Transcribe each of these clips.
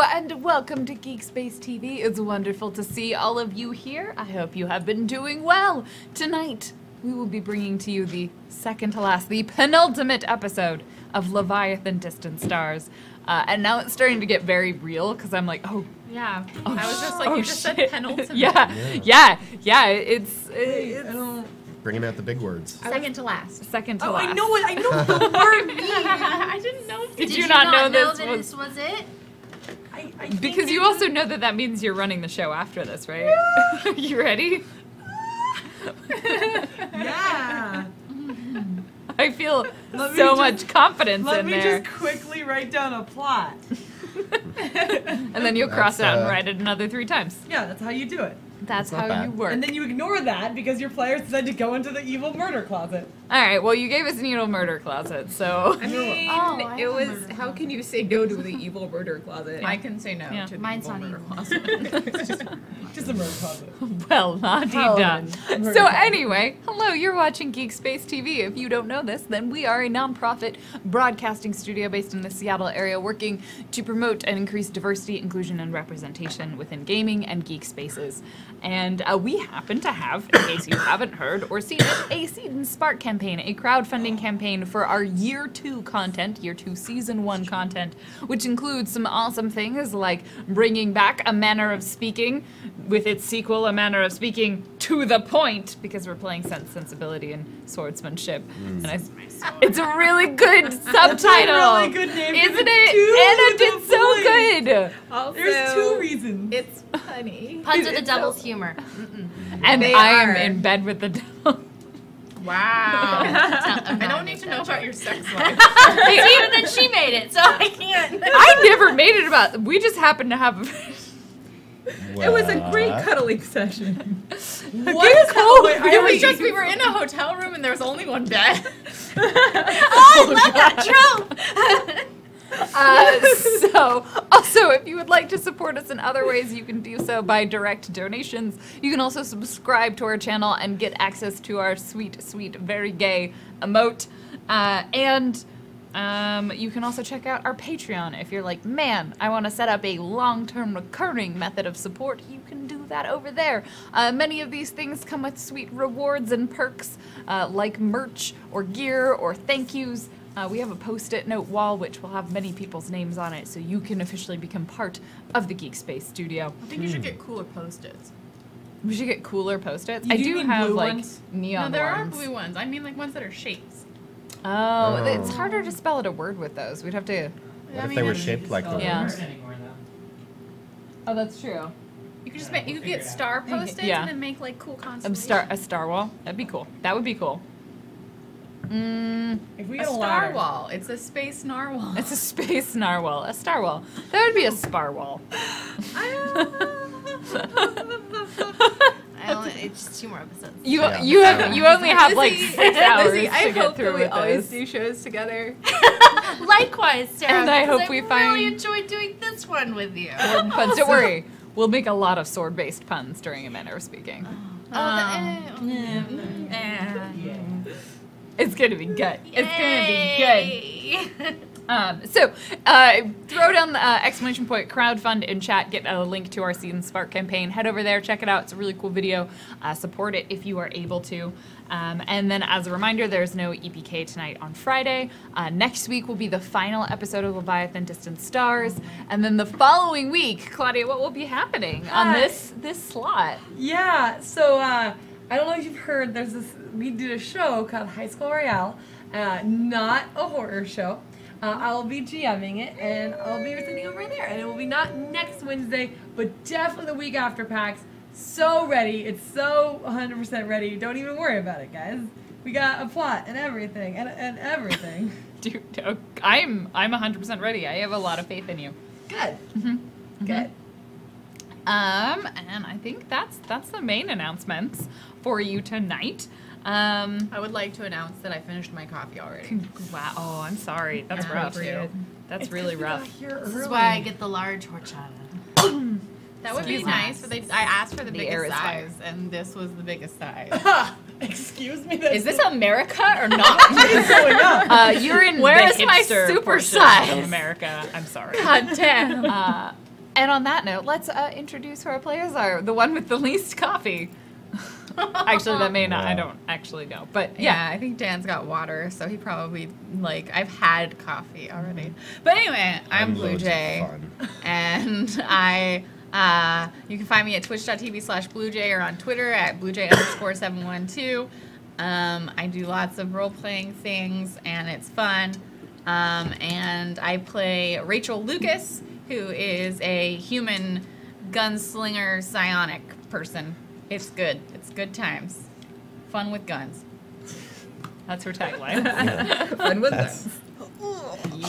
and welcome to GeekSpaceTV. It's wonderful to see all of you here. I hope you have been doing well. Tonight, we will be bringing to you the second to last, the penultimate episode of Leviathan Distant Stars. And now it's starting to get very real, because I'm like, oh. Yeah, Oh, I was just like, you just said penultimate. yeah, it's Bringing out the big words. Second to last. Second to last. I know the word means. I didn't know. Did you not know that this was it? I because you also know that means you're running the show after this, right? You ready? Yeah. I feel so much confidence in there. Let me just quickly write down a plot. And then you'll cross it out and write it another 3 times. Yeah, that's how you do it. That's not how bad. you work. And then you ignore that because your players decide to go into the evil murder closet. Alright, well, you gave us an evil murder closet, so. I mean, I it have a was. murder How can you say no to the evil murder closet? I can say no Yeah. to the Mine's evil not murder evil. closet. Just a murder closet. Well, la-di-da. Murder So closet. anyway, hello, you're watching GeekSpaceTV. If you don't know this, then we are a non-profit broadcasting studio based in the Seattle area working to promote and increase diversity, inclusion, and representation within gaming and geek spaces. And we happen to have, in case you haven't heard or seen it, a Seed and Spark campaign, a crowdfunding campaign for our Year 2 content, Year 2 Season 1 content, which includes some awesome things like bringing back A Manner of Speaking with its sequel, A Manner of Speaking to the Point, because we're playing Sense, Sensibility, and Swordsmanship. And it's a really good subtitle. That's a really good name. Isn't it? Anna did so good. Also, There's 2 reasons. It's funny. Puns with the devil's humor. And They I am are. in bed with the devil. Wow. I don't need to know about your sex life. Even then she made it, so I can't. I never made it about. We just happened to have. It was a great cuddling session. What? cold. Wait, It was just we were in a hotel room and there was only one bed. I love that trope! So, also, if you would like to support us in other ways, you can do so by direct donations. You can also subscribe to our channel and get access to our sweet, sweet, very gay emote. You can also check out our Patreon. If you're like, man, I want to set up a long-term recurring method of support, you can do that over there. Many of these things come with sweet rewards and perks, like merch or gear or thank yous. We have a post-it note wall which will have many people's names on it, so you can officially become part of the Geek Space Studio. I think you should get cooler post-its. We should get cooler post-its. You I do do mean have blue like ones? neon No, there ones. are blue ones. I mean like ones that are shapes. Oh, it's harder to spell out a word with those. We'd have to. What if they were shaped like the Yeah. words? Oh, that's true. You could just make, you could get star post-its Yeah. and then make like cool constellations. A star wall. That'd be cool. That would be cool. If we A get a star ladder. wall. It's a space narwhal. It's a space narwhal. A star wall. That would be a spar wall. It's just 2 more episodes. You Yeah. you only have like 6 hours Lizzie, I to get hope through that we with always this. do shows together. Likewise, Sarah. And I because hope we really find- enjoyed doing this one with you. Puns. Don't worry. We'll make a lot of sword-based puns during A Manner of Speaking. It's gonna be good. It's gonna be good. Throw down the exclamation point crowdfund in chat, get a link to our Seed and Spark campaign. Head over there, check it out. It's a really cool video. Support it if you are able to. And then as a reminder, there's no EPK tonight on Friday. Next week will be the final episode of Leviathan Distant Stars. And then the following week, Claudia, what will be happening on this slot? Yeah, so I don't know if you've heard, we did a show called High School Royale, not a horror show. I'll be GMing it, and I'll be presenting over there. And it will be not next Wednesday, but definitely the week after PAX. So ready. It's so 100% ready. Don't even worry about it, guys. We got a plot and everything, and everything. Dude, I'm 100% ready. I have a lot of faith in you. Good. Mm-hmm. Good. And I think that's the main announcements for you tonight. I would like to announce that I finished my coffee already. Wow. Oh, I'm sorry. That's Yeah, rough. me too. That's really rough. This is why I get the large horchata. That would be Excuse nice, but I asked for the air biggest is fire. size, and this was the biggest size. Excuse me. Is this America or not? You're in Where the is my hipster super portion size? of America. I'm sorry. God damn. And on that note, let's introduce who our players are. The one with the least coffee. Actually, that may not. I don't actually know. But Yeah, I think Dan's got water, so he probably, like, I've had coffee already. But anyway, I'm Blue loads of Jay. fun. And you can find me at twitch.tv/BlueJay or on Twitter at BlueJay_712. I do lots of role-playing things, and it's fun. And I play Rachel Lucas, who is a human gunslinger psionic person. It's good. It's good times. Fun with guns. that's her tagline. Fun with guns.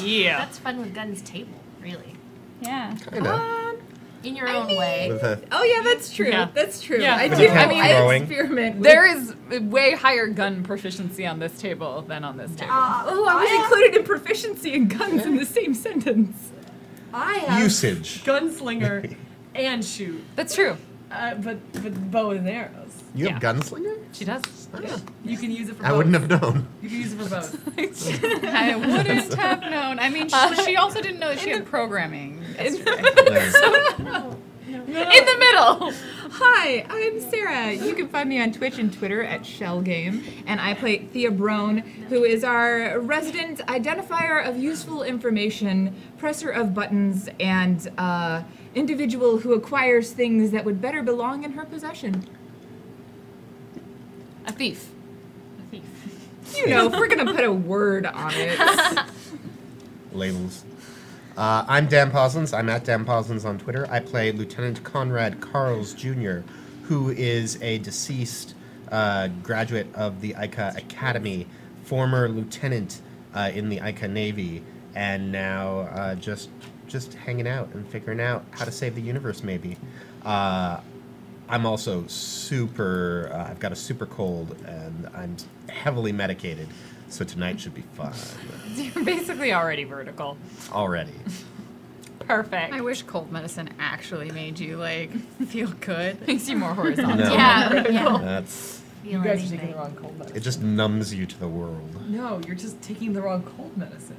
Yeah. That's fun with guns table, really. Yeah. Kinda. In your own way. With a, Oh yeah, that's true. Yeah. That's true. Yeah. I With do. the cat I throwing. experiment. With, There is way higher gun proficiency on this table than on this table. Oh, I was included in proficiency in guns in the same sentence. I have usage. gunslinger and shoot, That's true. but bow and arrows. You have gunslinger? She does. Yeah. You can use it for. I both. wouldn't have known. You can use it for both. I wouldn't have known. I mean, she also didn't know that she had programming. In the middle. Hi, I'm Sarah. You can find me on Twitch and Twitter at ShellGame, and I play Thea Brown, who is our resident identifier of useful information, presser of buttons, and individual who acquires things that would better belong in her possession. A thief. You know, if we're gonna put a word on it. Labels. I'm Dan Poslins. I'm at Dan Poslins on Twitter. I play Lieutenant Conrad Carls Jr., who is a deceased graduate of the ICA Academy, former lieutenant in the ICA Navy, and now just hanging out and figuring out how to save the universe, maybe. I'm also super, I've got a super cold, and I'm heavily medicated, so tonight should be fun. You're basically already vertical. Already. Perfect. I wish cold medicine actually made you, like, feel good. Makes you more horizontal. No. Yeah. That's, Feel You guys are anything. taking the wrong cold medicine. it just numbs you to the world. No, you're just taking the wrong cold medicine.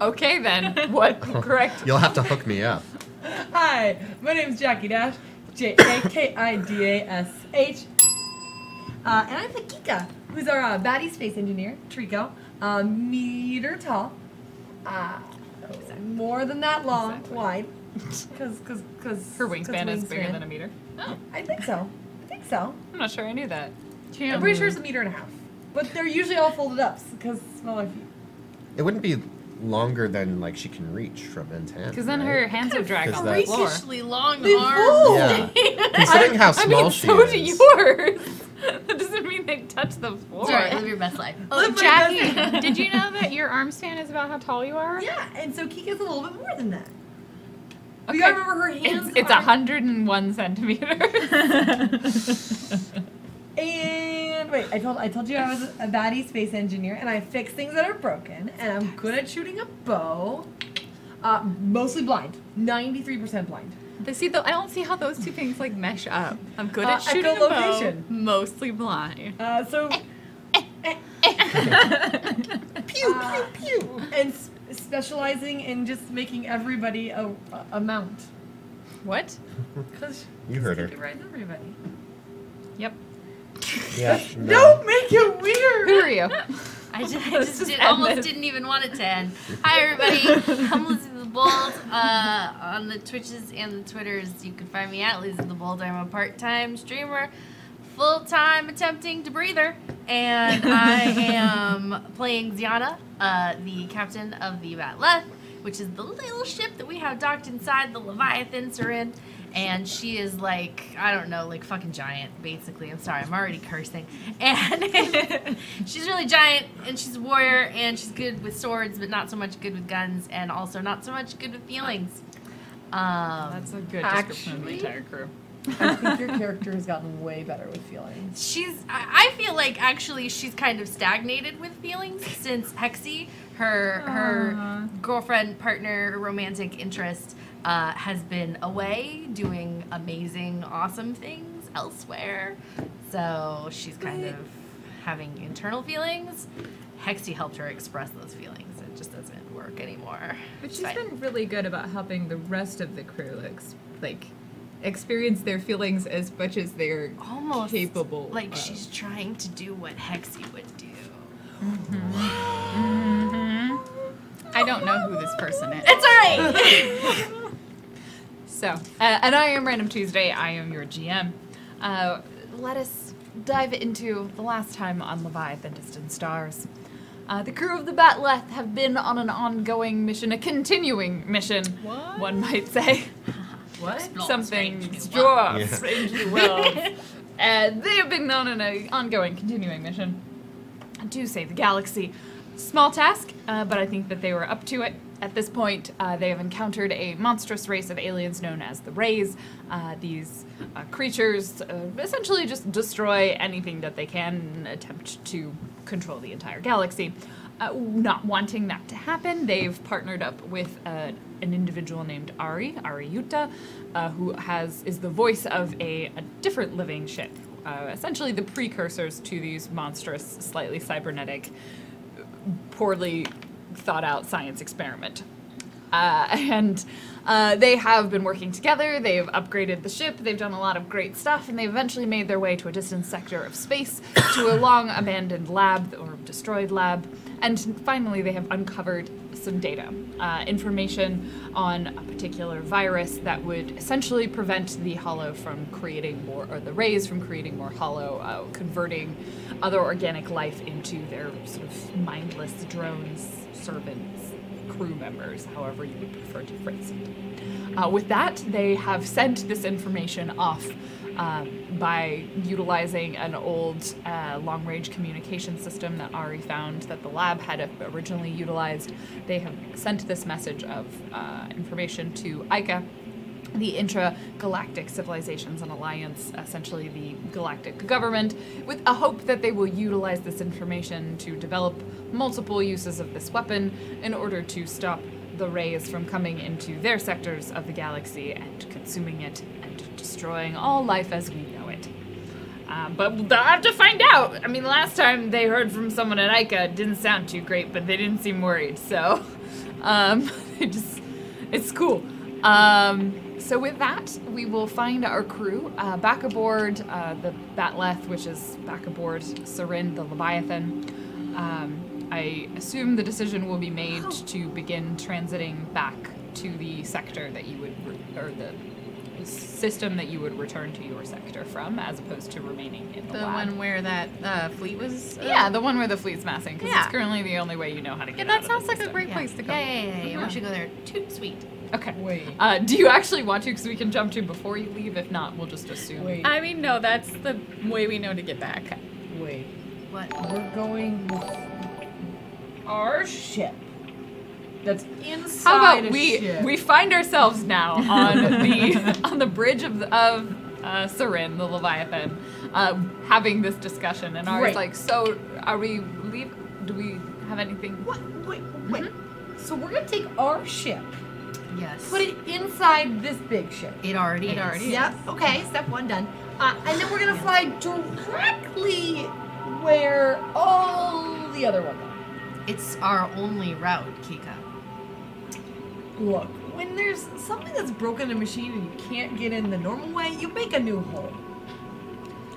Okay then. What? Correct. You'll have to hook me up. Hi, my name's Jackie Dash, Jakidash, and I'm the Kika, who's our baddie space engineer, Trico, meter tall, more than that long, wide, because Her wingspan is bigger than a meter. Oh, I think so. I'm not sure I knew that. I'm pretty sure it's a meter and a half, but they're usually all folded up because smaller feet. It wouldn't be longer than like she can reach from end to end. Because then her hands would drag 'Cause on the that's- floor. Freakishly long They arms. fold. Yeah. Considering how small she so is. do yours. That doesn't mean they touch the floor. Sorry, live your best life. Oh, Live my Jackie, best- did you know that your arm span is about how tall you are? Yeah, and so Kika's a little bit more than that. Okay. You gotta remember her hands. It's are- 101 centimeters. And wait, I told you I was a baddie space engineer, and I fix things that are broken, and I'm good at shooting a bow. Mostly blind, 93% blind. See, though, I don't see how those two things, like, mesh up. I'm good at shooting a echolocation. bow, mostly blind. So Pew, pew, pew. and specializing in just making everybody a mount. What? Cause You heard her. it rides everybody. Yep. Yeah. Don't make it weird. Who are you? I just just end almost this. didn't even want it to end. Hi, everybody. I'm Lizzie the Bold. On the Twitches and the Twitters, you can find me at Lizzie the Bold. I'm a part-time streamer, full-time attempting to breather, and I am playing Ziana, the captain of the Batleth, which is the little ship that we have docked inside the Leviathan Sarin. And she is like, I don't know, like fucking giant, basically. I'm sorry, I'm already cursing. And she's really giant, and she's a warrior, and she's good with swords, but not so much good with guns, and also not so much good with feelings. That's a good description of the Actually- entire crew. I think your character has gotten way better with feelings. I feel like actually she's kind of stagnated with feelings since Hexy, her girlfriend, partner, romantic interest, has been away doing amazing, awesome things elsewhere. So she's kind of having internal feelings. Hexy helped her express those feelings. It just doesn't work anymore. But It's she's fine. been really good about helping the rest of the crew experience their feelings as much as they're Almost capable. like of. she's trying to do what Hexie would do. I don't know who this person is. It's alright! So, and I am Random Tuesday. I am your GM. Let us dive into the last time on Leviathan Distant Stars. The crew of the Batleth have been on an ongoing mission, a continuing mission, one might say. What? Something strangely strangely well. They have been on an ongoing, continuing mission to save the galaxy. Small task, but I think that they were up to it. At this point, they have encountered a monstrous race of aliens known as the Rays. These creatures essentially just destroy anything that they can and attempt to control the entire galaxy. Not wanting that to happen, they've partnered up with an individual named Ari Yuta, who is the voice of a different living ship. Essentially the precursors to these monstrous, slightly cybernetic, poorly thought out science experiment. And they have been working together, they've upgraded the ship, they've done a lot of great stuff, and they eventually made their way to a distant sector of space, to a long abandoned lab, or destroyed lab, and finally they have uncovered some data, information on a particular virus that would essentially prevent the Hollow from creating more, or the Rays from creating more Hollow, converting other organic life into their sort of mindless drones, servants, crew members, however you would prefer to phrase it. With that, they have sent this information off by utilizing an old long-range communication system that Ari found that the lab had originally utilized. They have sent this message of information to Ica, the Intragalactic Civilizations and Alliance, essentially the galactic government, with a hope that they will utilize this information to develop multiple uses of this weapon in order to stop the Rays from coming into their sectors of the galaxy and consuming it and destroying all life as we know it. But they'll have to find out. I mean, last time they heard from someone at Ica, it didn't sound too great, but they didn't seem worried, so it's cool. So with that, we will find our crew back aboard the Batleth, which is back aboard Sarin, the Leviathan. I assume the decision will be made to begin transiting back to the sector that you would, or the system that you would return to your sector from, as opposed to remaining in the lab. one where that fleet was? Yeah, the one where the fleet's massing, because Yeah. it's currently the only way you know how to get Yeah, out that of sounds the like a system. great place to go. Yeah. We should go there. Toot sweet. Okay. Wait. Do you actually want to? Because we can jump to before you leave. If not, we'll just assume. Wait. I mean, no, that's the way we know to get back. Wait. What? We're going with our ship. That's inside How about a we ship. find ourselves now on the bridge of Sarin, the Leviathan, having this discussion, and Ari's Right. like, so are we leave? Do we have anything? What? Wait. So we're gonna take our ship, Yes. put it inside this big ship. It already is. Yep. Okay. Step one done. And then we're gonna fly directly where all the other ones are. It's our only route, Kika. Look, when there's something that's broken in a machine and you can't get in the normal way, you make a new hole.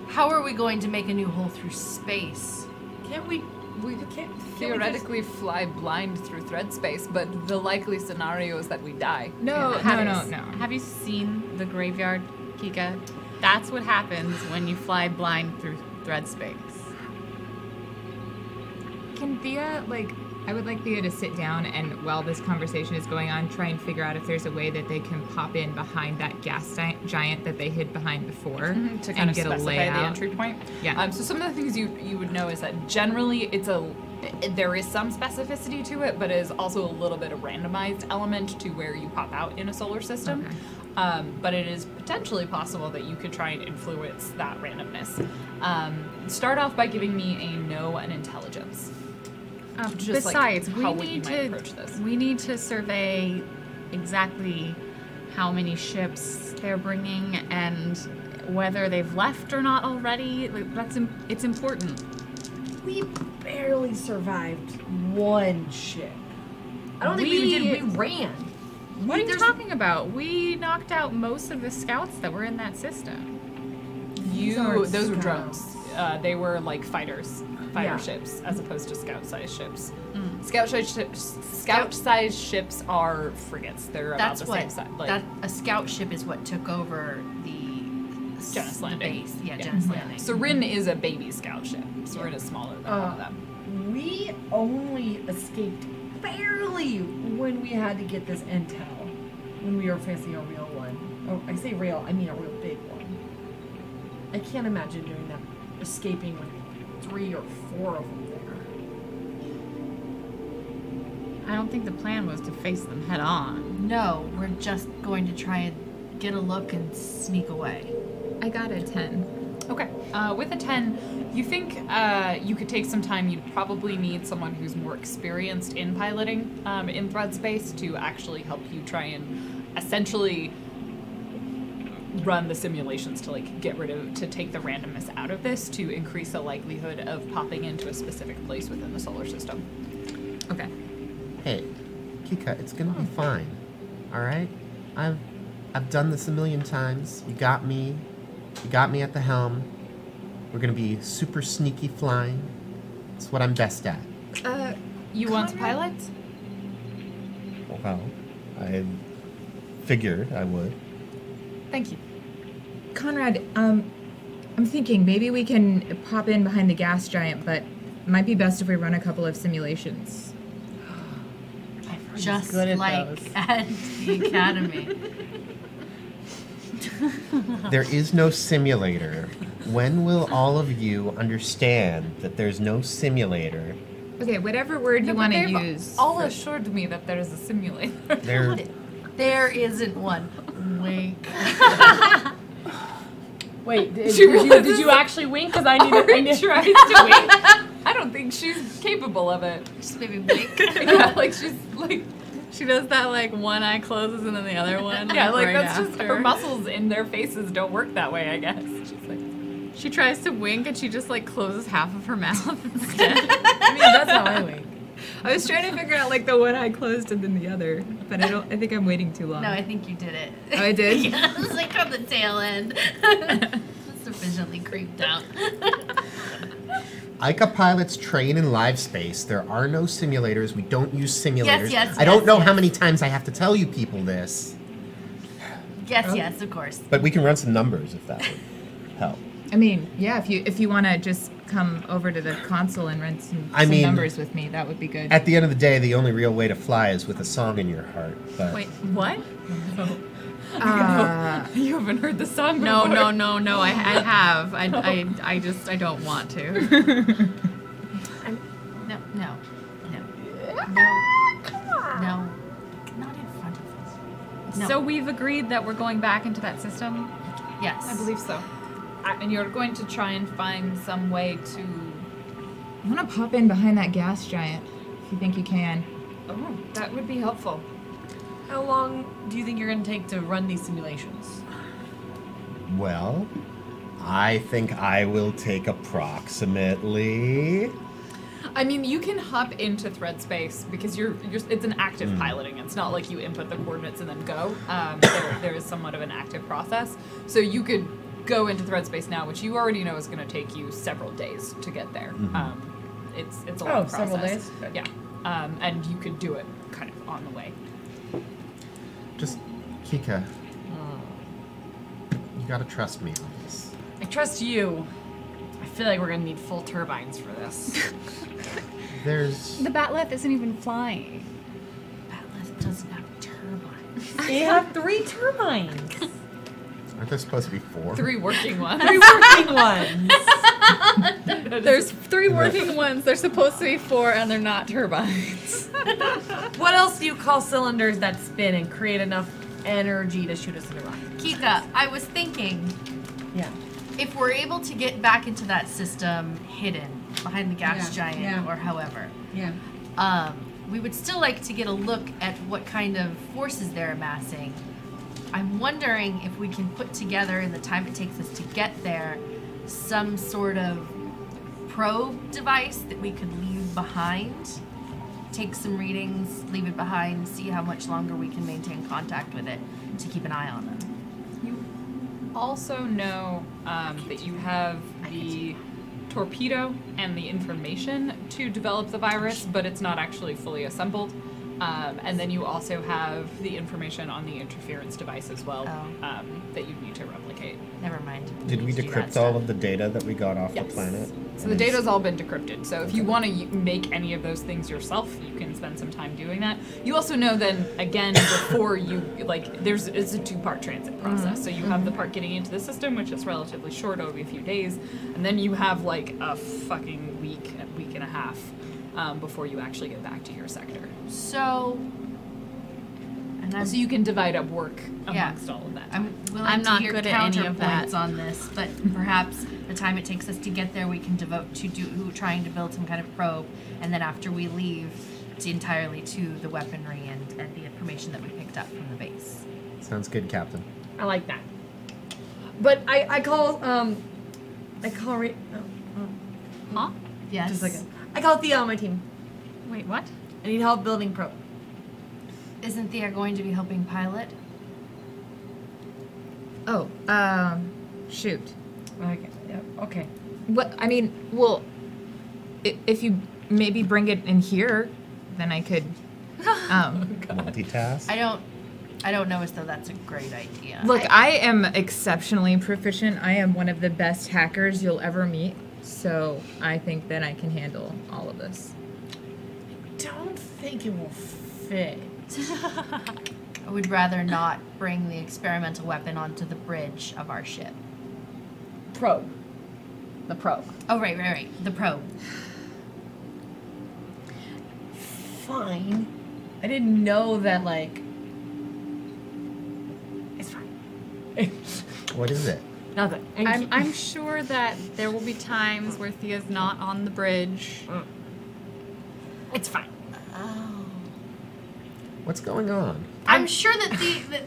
How are we going to make a new hole through space? Can't we? We can't theoretically fly blind through thread space, but the likely scenario is that we die. No. Have you seen the graveyard, Kika? That's what happens when you fly blind through thread space. Can Thea, I would like Thea to sit down and while this conversation is going on, try and figure out if there's a way that they can pop in behind that gas giant that they hid behind before To kind and of get a specify layout. the entry point. Yeah. So some of the things you would know is that generally there is some specificity to it, but it is also a little bit of randomized element to where you pop out in a solar system. Okay. But it is potentially possible that you could try and influence that randomness. Start off by giving me a know and intelligence. Just Besides, how would you might approach this. we need to survey exactly how many ships they're bringing and whether they've left or not already. It's important. We barely survived one ship. I don't think we even did. We ran. What are you talking about? We knocked out most of the scouts that were in that system. Those were drones. They were like fighter ships as opposed to scout-sized ships. Scout-sized ships are frigates. They're about the same size. Like, a scout ship is what took over the Genis Landing. base. Yeah, Genis Landing. Sarin is a baby scout ship. Sarin is smaller than all of them. We only escaped barely when we had to get this intel. When we were facing a real one. Oh, I say real, I mean a real big one. I can't imagine doing that. Escaping with 3 or 4 of them there. I don't think the plan was to face them head on. No, we're just going to try and get a look and sneak away. I got a 10. Okay. With a 10, you think you could take some time. You'd probably need someone who's more experienced in piloting in Thread Space to actually help you try and essentially run the simulations to to take the randomness out of this to increase the likelihood of popping into a specific place within the solar system. Okay. Hey, Kika, it's gonna be fine. All right? I've done this a million times. You got me. You got me at the helm. We're gonna be super sneaky flying. It's what I'm best at. You want to pilot? Well, I figured I would. Thank you. Conrad, I'm thinking maybe we can pop in behind the gas giant, but it might be best if we run a couple of simulations. Just good at like those. at the academy. There is no simulator. When will all of you understand that there's no simulator? Okay, whatever word you want to use. All assured me that there is a simulator. There isn't one. Wink. Wait, did you actually wink? Because I need She tries to wink. I don't think she's capable of it. Just maybe wink. Yeah, like she's like. She does that like one eye closes and then the other one. Yeah, like right that's just after. her muscles in their faces don't work that way, I guess. She's like, She tries to wink and she just like closes half of her mouth instead. I mean, that's how I wink. I was trying to figure out like the one eye closed and then the other, but I think I'm waiting too long. No, I think you did it. Oh, I did? Yeah, it was like on the tail end. Sufficiently creeped out. Ica pilots train in live space. There are no simulators. We don't use simulators. Yes, I don't yes, know yes. how many times I have to tell you people this. Yes, of course. But we can run some numbers if that would help. I mean, yeah, if you want to just come over to the console and run some numbers with me, that would be good. At the end of the day, the only real way to fly is with a song in your heart. But Wait, what? you haven't heard the song No, before. no. I have. I don't want to. No. No. Not in front of us. No. So we've agreed that we're going back into that system. Yes. I believe so. And you're going to try and find some way to. I want to pop in behind that gas giant, if you think you can. Oh, that would be helpful. How long do you think you're going to take to run these simulations? well, I think I will take approximately. I mean, you can hop into thread space because it's an active piloting. It's not like you input the coordinates and then go. There is somewhat of an active process. So you could go into thread space now, which you already know is going to take you several days to get there. It's a long process. Several days? Good. Yeah. And you could do it kind of on the way. Just, Kika, you gotta trust me on this. I trust you. I feel like we're going to need full turbines for this. There's. The Batleth isn't even flying. Batleth doesn't have turbines. They have 3 turbines. Aren't there supposed to be 4? 3 working ones. 3 working ones. There's 3 working ones. They're supposed to be 4, and they're not turbines. What else do you call cylinders that spin and create enough energy to shoot us in a rocket? Kika, I was thinking, Yeah. if we're able to get back into that system hidden behind the gas giant or however, Yeah. we would still like to get a look at what kind of forces they're amassing. I'm wondering if we can put together, in the time it takes us to get there, some sort of probe device that we could leave behind take some readings, leave it behind, see how much longer we can maintain contact with it to keep an eye on them. You also know that you have the torpedo and the information to develop the virus, but it's not actually fully assembled. And then you also have the information on the interference device as well that you need to replicate. Never mind. Did we decrypt all of the data that we got off the planet? So the data's all been decrypted. So if you want to make any of those things yourself, you can spend some time doing that. You also know then, again, before you, like, it's a 2-part transit process. So you have the part getting into the system, which is relatively short, it'll be a few days. And then you have, like, a fucking week and a half before you actually get back to your sector. So you can divide up work amongst all of that. I'm willing I'm to not hear good at any of counterpoints that. on this, but perhaps the time it takes us to get there we can devote to trying to build some kind of probe, and then after we leave, entirely to the weaponry and the information that we picked up from the base. Sounds good, Captain. I like that. But I call Huh? Yes. just a second. I call Thea on my team. Wait, what? I need help building probe. Isn't Thea going to be helping pilot? Oh, shoot. Okay. Yeah. Okay. What, I mean, well, if you maybe bring it in here, then I could, Multitask? I don't know as though that's a great idea. Look, I am exceptionally proficient. I am one of the best hackers you'll ever meet. So I think that I can handle all of this. Don't think it will fit. I would rather not bring the experimental weapon onto the bridge of our ship. Probe. The probe. Oh, right. The probe. Fine. I didn't know that, like... It's fine. What is it? Nothing. I'm sure that there will be times where Thea's not on the bridge. It's fine. What's going on? I'm sure that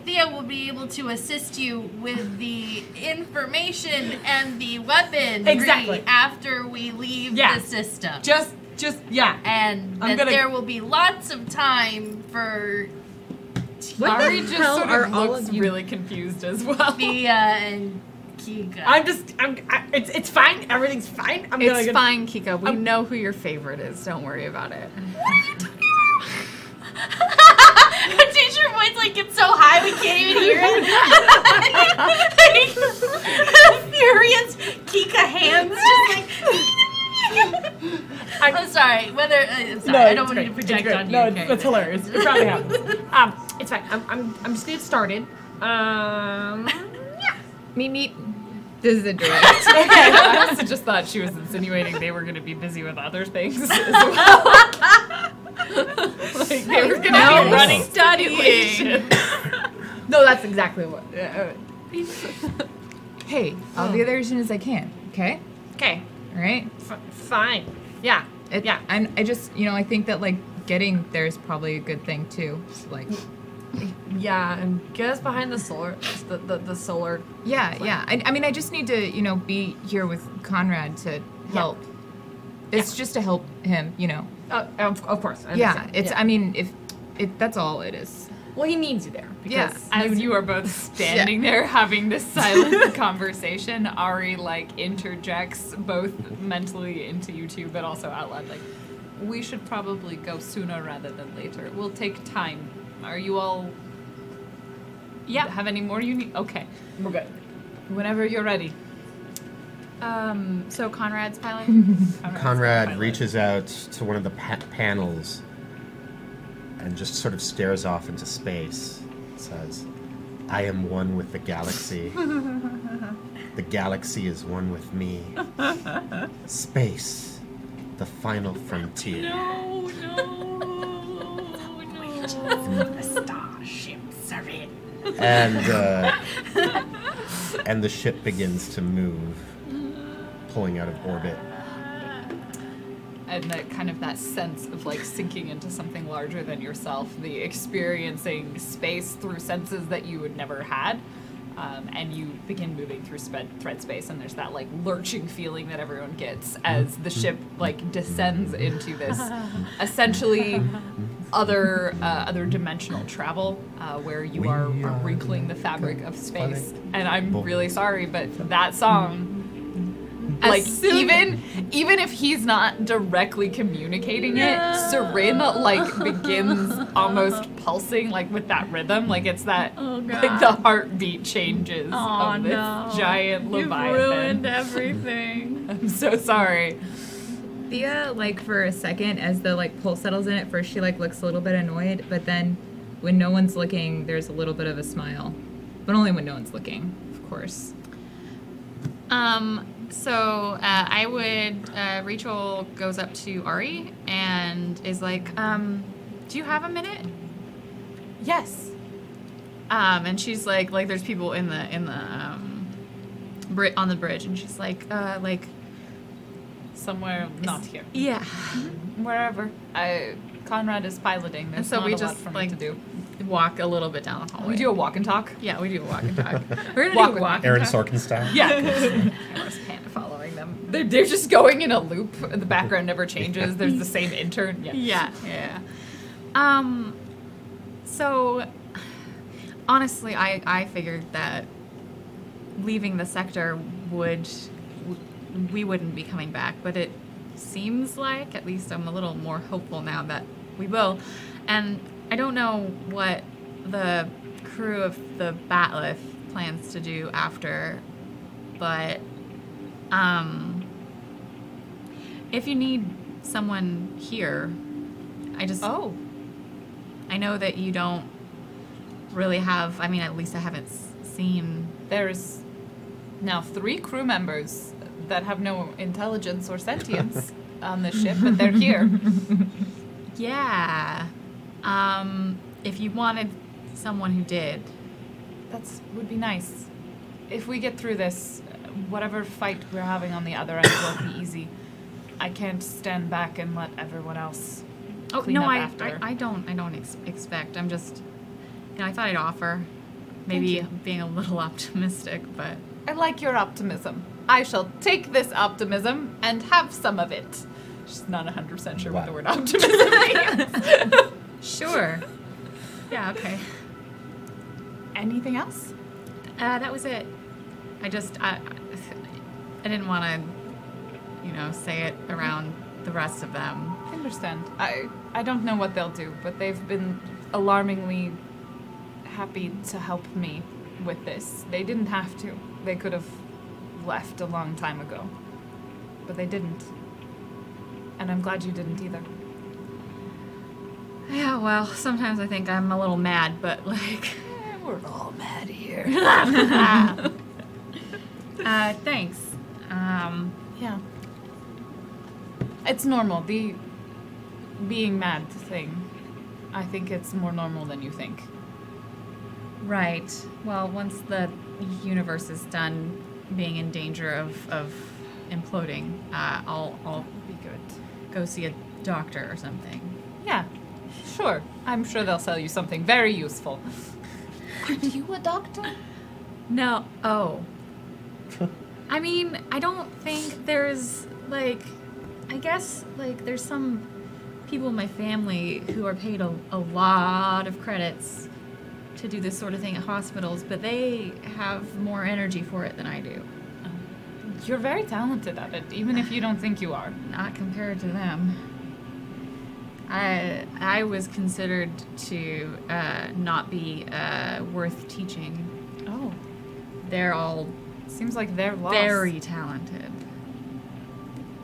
Thea will be able to assist you with the information and the weaponry Exactly. after we leave Yeah. the system. Just, yeah. And I'm that gonna- there will be lots of time for Ari just hell sort are of all looks of you- really confused as well. Thea and Kika. It's fine. Everything's fine. It's fine, Kika. We know who your favorite is. Don't worry about it. Her teacher voice like gets so high we can't even hear it. Furious Kika hands just like. I'm sorry. I'm sorry. I don't want you to project on you. No, okay. it's hilarious. It probably happens. It's fine. I'm just getting started. Meet. This is a direct. I also just thought she was insinuating they were going to be busy with other things as well. Like they were going to be running studying. No, that's exactly what. Hey, I'll be there as soon as I can. Okay. Okay. All right. Fine. Yeah. Yeah. And I just, I think that like getting there is probably a good thing too. So, like. Yeah, and get us behind the solar, the solar. Yeah. I mean, I just need to, be here with Conrad to help. It's just to help him, Of course. I Yeah, understand. it's. I mean, if that's all it is. Well, he needs you there. Yeah. Because As you are both standing there having this silent conversation, Ari interjects both mentally into you two, but also out loud. Like, we should probably go sooner rather than later. It will take time. Are you all? Yeah. Have any more you need? Okay. we're good. Whenever you're ready. So Conrad's piloting? Conrad reaches out to one of the panels and just sort of stares off into space. Says, "I am one with the galaxy. The galaxy is one with me. Space, the final frontier." The starships are in. And the ship begins to move, pulling out of orbit. And that sense of like sinking into something larger than yourself, the experiencing space through senses that you had never had, and you begin moving through thread space, and there's that like lurching feeling that everyone gets as the ship like descends into this essentially other dimensional travel where you are wrinkling the fabric of space. And I'm really sorry, but that song, like even if he's not directly communicating it, Serin like begins almost pulsing like with that rhythm, like it's that like the heartbeat changes of this giant Leviathan. You've ruined everything. I'm so sorry. Thea, like for a second, as the like pulse settles in, at first she like looks a little bit annoyed, but then when no one's looking, there's a little bit of a smile, but only when no one's looking, of course. So I would, Rachel goes up to Ari and is like, do you have a minute? Yes. And she's like there's people in the on the bridge, and she's like Somewhere not here. yeah. Wherever. Conrad is piloting. There's And so not we a lot just for me like to do. walk a little bit down the hallway. We do a walk and talk. Yeah, we do a walk and talk. We're gonna Walk do with a walk Aaron and talk. Sorkin style. Yeah. Camera's pan following them. They're just going in a loop. The background never changes. There's the same intern. Yeah. Yeah. So honestly, I figured that leaving the sector we wouldn't be coming back, but it seems like, at least I'm a little more hopeful now that we will. And I don't know what the crew of the Batleth plans to do after, but if you need someone here, I know that you don't really have, I mean, at least I haven't seen. There's now 3 crew members that have no intelligence or sentience on this ship, but they're here. Yeah. If you wanted someone who did. That's would be nice. If we get through this, whatever fight we're having on the other end won't be easy. I can't stand back and let everyone else clean up after. I don't expect. I'm just, I thought I'd offer. Maybe being a little optimistic, but. I like your optimism. I shall take this optimism and have some of it. She's not 100% sure what the word optimism means. Sure. Yeah, okay. Anything else? That was it. I didn't want to, say it around the rest of them. I understand. I don't know what they'll do, but they've been alarmingly happy to help me with this. They didn't have to. They could have left a long time ago, but they didn't. And I'm glad you didn't either. Yeah, well, sometimes I think I'm a little mad, but We're all mad here. Thanks. Yeah. It's normal. The being mad thing. I think it's more normal than you think. Right. Well, once the universe is done being in danger of imploding, I'll Be good. go see a doctor or something. Yeah. Sure. I'm sure they'll sell you something very useful. Aren't you a doctor? No. Oh. I mean, I don't think there's, I guess, there's some people in my family who are paid a lot of credits to do this sort of thing at hospitals, but they have more energy for it than I do. You're very talented at it, even if you don't think you are. Not compared to them. I was considered to not be worth teaching. Oh. They're all Seems like they're lost. very talented.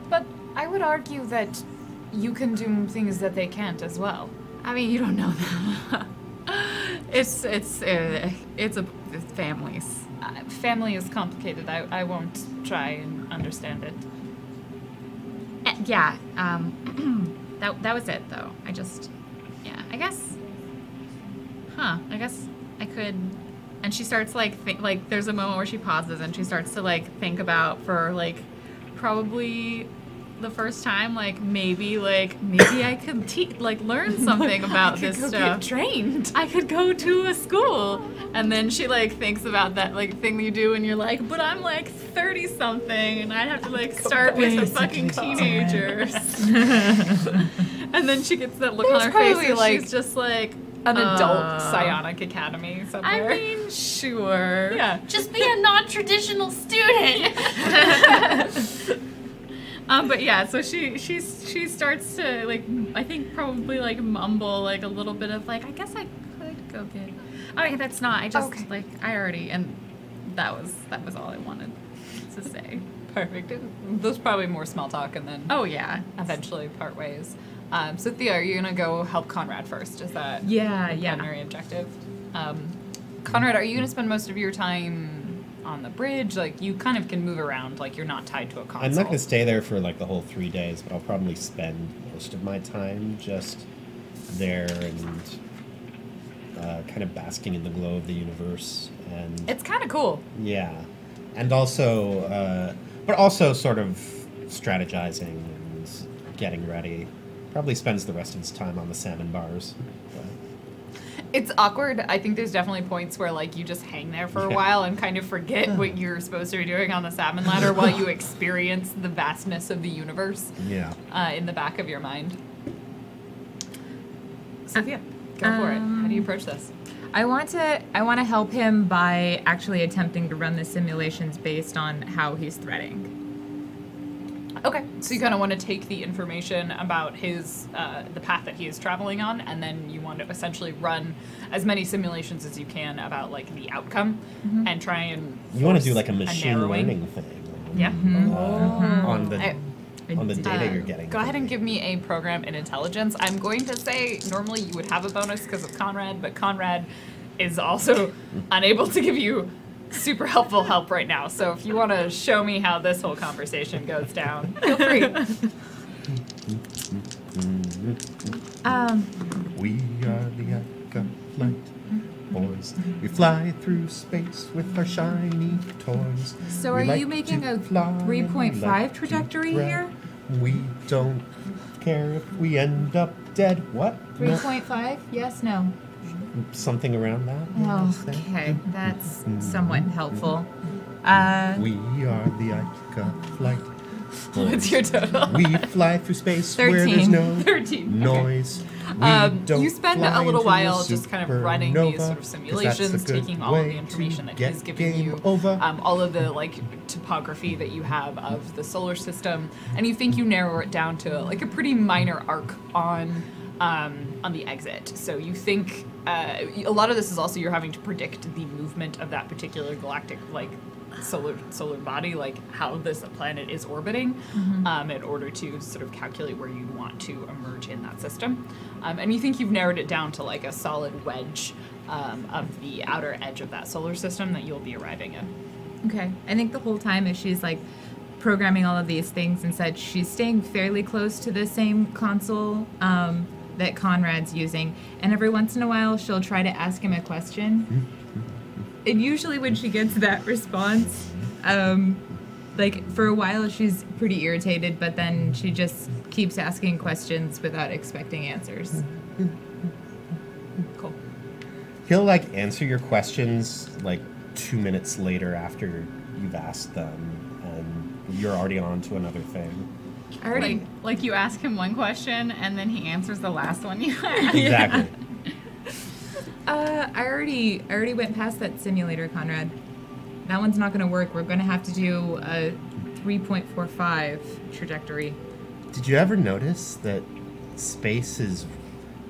But I would argue that you can do things that they can't as well. I mean, you don't know that. It's families. Family is complicated. I won't try and understand it. Yeah. That was it though. I guess I could. And she starts there's a moment where she pauses and she starts to think about for probably the first time, like maybe I could learn something about this Go stuff. get trained. I could go to a school. And then she like thinks about that like thing you do and you're like, but I'm like 30 something and I'd have to like start with the fucking teenagers. And then she gets that look on her face and like, she's just like An adult psionic academy somewhere. I mean, sure. yeah. Just be a non-traditional student. But yeah, so she starts to like, I think probably like mumble like a little bit of like, I guess I could go get. I mean, that's not. I just like I already, and that was all I wanted to say. Perfect. There's probably more small talk and then Oh yeah. eventually part ways. So Thea, are you gonna go help Conrad first? Is that Yeah, the primary objective? Conrad, are you gonna spend most of your time on the bridge? Like, you kind of can move around, like you're not tied to a console. I'm not going to stay there for like the whole 3 days, but I'll probably spend most of my time just there and kind of basking in the glow of the universe. And It's kind of cool. yeah, and also, but also sort of strategizing and getting ready. Probably spends the rest of his time on the salmon bars. But It's awkward. I think there's definitely points where like you just hang there for a while and kind of forget what you're supposed to be doing on the salmon ladder while you experience the vastness of the universe yeah. in the back of your mind. Sophia, go for it. How do you approach this? I want to help him by actually attempting to run the simulations based on how he's threading. Okay, so you kind of want to take the information about his the path that he is traveling on, and then you want to essentially run as many simulations as you can about like the outcome, and try and You want to do force like a machine narrowing. learning thing. Yeah. On the on the data you're getting. Go ahead and give me a program in intelligence. I'm going to say normally you would have a bonus because of Conrad, but Conrad is also unable to give you super helpful help right now. So if you want to show me how this whole conversation goes down, feel free. We are the Ika Flight Boys. We fly through space with our shiny toys. So We are like you making to a fly and 3.5 like to trajectory ride. here? We don't care if we end up dead. What? No. 3.5? Yes, no. Something around that? I Oh, would say. okay, that's somewhat helpful. We are the Ika Flight Boys. What's your total? We fly through space where there's 13. no 13. noise. You spend a little while just kind of running these sort of 'cause that's a simulations, good taking all of the way information to that he's get giving game you, over. all of the like topography that you have of the solar system, and you think you narrow it down to like a pretty minor arc on the exit. So you think a lot of this is also you're having to predict the movement of that particular galactic like solar body, like how this planet is orbiting, in order to sort of calculate where you want to emerge in that system. And you think you've narrowed it down to like a solid wedge of the outer edge of that solar system that you'll be arriving in. Okay. I think the whole time as she's like programming all of these things and such, she's staying fairly close to the same console that Conrad's using. And every once in a while, she'll try to ask him a question. And usually when she gets that response, like for a while she's pretty irritated, but then she just keeps asking questions without expecting answers. Cool. He'll like answer your questions like 2 minutes later after you've asked them, and you're already on to another thing. I already Like you ask him one question and then he answers the last one you asked. Exactly. I already went past that simulator, Conrad. That one's not gonna work. We're gonna have to do a 3.45 trajectory. Did you ever notice that space is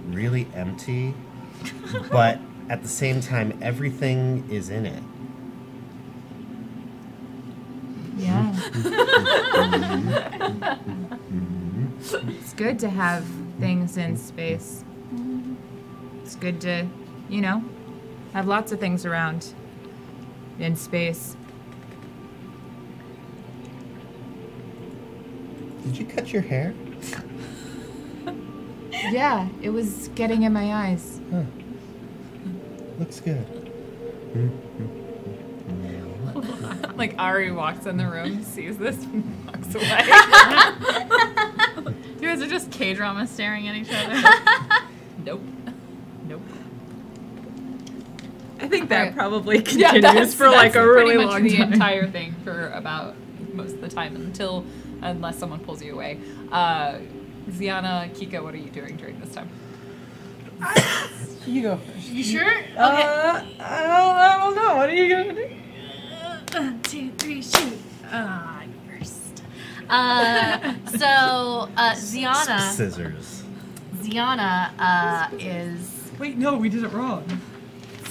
really empty, but at the same time everything is in it? Yeah. It's good to have things in space. It's good to, you know, have lots of things around in space. Did you cut your hair? Yeah, it was getting in my eyes. Huh. Looks good. Like Ari walks in the room, sees this, and walks looks away. You guys are just K-drama staring at each other. Nope. Nope. I think that Right. probably Yeah, continues for like a really pretty much long the time. entire thing for about most of the time unless someone pulls you away. Ziana, Kika, what are you doing during this time? You go first. You sure? Okay. I don't know. What are you gonna do? 1, 2, 3, shoot. I'm first. Ziana Scissors. is Wait, no, we did it wrong.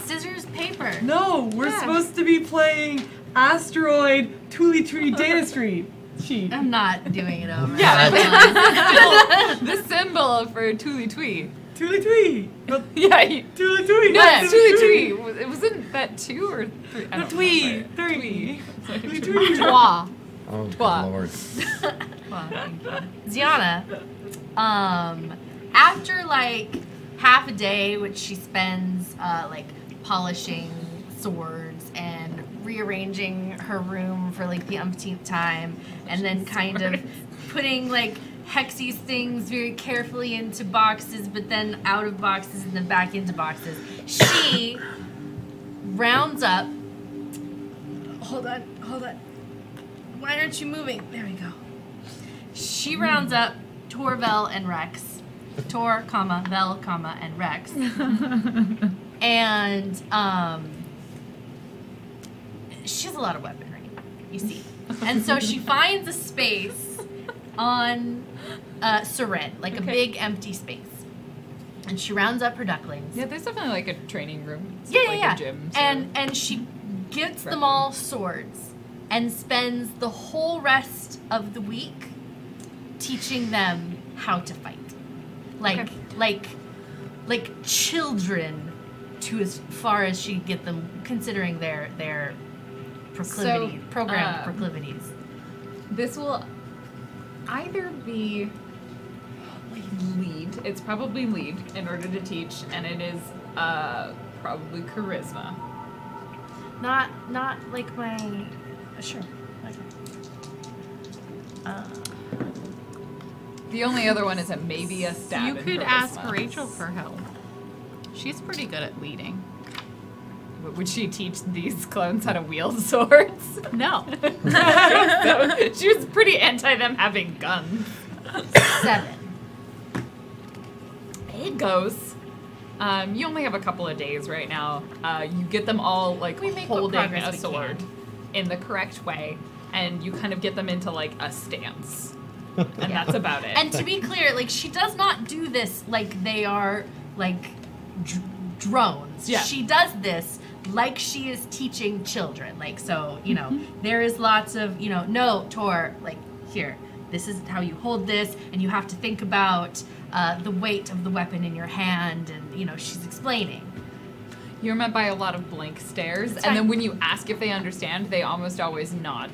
scissors paper. No, we're supposed to be playing Asteroid Tuli Tree Data Street sheet. I'm not doing it over. Yeah, That's fine. The symbol for Tuli Twee. Tuli Twee. No, Yeah, Tuli Twee. no, not it's Tuli Twee. It wasn't that 2 or 3? I No, don't Twee. remember. 3. Tuli Twee. Twa. Oh, good What? lord. Ziana, after like half a day, which she spends like polishing swords and rearranging her room for like the umpteenth time, and then kind of putting like Hexy's things very carefully into boxes, but then out of boxes and then back into boxes. She rounds up. Hold on. Why aren't you moving? There we go. She rounds up Vel, and Rex. Tor, comma, Vel, comma, and Rex. And she has a lot of weaponry, you see. And so she finds a space on Seren, like a big empty space. And she rounds up her ducklings. Yeah, there's definitely like a training room. It's Yeah, like yeah. a gym. And she gets them all swords and spends the whole rest of the week teaching them how to fight. Like children, to as far as she can get them, considering their proclivities, programmed proclivities. This will either be lead. It's probably lead in order to teach, and it is probably charisma. Not like my sure. Okay. The only other one is maybe a stab. You in could charisma. ask Rachel for help. She's pretty good at leading. Would she teach these clones how to wield swords? No. So, she was pretty anti them having guns. 7. It goes. You only have a couple of days right now. You get them all like We make what holding progress a we sword can. in the correct way, and you kind of get them into like a stance, and that's about it. And to be clear, like she does not do this like they are like drones. Yeah. She does this like she is teaching children. Like so, you know, there is lots of, you know, no, Tor, like here, this is how you hold this, and you have to think about the weight of the weapon in your hand, and you know, she's explaining. You're met by a lot of blank stares, That's and then fine. when you ask if they understand, they almost always nod.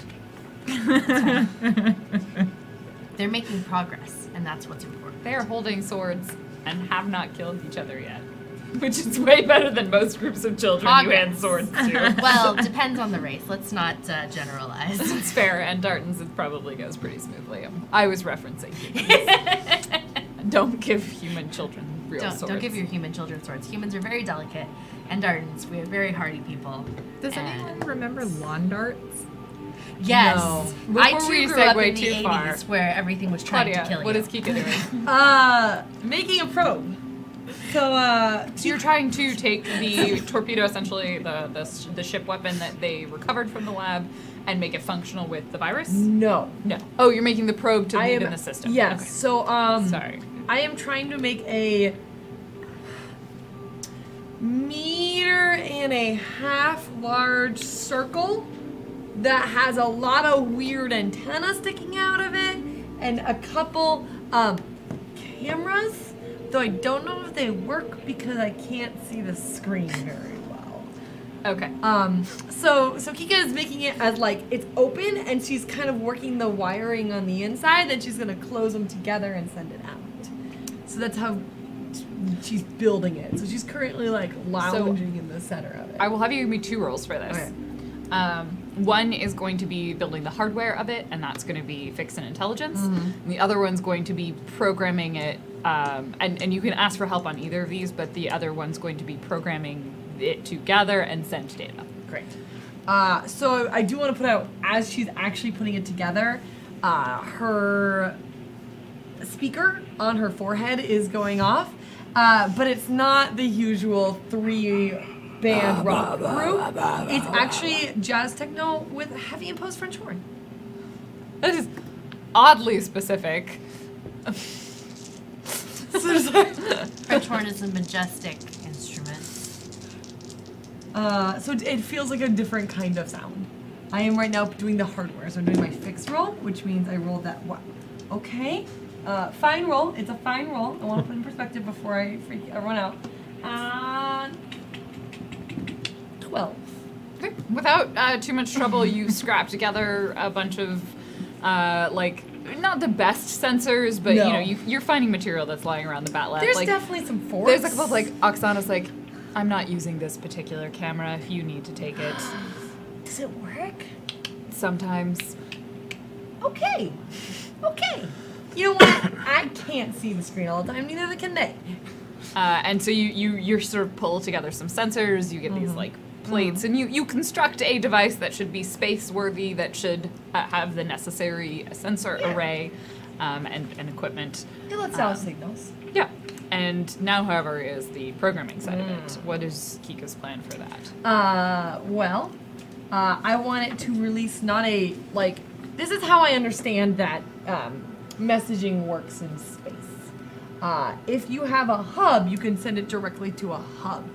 They're making progress, and that's what's important. They are holding swords and have not killed each other yet, which is way better than most groups of children you hand Progress. swords to. Well, depends on the race. Let's not generalize. It's fair, and Darton's it probably goes pretty smoothly. I was referencing humans. Don't give human children real swords. Don't give your human children swords. Humans are very delicate, and Dartons, we are very hardy people. Does And- anyone remember lawn darts? Yes. No. I Before too we grew up segue in the too 80s far. where everything was trying Claudia, to kill you. what is Kika doing? Making a probe. So, So you're trying to take the torpedo, essentially the ship weapon that they recovered from the lab, and make it functional with the virus? no. No. Oh, you're making the probe to I lead am in the system. Yes. Okay. So, Sorry. I am trying to make a 1.5-meter large circle that has a lot of weird antennas sticking out of it and a couple cameras, though I don't know if they work because I can't see the screen very well. Okay. So Kika is making it as like it's open, and she's kind of working the wiring on the inside, then she's gonna close them together and send it out. So that's how she's building it. So she's currently like lounging in the center of it. I will have you give me 2 rolls for this. Okay. One is going to be building the hardware of it, and that's going to be fix and intelligence. And the other one's going to be programming it, and you can ask for help on either of these, but the other one's going to be programming it to gather and send data. Great. So I do want to put out, as she's actually putting it together, her speaker on her forehead is going off, but it's not the usual 3-band rock group. It's actually jazz techno with heavy imposed French horn. That is oddly specific. French horn is a majestic instrument. So it feels like a different kind of sound. I am right now doing the hardware, so I'm doing my fix roll, which means I rolled that one. Okay. Fine roll. It's a fine roll. I want to put in perspective before I freak everyone out. 12. Okay. Without too much trouble, you scrap together a bunch of, like, not the best sensors, but No. you know, you're finding material that's lying around the bat lab. There's like, definitely some force. there's a couple of, like, Oksana's like, I'm not using this particular camera if you need to take it. Does it work? Sometimes. Okay. Okay. You know what? I can't see the screen all the time, neither can they. And so you sort of pull together some sensors, you get these like plates, and you construct a device that should be space worthy, that should have the necessary sensor array and equipment. It lets out signals. Yeah. And now, however, is the programming side of it. What is Kika's plan for that? Well, I want it to release not a, like, this is how I understand that messaging works in space. If you have a hub, you can send it directly to a hub.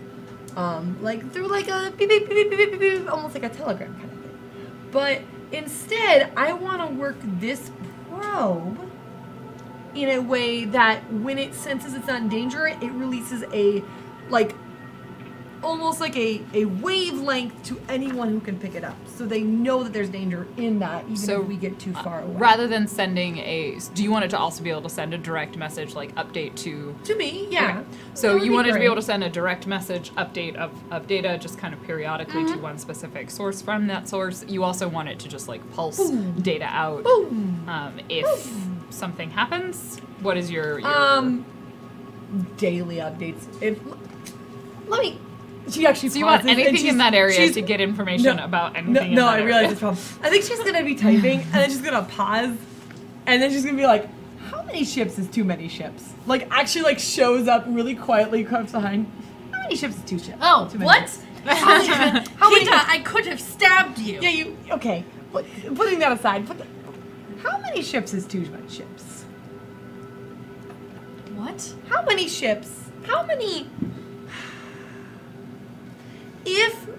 Like through like a beep, beep, beep, beep, beep, beep, almost like a telegram kind of thing. But instead, I want to work this probe in a way that when it senses it's not in danger, it releases a, like, almost like a wavelength to anyone who can pick it up. So they know that there's danger in that, even if we get too far away. Rather than sending do you want it to also be able to send a direct message, like update to... To me, yeah. Okay. So That you would want it to be great. able to send a direct message update of data just kind of periodically to one specific source from that source. You also want it to just like pulse data out. If something happens, what is your daily updates. If let me. She actually. So you want pauses and anything in that area she's- to get information about anything in No, that I area. realize this problem. I think she's gonna be typing and then she's gonna pause, and then she's gonna be like, "How many ships is too many ships?" Like actually, like shows up really quietly, comes behind. How many ships is too ships? Oh, Too many what? ships. How many? How many? Kita, I could have stabbed you. Yeah, you okay? Putting that aside, how many ships is too much ships? What? How many ships? How many? If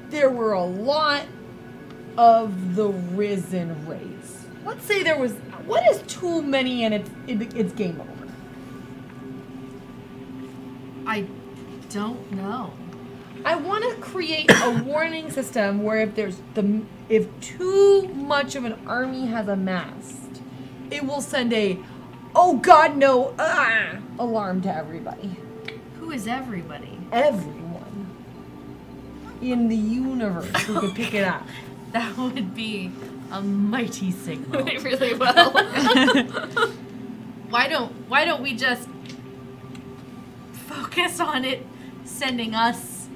there were a lot of the risen race, let's say there was, what is too many and it's game over? I don't know. I want to create a warning system where if too much of an army has amassed, it will send a, oh God no, alarm to everybody. Who is everybody? Everyone in the universe who could pick it up. That would be a mighty signal. It really will. Why don't we just focus on it sending us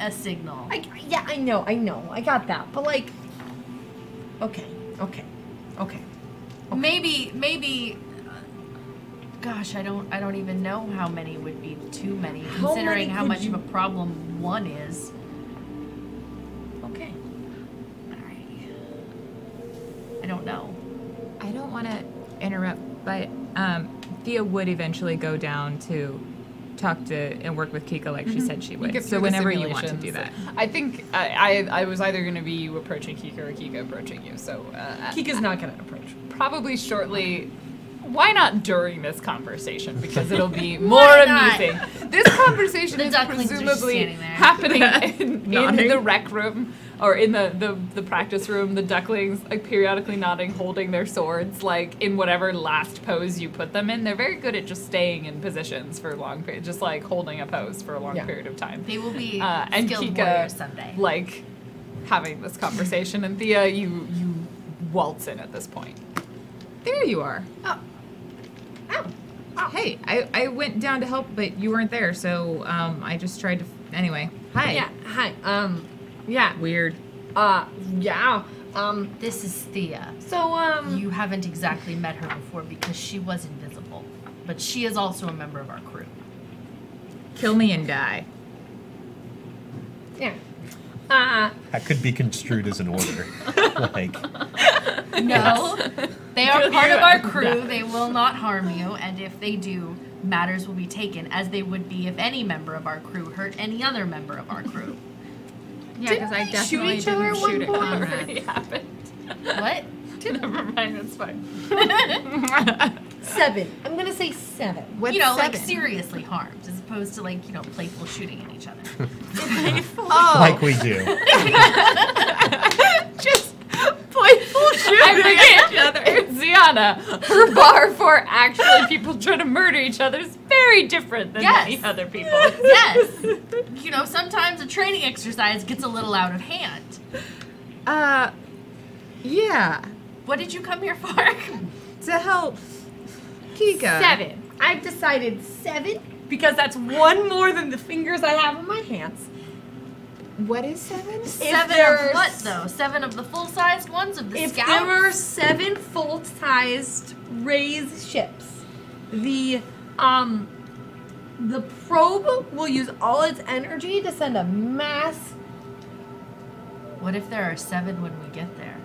a signal? Yeah, I know, I got that, but like, okay. Maybe. Gosh, I don't even know how many would be too many, considering how much of a problem one is. Okay. Alright. I don't know. I don't want to interrupt, but Thea would eventually go down to talk to and work with Kika like she said she You would. get So through the whenever you want to do simulations. that. I think I was either going to be you approaching Kika or Kika approaching you. So Kika's not gonna approach. probably shortly. Why not during this conversation? Because it'll be more Why not? amusing. This conversation The is ducklings are just presumably standing there. happening in Nodding. the rec room or in the practice room. The ducklings like periodically nodding, holding their swords, like in whatever last pose you put them in. They're very good at just staying in positions for a long period, just like holding a pose for a long period of time. They will be And skilled Kika, warriors someday. like having this conversation, and Thea, you waltz in at this point. There you are. Oh. Hey, I went down to help, but you weren't there, so I just tried to. Anyway, hi. Yeah. Hi. Yeah. Weird. Yeah. This is Thea. So, You haven't exactly met her before because she was invisible, but she is also a member of our crew. Kill me and die. yeah. That could be construed as an order. Like, No, they are part of our crew. They will not harm you, and if they do, matters will be taken as they would be if any member of our crew hurt any other member of our crew. Yeah, because I definitely each other didn't at shoot at one point? Already Conrad. happened. What? Never mind, that's fine. 7. I'm gonna say 7. What's You know, like 7? seriously harmed, as opposed to like, you know, playful shooting at each other. Oh, like we do. just playful I'm shooting. other. Ziana, her bar for actually people trying to murder each other is very different than Yes. many other people. Yes. You know, sometimes a training exercise gets a little out of hand. Yeah, What did you come here for? to help Kika. 7. I've decided 7 because that's one more than the fingers I have in my hands. What is 7? Seven there's- of what, though? 7 of the full-sized ones of the If scouts? there were 7 full-sized raised ships, the probe will use all its energy to send a mass. What if there are 7 when we get there?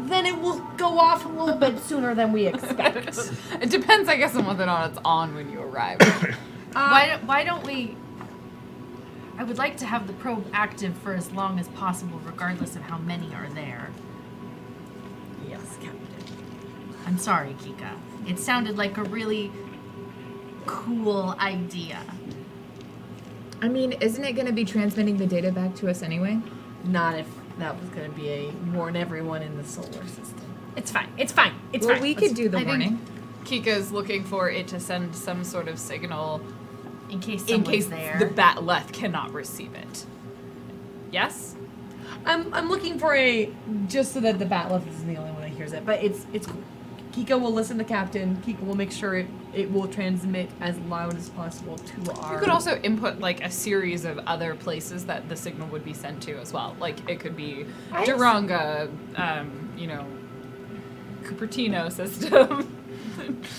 Then it will go off a little bit sooner than we expect. It depends, I guess, on whether or not it's on when you arrive. Why don't we... I would like to have the probe active for as long as possible, regardless of how many are there. Yes, Captain. I'm sorry, Kika. It sounded like a really cool idea. I mean, isn't it going to be transmitting the data back to us anyway? Not if that was going to be a warn everyone in the solar system. It's fine. It's fine. It's Well, fine. we could do the I think- warning. Kika's looking for it to send some sort of signal In case in someone's case there. the Batleth cannot receive it. Yes? I'm looking for a just so that the Batleth isn't the only one that hears it, but it's cool. Kika will listen to Captain. Kika will make sure it will transmit as loud as possible to our. You could also input like a series of other places that the signal would be sent to as well. Like it could be I- Duranga, you know, Cupertino system,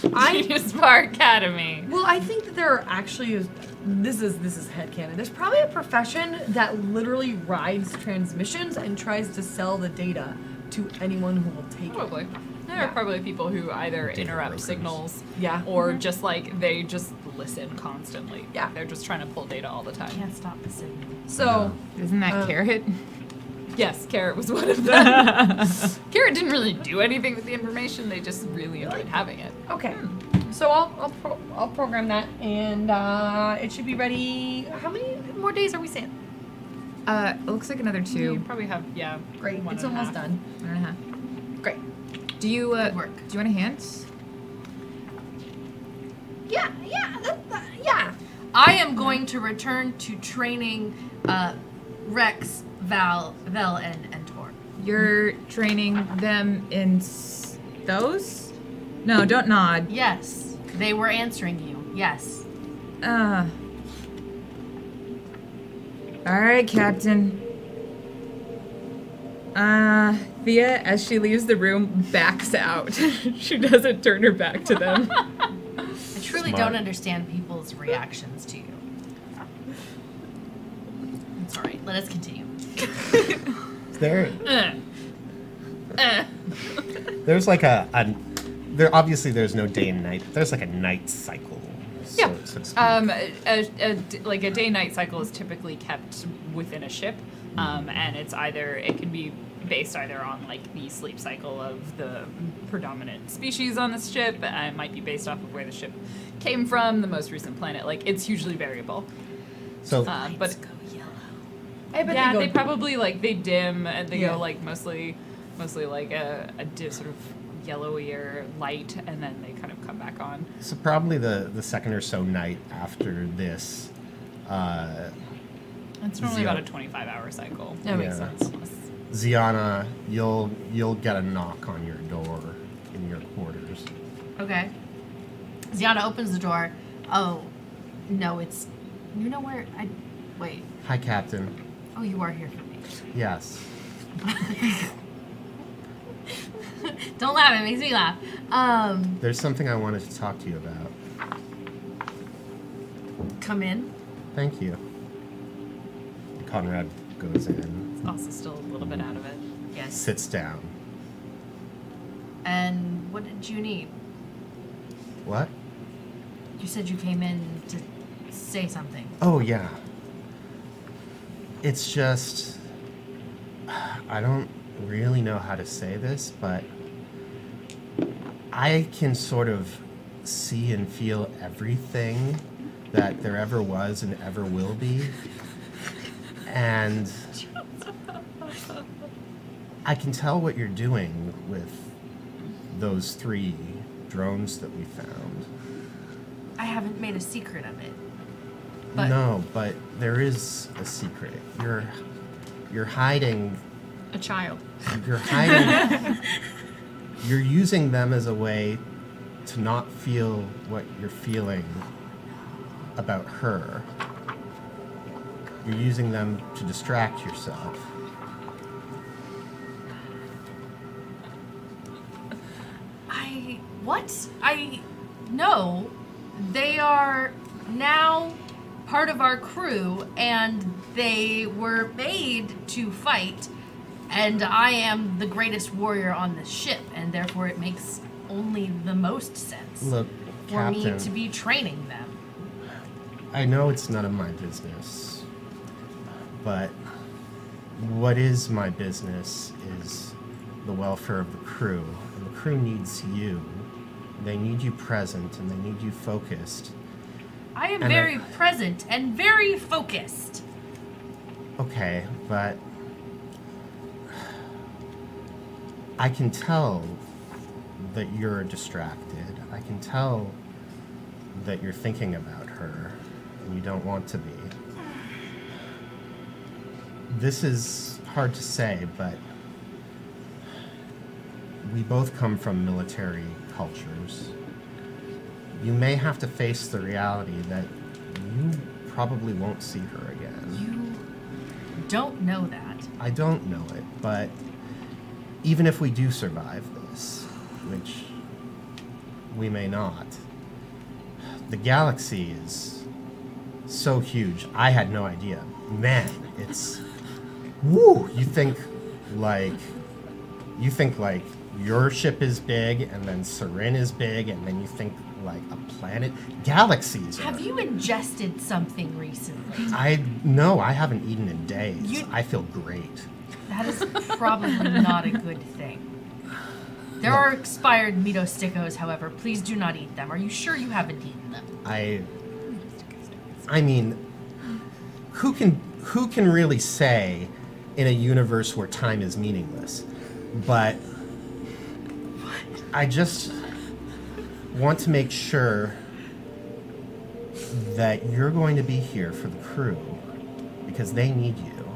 Genius Bar Academy. Well, I think that there are actually this is headcanon. There's probably a profession that literally rides transmissions and tries to sell the data to anyone who will take it. Probably. There Yeah. are probably people who either Data interrupt brokers. signals Yeah. or just like they just listen constantly. Yeah. They're just trying to pull data all the time. Can't stop the signal. So Isn't that Carrot? Yes, Carrot was one of them. Carrot didn't really do anything with the information. They just really enjoyed having it. okay, so I'll program that and it should be ready. How many more days are we saying? It looks like another 2. You probably have, yeah. Great, one it's and a almost half. done. 1.5. Great. Do you Good work. Do you want a hand? Yeah. I am going to return to training Rex, Vel, and Tor. You're training them in those? No, don't nod. Yes, they were answering you. Yes. All right, Captain. Thea, as she leaves the room, backs out. She doesn't turn her back to them. I truly Smart. don't understand people's reactions to you. It's alright. Let us continue. There's like there obviously there's no day and night. There's like a night cycle. Yeah. So to speak. Like a day-night cycle is typically kept within a ship, and it's either it can be based either on like the sleep cycle of the predominant species on this ship. It might be based off of where the ship came from, the most recent planet. Like it's hugely variable. So, But Go yellow. I bet yeah, they they go. probably like they dim and they Yeah. go like mostly like a sort of yellowier light, and then they kind of come back on. so probably the second or so night after this, It's normally Zero. about a 25-hour cycle. That makes Yeah. sense. Ziana, you'll get a knock on your door in your quarters. Okay. Ziana opens the door. Oh, no, it's... You know where... Wait. Hi, Captain. Oh, you are here for me. Yes. Don't laugh, it makes me laugh. There's something I wanted to talk to you about. Come in. Thank you. Conrad goes in, It's also still a little bit out of it. Yes. sits down. And what did you need? What? You said you came in to say something. Oh, yeah. It's just... I don't really know how to say this, but I can sort of see and feel everything that there ever was and ever will be. And I can tell what you're doing with those 3 drones that we found. I haven't made a secret of it. But No, but there is a secret. You're hiding. A child. You're hiding. You're using them as a way to not feel what you're feeling about her. You're using them to distract yourself. What? No. They are now part of our crew, and they were made to fight, and I am the greatest warrior on this ship, and therefore it makes only the most sense Look, for me Captain, to be training them. I know it's none of my business, but what is my business is the welfare of the crew, and the crew needs you. They need you present, and they need you focused. I am And very present and very focused. Okay, but I can tell that you're distracted. I can tell that you're thinking about her, and you don't want to be. This is hard to say, but we both come from military cultures. You may have to face the reality that you probably won't see her again. You don't know that. I don't know it, but even if we do survive this, which we may not, the galaxy is so huge. I had no idea. Man, it's woo! You think like your ship is big, and then Sarin is big, and then you think like a planet. Galaxies. Have you ingested something recently? No, I haven't eaten in days. You- I feel great. That is probably not a good thing. There are expired Mito Stickos, however. Please do not eat them. Are you sure you haven't eaten them? I mean, who can really say in a universe where time is meaningless? But I just want to make sure that you're going to be here for the crew, because they need you.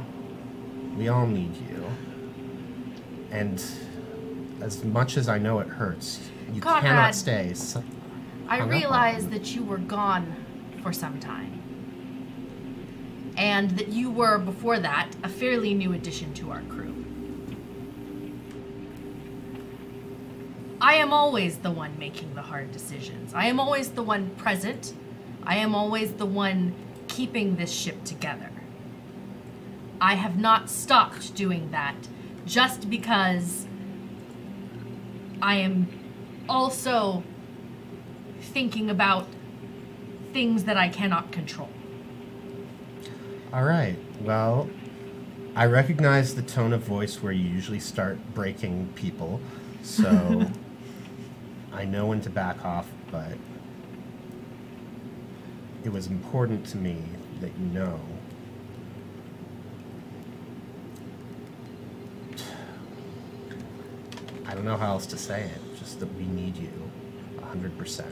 We all need you. And as much as I know it hurts, you Conrad, cannot stay. I hung up on realized me. that you were gone for some time. And that you were, before that, a fairly new addition to our crew. I am always the one making the hard decisions. I am always the one present. I am always the one keeping this ship together. I have not stopped doing that just because I am also thinking about things that I cannot control. All right. Well, I recognize the tone of voice where you usually start breaking people, so I know when to back off, but it was important to me that you know. I don't know how else to say it, just that we need you 100%.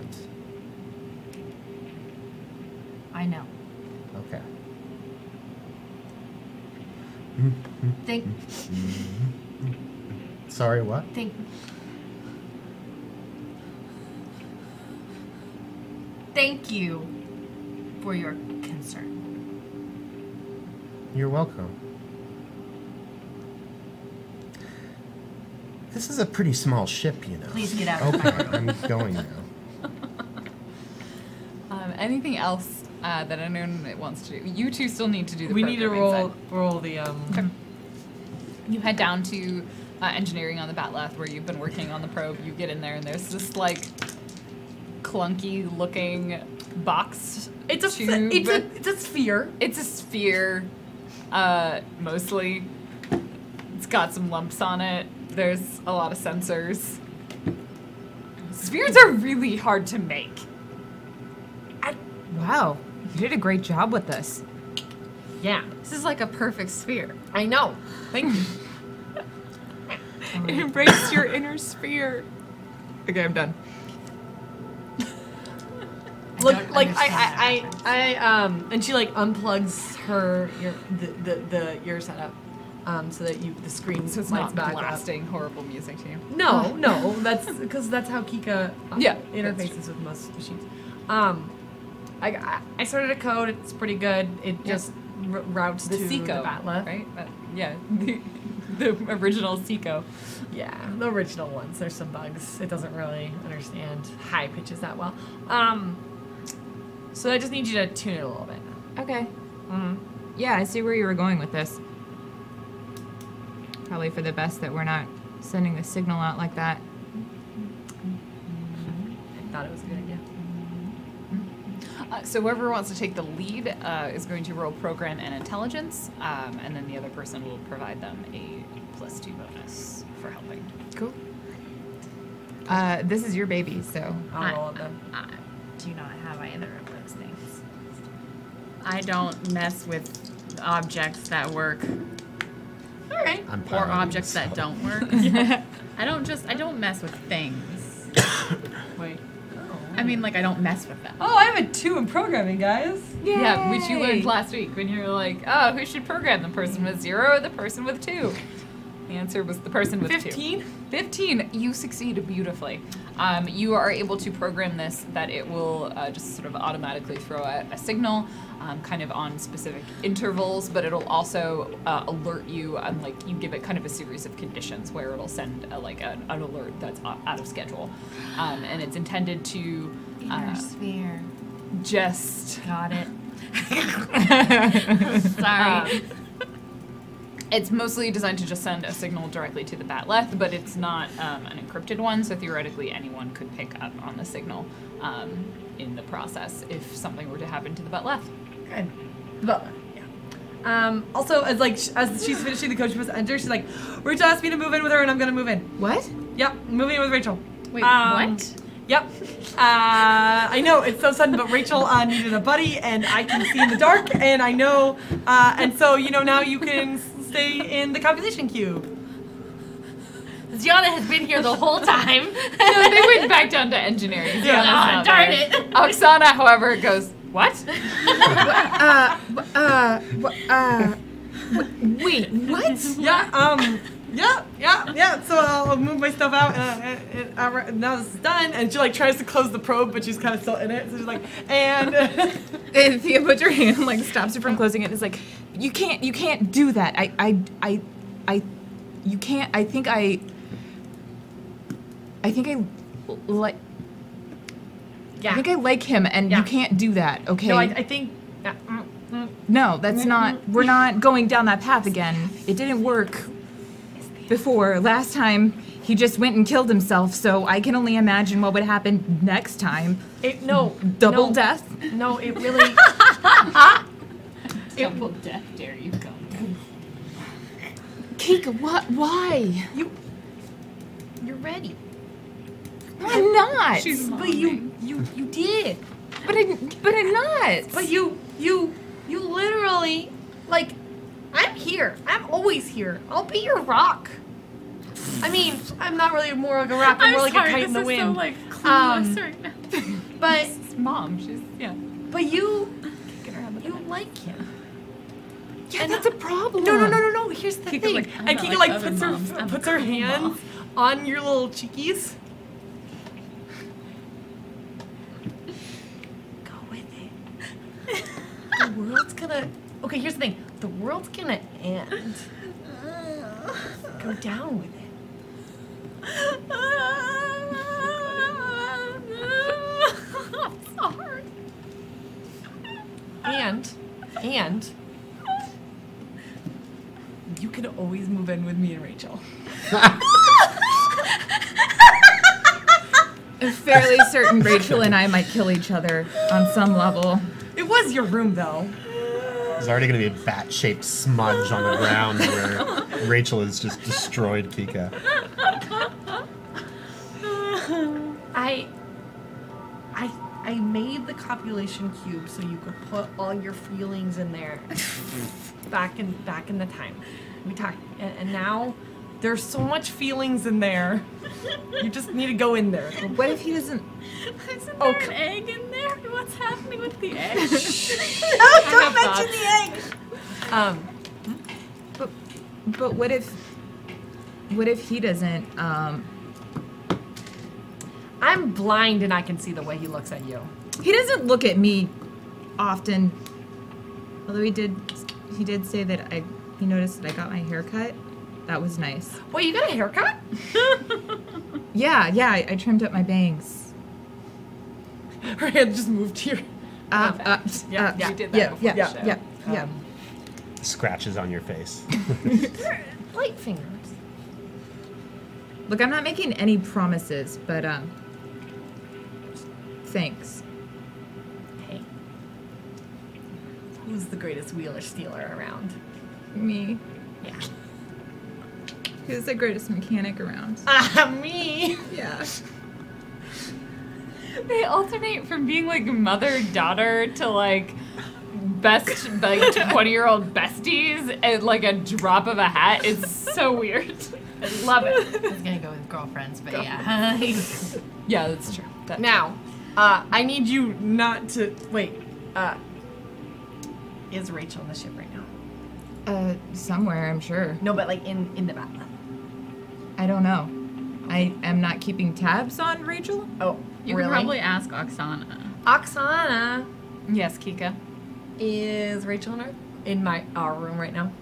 I know. Okay. Sorry, what? Thank you for your concern. You're welcome. This is a pretty small ship, you know. Please get out. Okay, I'm going now. Anything else that anyone wants to do? You two still need to do the We need to programming roll the Okay. You head down to engineering on the Batleth where you've been working on the probe. You get in there and there's this like clunky looking box It's a tube. it's a sphere. It's a sphere, mostly. It's got some lumps on it. There's a lot of sensors. Spheres are really hard to make. Wow, you did a great job with this. Yeah, This is like a perfect sphere. I know. Thank you. Embrace your inner sphere. Okay, I'm done. Look, like I and she like unplugs your setup, so that the screen So it's lights not back blasting horrible music to you. up. No, that's because that's how Kika Yeah, interfaces with most machines. I started a code. It's pretty good. It just routes The to Seco, the Batleth. right? Yeah, the original Seco. Yeah, the original ones. There's some bugs. It doesn't really understand high pitches that well. So I just need you to tune it a little bit. Okay. Yeah, I see where you were going with this. Probably for the best that we're not sending the signal out like that. I thought it was a good idea. So whoever wants to take the lead is going to roll program and intelligence, and then the other person will provide them a +2 bonus for helping. Cool. This is your baby, so. I'll roll it then. I do not have either of those things. I don't mess with objects that work All right. I'm or piloting, objects so- that don't work. I don't mess with things. Wait. I mean, like, I don't mess with them. Oh, I have a 2 in programming, guys. Yeah, which you Yay. learned last week when you were like, oh, who should program? The person with 0 or the person with 2? The answer was the person with 2. 15. 15. You succeed beautifully. You are able to program this that it will just sort of automatically throw a signal kind of on specific intervals, but it'll also alert you and like you give it kind of a series of conditions where it'll send an alert that's out of schedule. And it's intended to Inner sphere. just... Got it. Sorry. It's mostly designed to just send a signal directly to the Batleth, but it's not an encrypted one, so theoretically anyone could pick up on the signal in the process if something were to happen to the Batleth. Good. But yeah. Also, as she's finishing the code, she must enter. She's like, Rachel asked me to move in with her, and I'm gonna move in. What? Yep, moving in with Rachel. Wait, what? Yep. I know it's so sudden, but Rachel needed a buddy, and I can see in the dark, and I know, and so now you can stay in the competition cube. Ziana has been here the whole time. No, they went back down to engineering. Yeah. Ah, darn it. Oksana, however, goes, what? Wait, what? Yeah. So I'll move my stuff out, and now this is done. And she tries to close the probe, but she's kind of still in it. So she's like, and And Thea puts her hand and stops her from closing it. It's like, you can't do that. You can't. I think I like. yeah. I think I like him, and Yeah. you can't do that. Okay. No, I think. No, that's not. We're not going down that path again. It didn't work before. Last time, he just went and killed himself. So I can only imagine what would happen next time. Double death. No, it really. Double death, dare you go. Kika, what? Why? You're ready. No, I'm not. But you did. But I'm not. But you literally, like, I'm here. I'm always here. I'll be your rock. I mean, I'm not really more like a rock. I'm more like a kite in the wind. So, like, clueless right now. But Mom, she's But you like him. Yeah, and that's a problem. No. Here's the Kika's thing. like, I'm And not Kika like like other puts moms. I'm her a cool hands mom. on your little cheekies. Go with it. The world's gonna. Okay, here's the thing. The world's gonna end. Go down with it. I'm sorry. And you can always move in with me and Rachel. I'm fairly certain Rachel and I might kill each other on some level. It was your room, though. There's already going to be a bat-shaped smudge on the ground where Rachel has just destroyed Kika. I made the copulation cube so you could put all your feelings in there. back in the time we talked, and now there's so much feelings in there. You just need to go in there. What if he doesn't? Isn't there an egg in there? What's happening with the egg? Don't mention the egg. But what if he doesn't? I'm blind and I can see the way he looks at you. He doesn't look at me often. Although he did say that he noticed that I got my hair cut. That was nice. Wait, you got a haircut? Yeah, I trimmed up my bangs. Her hand just moved here. Yeah, we did that before the show. Yeah. Scratches on your face. Light fingers. Look, I'm not making any promises, but thanks. Hey, who's the greatest wheeler stealer around? Me. Yeah. Who's the greatest mechanic around? Me. Yeah. They alternate from being like mother-daughter to like best, like 20-year-old besties at like a drop of a hat. It's so weird. I love it. I was gonna go with girlfriends, but yeah. Yeah, that's true. Now, I need you not to wait. Is Rachel in the ship right now? Somewhere, I'm sure. No, but like in the bathroom. I don't know. I am not keeping tabs on Rachel. Oh, You really? can probably ask Oksana. Oksana, Yes, Kika. is Rachel in our room right now?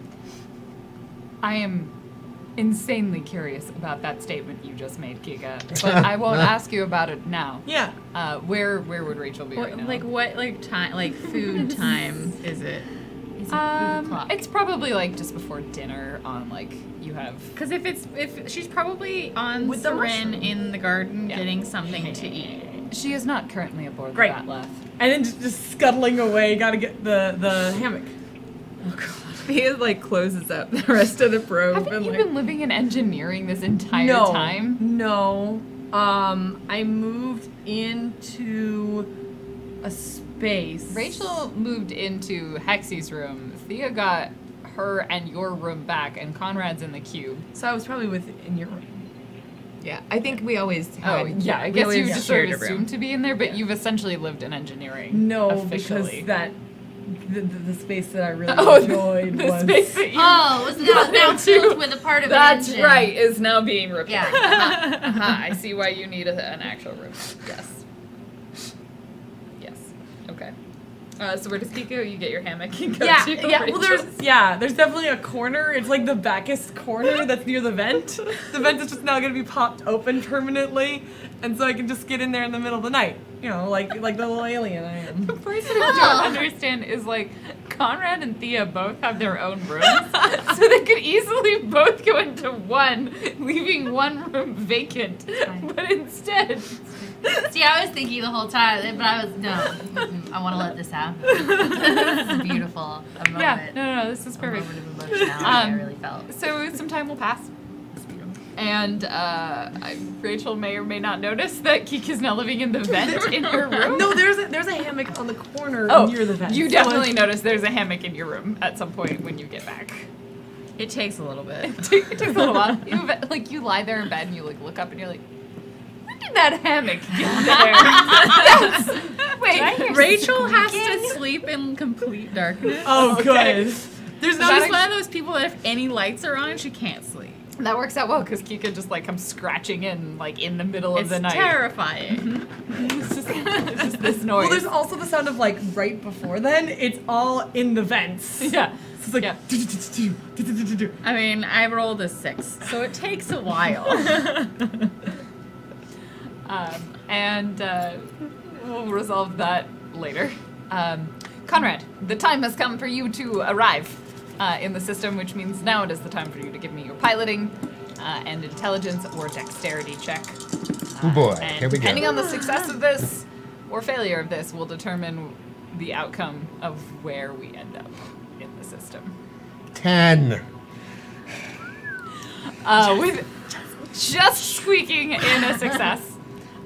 I am insanely curious about that statement you just made, Kika. But I won't ask you about it now. Yeah. Where would Rachel be right now? Like what time? Like food time is it? Is it food o'clock? It's probably like just before dinner on like you have. Because if she's probably on With the Seren mushroom. in the garden Yeah. getting something to eat. She is not currently aboard Great. the Batleth. And then just scuttling away, gotta get the hammock. Oh god. He like closes up the rest of the probe Haven't and you like been living in engineering this entire no, time? No. I moved into a space. Rachel moved into Hexy's room. Thea got her and your room back, and Conrad's in the cube. So I was probably in your room. yeah, I think we always had. Oh, yeah, I we guess you always just sort shared of a room. assumed to be in there, but you've essentially lived in engineering. No, officially. because that the space that I really Oh, enjoyed the was space that you. Oh, was now filled with a part of That's an engine. right, is now being repaired. Yeah. I see why you need an actual room. Yes. Yes. Okay. So where does Kiko? You get your hammock and go Yeah, to yeah. Well, Rachel's? there's definitely a corner. It's like the backest corner that's near the vent. The vent is just now gonna be popped open permanently, and so I can just get in there in the middle of the night. You know, like the little alien I am. The person I don't understand is like Conrad and Thea both have their own rooms, so they could easily both go into one, leaving one room vacant. But instead, See, I was thinking the whole time, but I was, no, I want to let this happen. This is beautiful. A moment. yeah, no, this is perfect. A moment of emotionality I really felt. So some time will pass. And Rachel may or may not notice that Keek is now living in the vent in your room. No, there's a hammock on the corner near the vent. You definitely notice there's a hammock in your room at some point when you get back. It takes a little bit. It takes a little while. You lie there in bed and you look up and you're like, when did that hammock get there? Wait, Rachel has to sleep in complete darkness. Oh, Okay. good. She's one of those people that if any lights are on, she can't sleep. That works out well because Kika just comes scratching in in the middle of the night. It's terrifying. It's just this noise. Well, there's also the sound of right before then. It's all in the vents. Yeah. It's like Yeah. I mean, I rolled a 6, so it takes a while. We'll resolve that later. Conrad, the time has come for you to arrive in the system, which means now it is the time for you to give me your piloting and intelligence or dexterity check. Oh boy, And here we go. depending on the success of this or failure of this will determine the outcome of where we end up in the system. 10. With just squeaking in a success.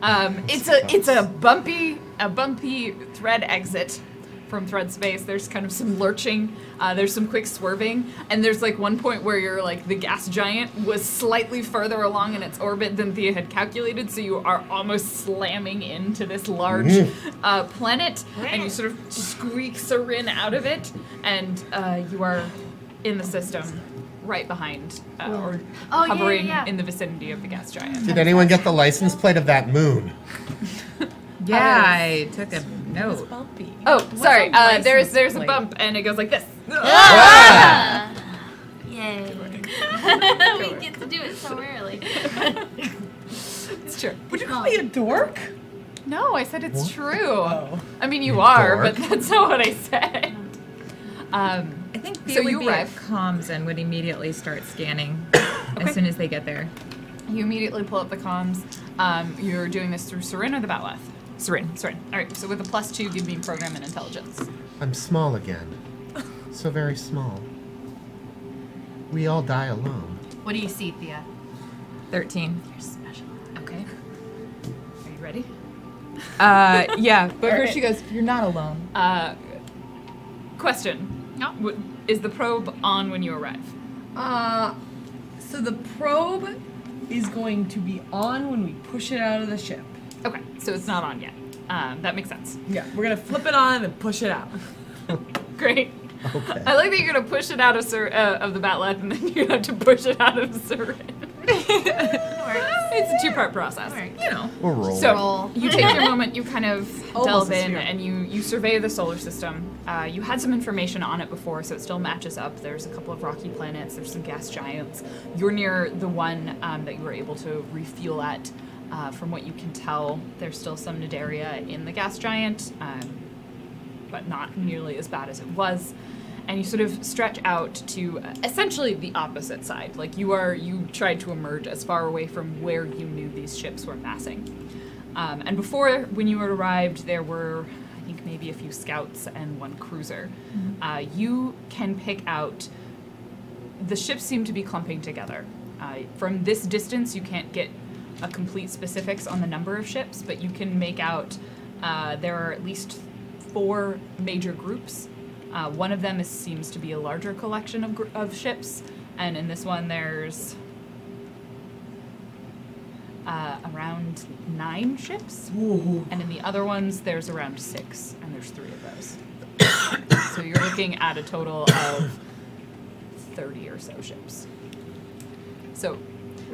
It's a bumpy thread exit from thread space. There's kind of some lurching, there's some quick swerving, and there's one point where you're the gas giant was slightly further along in its orbit than Thea had calculated, so you are almost slamming into this large planet, and you sort of squeak Sarin out of it, and you are in the system right behind, or hovering in the vicinity of the gas giant. Did anyone get the license plate of that moon? Yeah, I took a note. bumpy. Oh, sorry. a license There's a plate? bump, and it goes like this. Ah! Yay. We get to do it so rarely. It's true. Would you call me a dork? No, I said it's true. Oh. I mean, you You are, dork. but that's not what I said. I think Thea So would you be arrive. at comms and would immediately start scanning as soon as they get there. You immediately pull up the comms. You're doing this through Sarin or the Batleth? Sarin. All right, so with a +2, give me program and intelligence. I'm small again. So very small. We all die alone. What do you see, Thea? 13. You're special. Okay. Are you ready? Yeah, but first she goes, "You're not alone." Question. Is the probe on when you arrive? So the probe is going to be on when we push it out of the ship. Okay, so it's not on yet. That makes sense. Yeah, we're gonna flip it on and push it out. Great. Okay. I like that you're gonna push it out of the Batleth, and then you have to push it out of Sarin. It's a two-part process. You know. We'll roll. So you take your moment, you kind of Almost delve a in, sphere. and you survey the solar system. You had some information on it before, so it still matches up. There's a couple of rocky planets. There's some gas giants. You're near the one that you were able to refuel at. From what you can tell, there's still some Nidaria in the gas giant, but not nearly as bad as it was. And you sort of stretch out to essentially the opposite side. You tried to emerge as far away from where you knew these ships were massing. And before, when you had arrived, there were, I think, maybe a few scouts and one cruiser. You can pick out, the ships seem to be clumping together. From this distance, you can't get a complete specifics on the number of ships, but you can make out there are at least 4 major groups. One of them seems to be a larger collection of ships, and in this one there's around 9 ships, and in the other ones there's around 6, and there's 3 of those. So you're looking at a total of 30 or so ships. So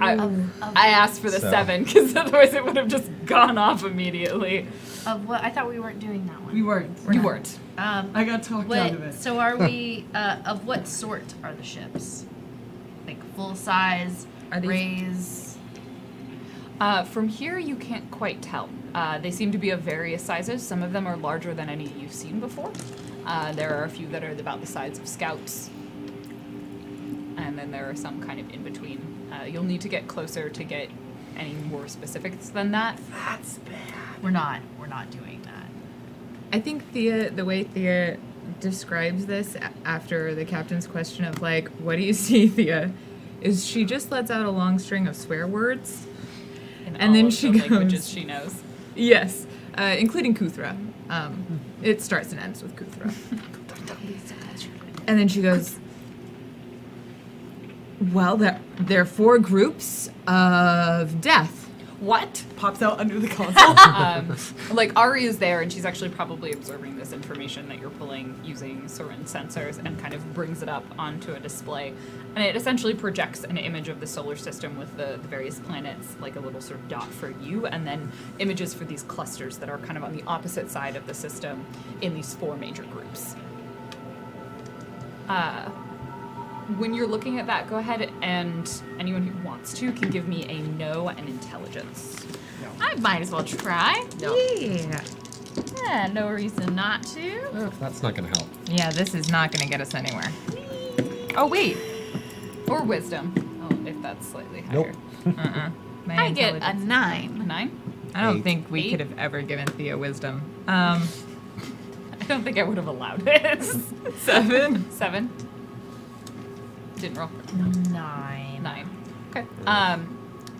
I asked for the So. 7 because otherwise it would have just gone off immediately. Of what? I thought we weren't doing that one. We weren't. You weren't. I got talked out of it. So are we? Of what sort are the ships? Like full size, Are these- rays? From here, you can't quite tell. They seem to be of various sizes. Some of them are larger than any you've seen before. There are a few that are about the size of scouts. And then there are some kind of in between. You'll need to get closer to get any more specifics than that. That's bad. We're not doing that. I think Thea, the way Thea describes this after the captain's question of like, what do you see, Thea, is she just lets out a long string of swear words. In And all then of she the goes- languages she knows. Yes, including Kuthra. It starts and ends with Kuthra. And then she goes, well, there are 4 groups of death. What? Pops out under the console. Like Ari is there, and she's actually probably absorbing this information that you're pulling using certain sensors, and kind of brings it up onto a display, and it essentially projects an image of the solar system with the various planets, like a little sort of dot for you, and then images for these clusters that are kind of on the opposite side of the system in these 4 major groups. When you're looking at that, go ahead and anyone who wants to can give me a no and intelligence. I might as well try. No. Yeah, no reason not to. That's not going to help. Yeah, this is not going to get us anywhere. Oh wait, or wisdom. Oh, if that's slightly higher. Nope. My I get a intelligence- 9. 9. I don't 8. think we 8? could have ever given Thea wisdom. I don't think I would have allowed this. 7. 7. Didn't roll. 9. 9. Okay.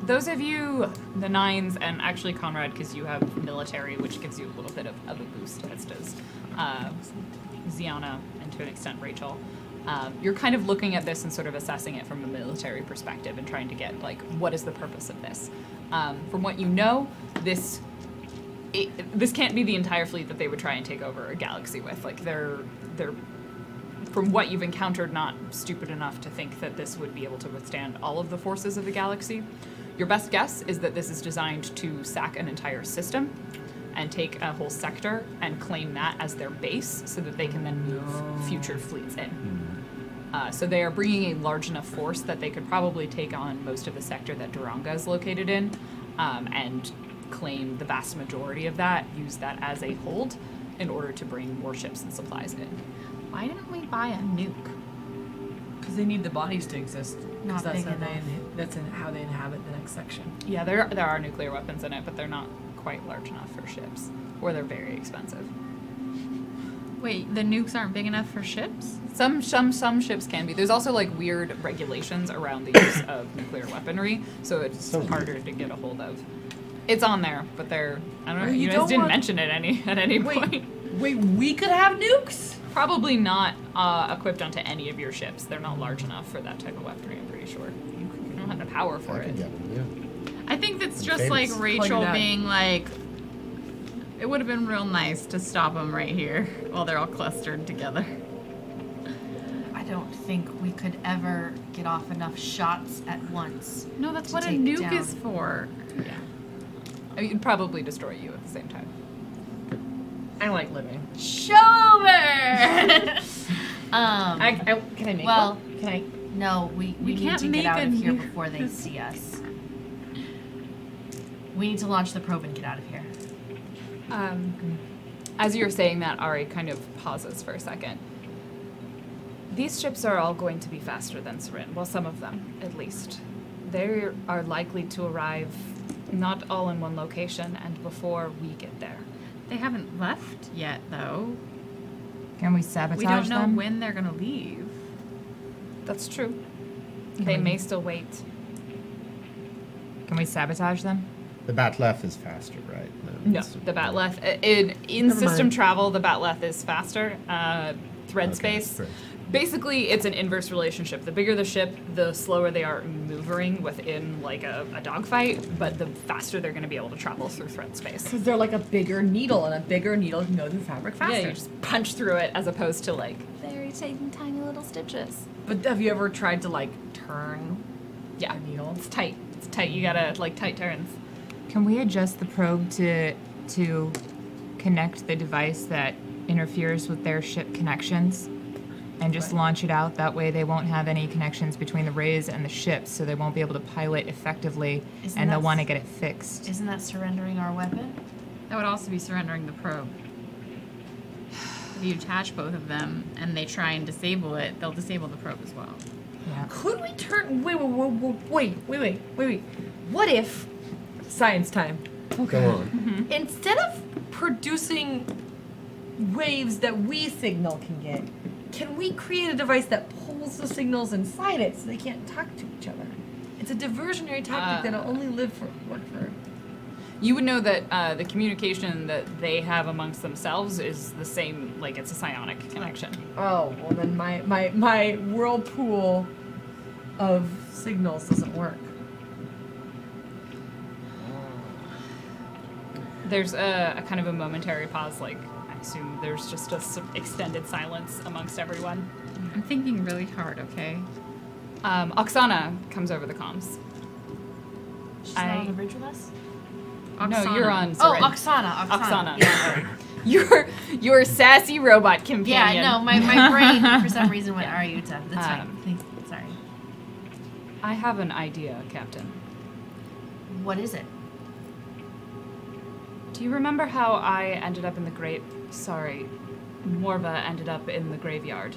Those of you, the 9s, and actually Conrad, because you have military, which gives you a little bit of a boost, as does Ziana, and to an extent Rachel. You're kind of looking at this and sort of assessing it from a military perspective and trying to get, like, what is the purpose of this? From what you know, this can't be the entire fleet that they would try and take over a galaxy with. Like, they're from what you've encountered, not stupid enough to think that this would be able to withstand all of the forces of the galaxy. Your best guess is that this is designed to sack an entire system and take a whole sector and claim that as their base so that they can then move future fleets in. So they are bringing a large enough force that they could probably take on most of the sector that Duranga is located in, and claim the vast majority of that, use that as a hold in order to bring warships and supplies in. Why didn't we buy a nuke? Because they need the bodies to exist. 'Cause Not that's big how enough. that's how they inhabit the next section. Yeah, there are nuclear weapons in it, but they're not quite large enough for ships, or they're very expensive. Wait, the nukes aren't big enough for ships? Some ships can be. There's also like weird regulations around the use of nuclear weaponry, so it's So harder to get a hold of. It's on there, but they're, I don't know. Well, You you guys don't didn't want- mention it at any point. Wait, we could have nukes? Probably not equipped onto any of your ships. They're not large enough for that type of weaponry. I'm pretty sure. You don't have the power for I it. could get one, I think that's I'm just like famous. Rachel Pointed out. being like, it would have been real nice to stop them right here while they're all clustered together. I don't think we could ever get off enough shots at once. No, that's To what a take nuke down. is for. Yeah. I mean, it'd probably destroy you at the same time. I like living. Shover! Can I make Well, one? Can I? no, we need can't to make get out a of here nuke. before they see us. We need to launch the probe and get out of here. As you're saying that, Ari kind of pauses for a second. These ships are all going to be faster than Sarin. Well, some of them, at least. They are likely to arrive not all in one location and before we get there. They haven't left yet, though. Can we sabotage We don't know them? when they're gonna leave. That's true. They may still wait. Can we sabotage them? The Batleth is faster, right? No, the Batleth in Never system mind. travel, the Batleth is faster. Thread Okay, space. great. Basically, it's an inverse relationship. The bigger the ship, the slower they are maneuvering within like a dogfight, but the faster they're going to be able to travel through thread space. Because they're like a bigger needle, and a bigger needle can go through fabric faster. Yeah, you just punch through it as opposed to like very tiny little stitches. But have you ever tried to like turn Yeah, a needle? it's tight. It's tight. You gotta like tight turns. Can we adjust the probe to connect the device that interferes with their ship connections and just launch it out? That way they won't have any connections between the rays and the ships, so they won't be able to pilot effectively, Isn't and they'll that want to s- get it fixed. Isn't that surrendering our weapon? That would also be surrendering the probe. if you attach both of them and they try and disable it, they'll disable the probe as well. Could we turn? Wait. What if? Science time. Go on. Instead of producing waves that we signal can get, can we create a device that pulls the signals inside it so they can't talk to each other? It's a diversionary tactic that'll only work for. You would know that the communication that they have amongst themselves is the same, like it's a psionic connection. Oh, well then my whirlpool of signals doesn't work. There's a kind of a momentary pause, like I assume there's just a extended silence amongst everyone. I'm thinking really hard, okay? Oksana comes over the comms. She's not on the bridge with us? No, you're on. Oh, Sarin. Oksana. Yeah. your sassy robot companion. Yeah, no, my brain for some reason went Ariuta. That's fine. Sorry. I have an idea, Captain. What is it? Do you remember how I ended up in the Morva ended up in the graveyard?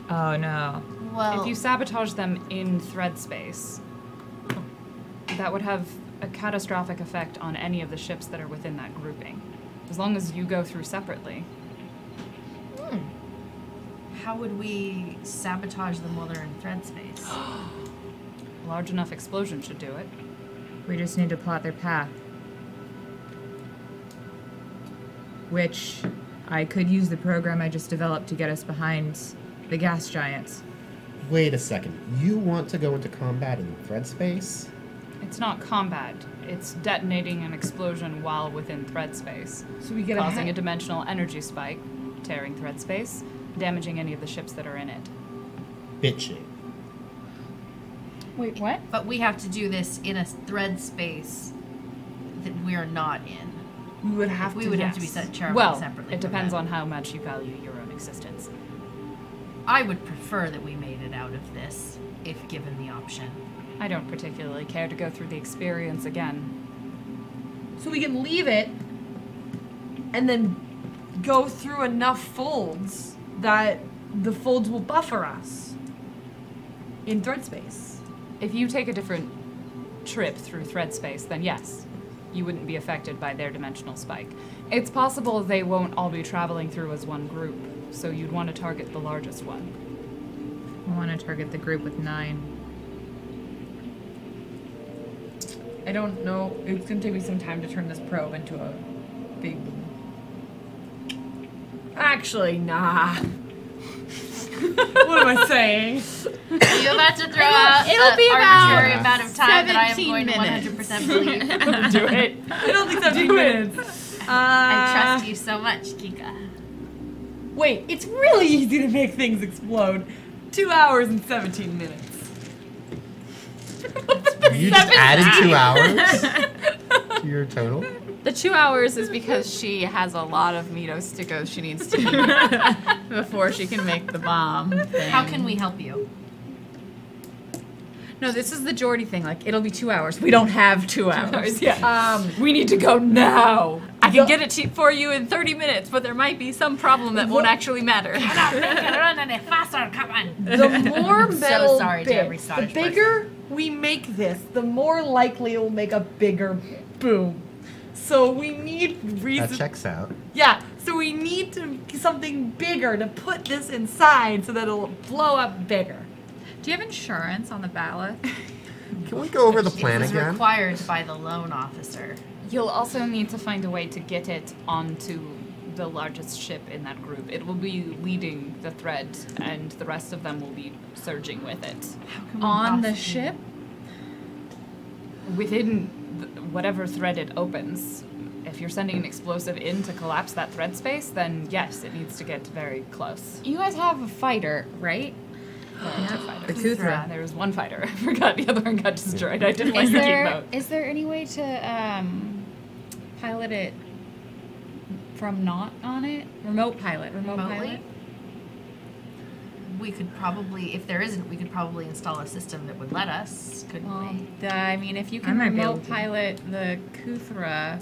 Oh no. Well, If you sabotage them in thread space, that would have a catastrophic effect on any of the ships that are within that grouping. As long as you go through separately. how would we sabotage them while they're in thread space? A large enough explosion should do it. We just need to plot their path. Which I could use the program I just developed to get us behind the gas giants. Wait a second. You want to go into combat in thread space? It's not combat. It's detonating an explosion while within thread space, So we get causing a dimensional energy spike, tearing thread space, damaging any of the ships that are in it. Bitching. Wait, what? But we have to do this in a thread space that we're not in. We would have We to. would have to be Yes. set separately. Well, separately it from depends them. on how much you value your own existence. I would prefer that we made it out of this, if given the option. I don't particularly care to go through the experience again. So we can leave it and then go through enough folds that the folds will buffer us in thread space. If you take a different trip through thread space, then yes, you wouldn't be affected by their dimensional spike. It's possible they won't all be traveling through as one group, so you'd want to target the largest one. I want to target the group with 9. I don't know. It's going to take me some time to turn this probe into a big... Actually, nah. What am I saying? Are you about to throw out It'll be an about arbitrary amount of time that I am 17 going to minutes. 100% believe? Do it. I don't think 17 minutes. I trust you so much, Kika. Wait, it's really easy to make things explode. 2 hours and 17 minutes. You just added 2 hours to your total? The 2 hours is because she has a lot of Meatos she needs to eat before she can make the bomb thing. How can we help you? No, this is the Geordie thing. Like, it'll be 2 hours. We don't have 2 hours. Yeah. We need to go now. I can get it for you in 30 minutes, but there might be some problem that won't actually matter. Faster, come on. The more so metal sorry to every bits, the Scottish bigger we make this, the more likely it will make a bigger boom. So we need That reason. checks out. Yeah. So we need something bigger to put this inside so that it'll blow up bigger. Do you have insurance on the ballot? Can we go over the plan It was again? required by the loan officer. You'll also need to find a way to get it onto the largest ship in that group. It will be leading the thread, and the rest of them will be surging with it. On the ship? Within whatever thread it opens. If you're sending an explosive in to collapse that thread space, then yes, it needs to get very close. You guys have a fighter, right? Two fighters. The Kuthra. There was one fighter. I forgot the other one got destroyed. I didn't like the keep mode. Is there any way to pilot it from not on it? Remote pilot. Remotely? We could probably, if there isn't, we could probably install a system that would let us, couldn't we? I mean, if you I can might be able remote to. pilot the Kuthra,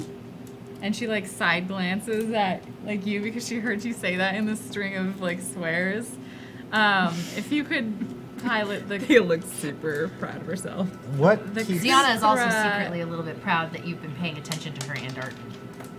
and she like side glances at like you because she heard you say that in the string of like swears. If you could pilot the. Thea looks super proud of herself. What? The keeps- Ziana is also thread secretly a little bit proud that you've been paying attention to her and art.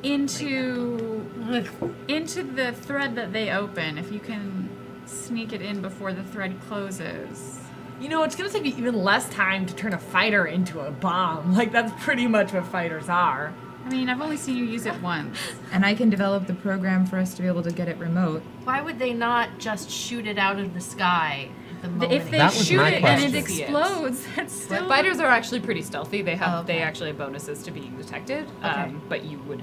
into the thread that they open. If you can sneak it in before the thread closes. You know, it's gonna take me even less time to turn a fighter into a bomb. Like, that's pretty much what fighters are. I mean, I've only seen you use it once. And I can develop the program for us to be able to get it remote. Why would they not just shoot it out of the sky the moment If they That was shoot my it and it question. explodes, that's still. Fighters are actually pretty stealthy. They have Okay. they actually have bonuses to being detected. Okay. But you would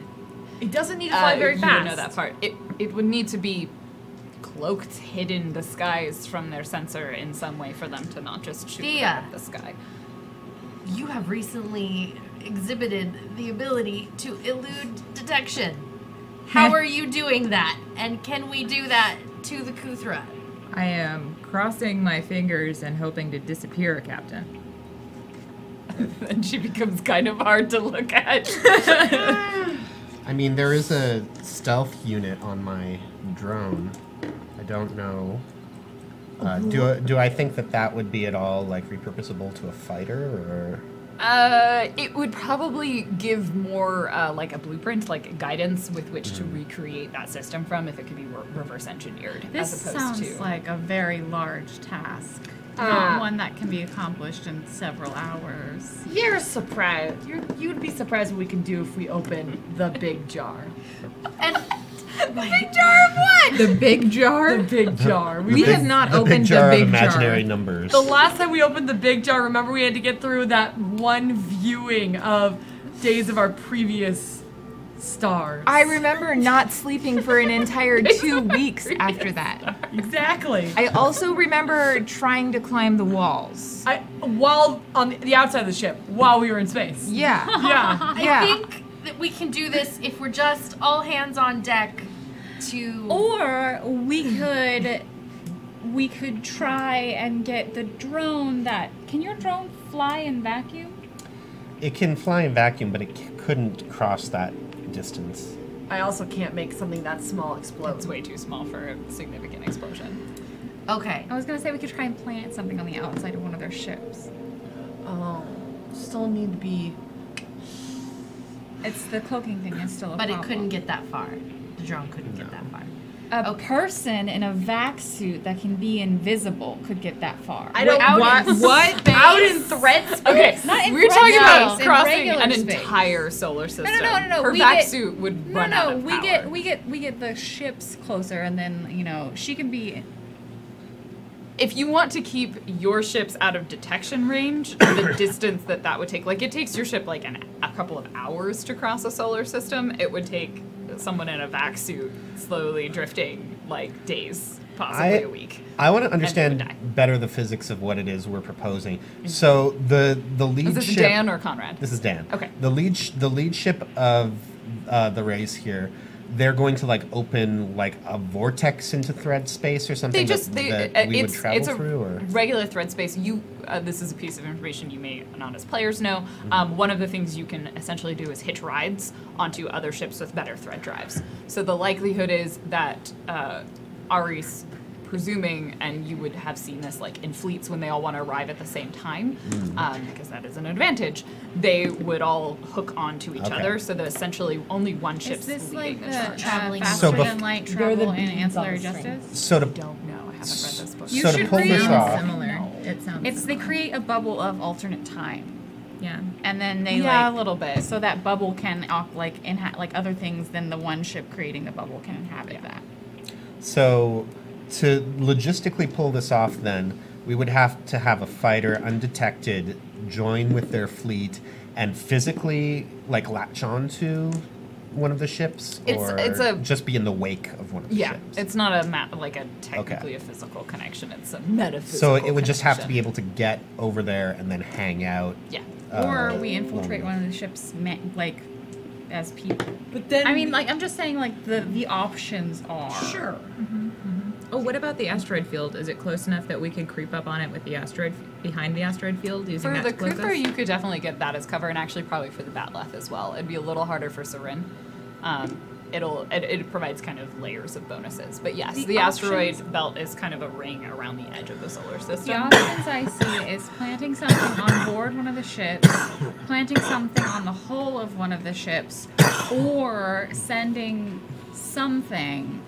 It doesn't need to fly very you fast. would know that part. It would need to be cloaked, hidden, disguised from their sensor in some way for them to not just shoot it Thea. out of the sky. You have recently exhibited the ability to elude detection. How are you doing that? And can we do that to the Kuthra? I am crossing my fingers and hoping to disappear, Captain. Then she becomes kind of hard to look at. I mean, there is a stealth unit on my drone. I don't know. Do I think that would be at all like repurposable to a fighter, or? It would probably give more like a blueprint, like guidance with which to recreate that system from if it could be reverse engineered. This as opposed sounds to like a very large task. Not one that can be accomplished in several hours. You're surprised. You'd be surprised what we can do if we open the big jar. And big jar of what? The big jar? The big jar. We have not the opened big jar the big of imaginary jar. numbers. The last time we opened the big jar, remember we had to get through that one viewing of days of our previous stars. I remember not sleeping for an entire 2 weeks after that. Exactly. I also remember trying to climb the walls. While on the outside of the ship, while we were in space. Yeah. Yeah. Yeah. I think that we can do this if we're just all hands on deck to. Or we could try and get the drone that. Can your drone fly in vacuum? It can fly in vacuum, but it couldn't cross that distance. I also can't make something that small explode. it's way too small for a significant explosion. Okay. I was gonna say we could try and plant something on the outside of one of their ships. Oh, still need to be. It's the cloaking thing is still a But problem. it couldn't get that far. The drone couldn't get that far. A person in a vac suit that can be invisible could get that far. I don't Out want in What? out in threat space. Okay, Not in we're talking thread about space, in crossing regular an space. entire solar system. No. Her we vac get- suit would No, run out of we power. get the ships closer, and then she can be. If you want to keep your ships out of detection range, the distance that would take, like it takes your ship like a couple of hours to cross a solar system, it would take someone in a vac suit slowly drifting like days, possibly a week. I want to And they would understand die. better the physics of what it is we're proposing. So the lead Is this ship. Dan or Conrad? This is Dan. Okay. The lead ship of the race here. They're going to like open like a vortex into thread space or something that we would travel it's a through, or regular thread space. This is a piece of information you may not as players know. One of the things you can essentially do is hitch rides onto other ships with better thread drives. So the likelihood is that Ari's presuming, and you would have seen this like in fleets when they all want to arrive at the same time, because that is an advantage, they would all hook onto each Okay. other, so that essentially only one ship's Is this leading like the the charge. traveling faster So than light They're the travel in beams Ancillary on the string. Justice? so to I don't know. I haven't read this book. You so to should pull this create- off. Similar. It sounds It's they similar. create a bubble of alternate time, Yeah. and then they Yeah, a little bit. so that bubble can like other things than the one ship creating the bubble can inhabit that. So, to logistically pull this off, then, we would have to have a fighter undetected join with their fleet and physically, like, latch onto one of the ships, or It's a- just be in the wake of one of the Yeah, ships. it's not like a technically a physical connection. It's a metaphysical. So it would just have to connection. be able to get over there and then hang out. Yeah. Or we infiltrate along one of the ships, like as people. But then I mean, like I'm just saying, like the options are sure. Oh, what about the asteroid field? Is it close enough that we could creep up on it with the asteroid behind the asteroid field using For that the to cloak Cooper, us? you could definitely get that as cover, and actually probably for the Batleth as well. It'd be a little harder for Sarin. it provides kind of layers of bonuses. But yes, The the asteroid belt is kind of a ring around the edge of the solar The system. options I see is planting something on board one of the ships, planting something on the hull of one of the ships, or sending something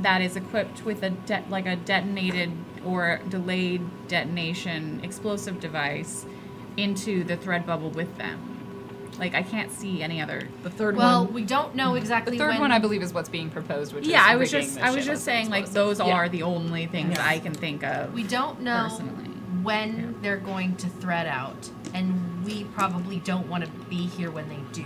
that is equipped with a detonated or delayed detonation explosive device into the thread bubble with them. Like, I can't see any other. The third Well, one. we don't know exactly The third when. one, I believe, is what's being proposed, which Yeah, is I was rigging just the ship just as saying like explosive. those Yeah. are the only things Yes. I can think of. We don't know Personally. when they're going to thread out, and we probably don't want to be here when they do.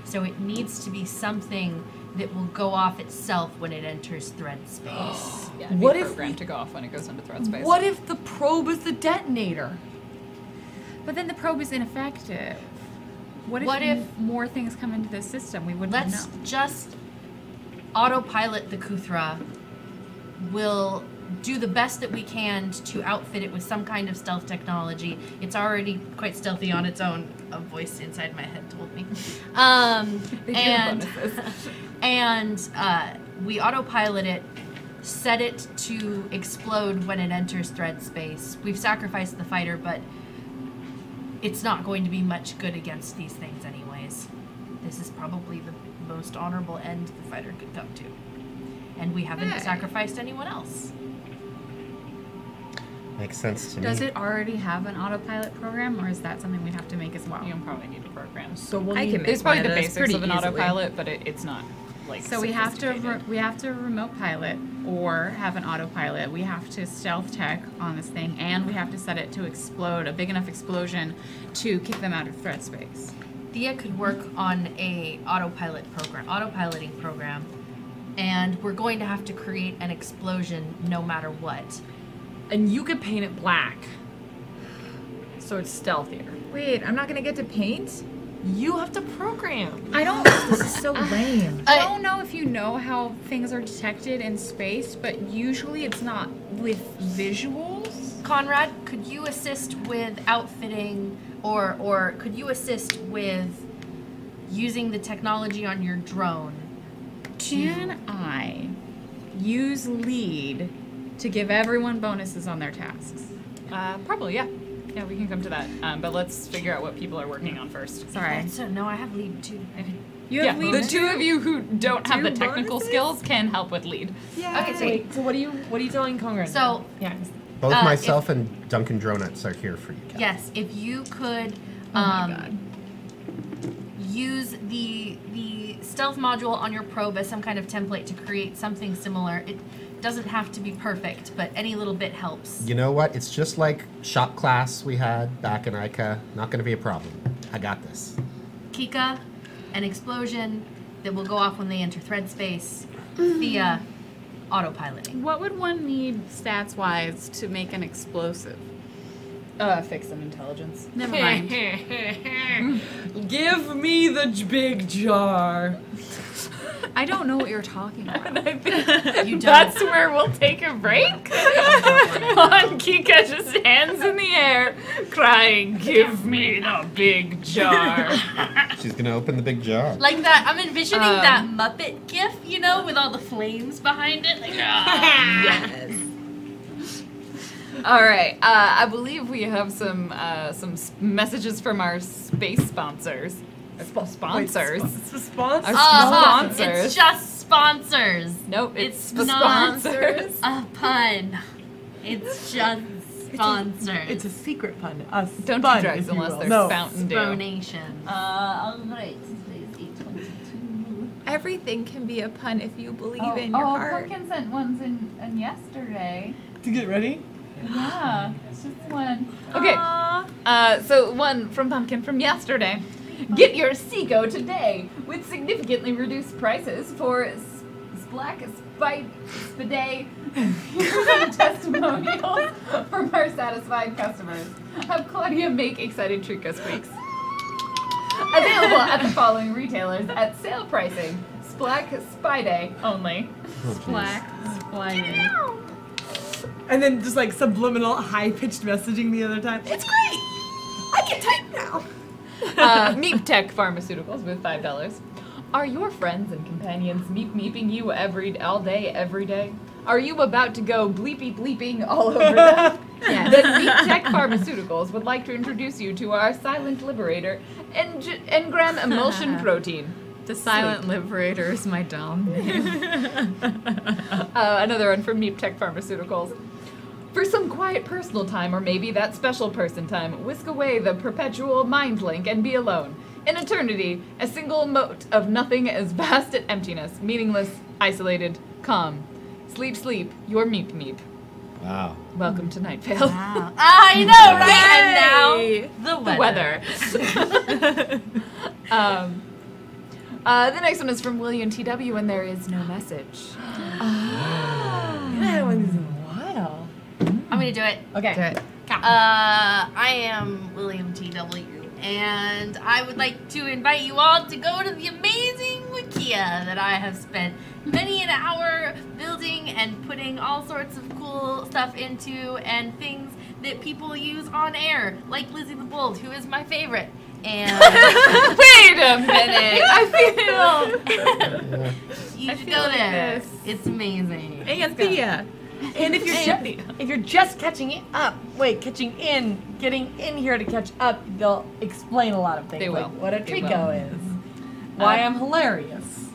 So it needs to be something that will go off itself when it enters thread space. Yeah, it'd be What if programmed to go off when it goes into thread space? What if the probe is the detonator? But then the probe is ineffective. What if more things come into the system? We wouldn't Let's know. just autopilot the Kuthra. We'll do the best that we can to outfit it with some kind of stealth technology. It's already quite stealthy on its own. A voice inside my head told me. And we autopilot it, set it to explode when it enters thread space. We've sacrificed the fighter, but it's not going to be much good against these things anyways. This is probably the most honorable end the fighter could come to. And we haven't sacrificed anyone else. Makes sense to me. Does it already have an autopilot program, or is that something we'd have to make as well? You'll probably need a program. So we'll I need can make It's probably one the of those basics pretty of an easily. autopilot, but it's not like So we have sophisticated. to remote pilot or have an autopilot. We have to stealth tech on this thing, and we have to set it to explode, a big enough explosion to kick them out of threat space. Thea could work on a autopiloting program, and we're going to have to create an explosion no matter what. And you could paint it black. So it's stealthier. Wait, I'm not gonna get to paint? You have to program. I don't. This is so lame. I don't know if you know how things are detected in space, but usually it's not with visuals. Conrad, could you assist with outfitting, or could you assist with using the technology on your drone? Can I use lead to give everyone bonuses on their tasks? Probably, yeah. Yeah, we can come to that. But let's figure out what people are working on first. Sorry. So no, I have lead too. You Yeah, have lead the too? two of you who don't have the Two technical bonuses? skills can help with lead. Okay, so Wait, so what are you telling Conrad? So yeah. Both if- myself and Duncan Dronuts are here for you, Kat. yes, if you could Oh my god. use the stealth module on your probe as some kind of template to create something similar. It doesn't have to be perfect, but any little bit helps. You know what? It's just like shop class we had back in ICA. Not going to be a problem. I got this. Kika, an explosion that will go off when they enter thread space via autopiloting. What would one need stats-wise to make an explosive? Fix some intelligence. Never mind. Give me the big jar. I don't know what you're talking about. You don't. That's where we'll take a break. On Kika, just hands in the air, crying, "Give me the big jar." She's going to open the big jar. Like that, I'm envisioning that Muppet gif, you know, with all the flames behind it. Like, Yes. All right. I believe we have some messages from our space sponsors. Sponsors. Sponsors. Sponsors. It's just sponsors. Nope, it's It's not sponsors. a pun. It's just sponsors. It's a secret pun. A Don't do spun, drugs if you unless will. there's No. Fountain Dew. Spronation. Alright, today's 8:22. Everything can be a pun if you believe in your heart. Pumpkin sent ones in yesterday. To get ready? Yeah, it's just one. Okay, so one from Pumpkin from yesterday. Get your Seago today with significantly reduced prices for Black Spiday testimonials from our satisfied customers. Have Claudia make excited Trico squeaks. Available at the following retailers at sale pricing. Black Spiday only. Black splitting. And then just like subliminal high-pitched messaging the other time. It's great! I can type now! Meep Tech Pharmaceuticals with $5. Are your friends and companions meeping you all day, every day? Are you about to go bleeping all over them? Yes. Then Meat Tech Pharmaceuticals would like to introduce you to our silent liberator, Engram Emulsion Protein. The Silent Liberator is my dom name. Another one from Meat Tech Pharmaceuticals. For some quiet personal time, or maybe that special person time, whisk away the perpetual mind link and be alone. In eternity, a single mote of nothing as vast as emptiness, meaningless, isolated, calm. Sleep, sleep, your meep. Wow. Welcome to Night Vale. Wow. I know, right? And now the weather. The next one is from William TW, and there is no message. That one's a while. I'm gonna do it. Okay. Do it. I am William TW, and I would like to invite you all to go to the amazing Wikia that I have spent many an hour building and putting all sorts of cool stuff into, and things that people use on air, like Lizzie the Bold, who is my favorite. And Wait a minute! I feel... you should go there. It's amazing. And Thea. And if you're just catching getting in here to catch up, they'll explain a lot of things. They will. Like what a They Trico is. Why I'm hilarious.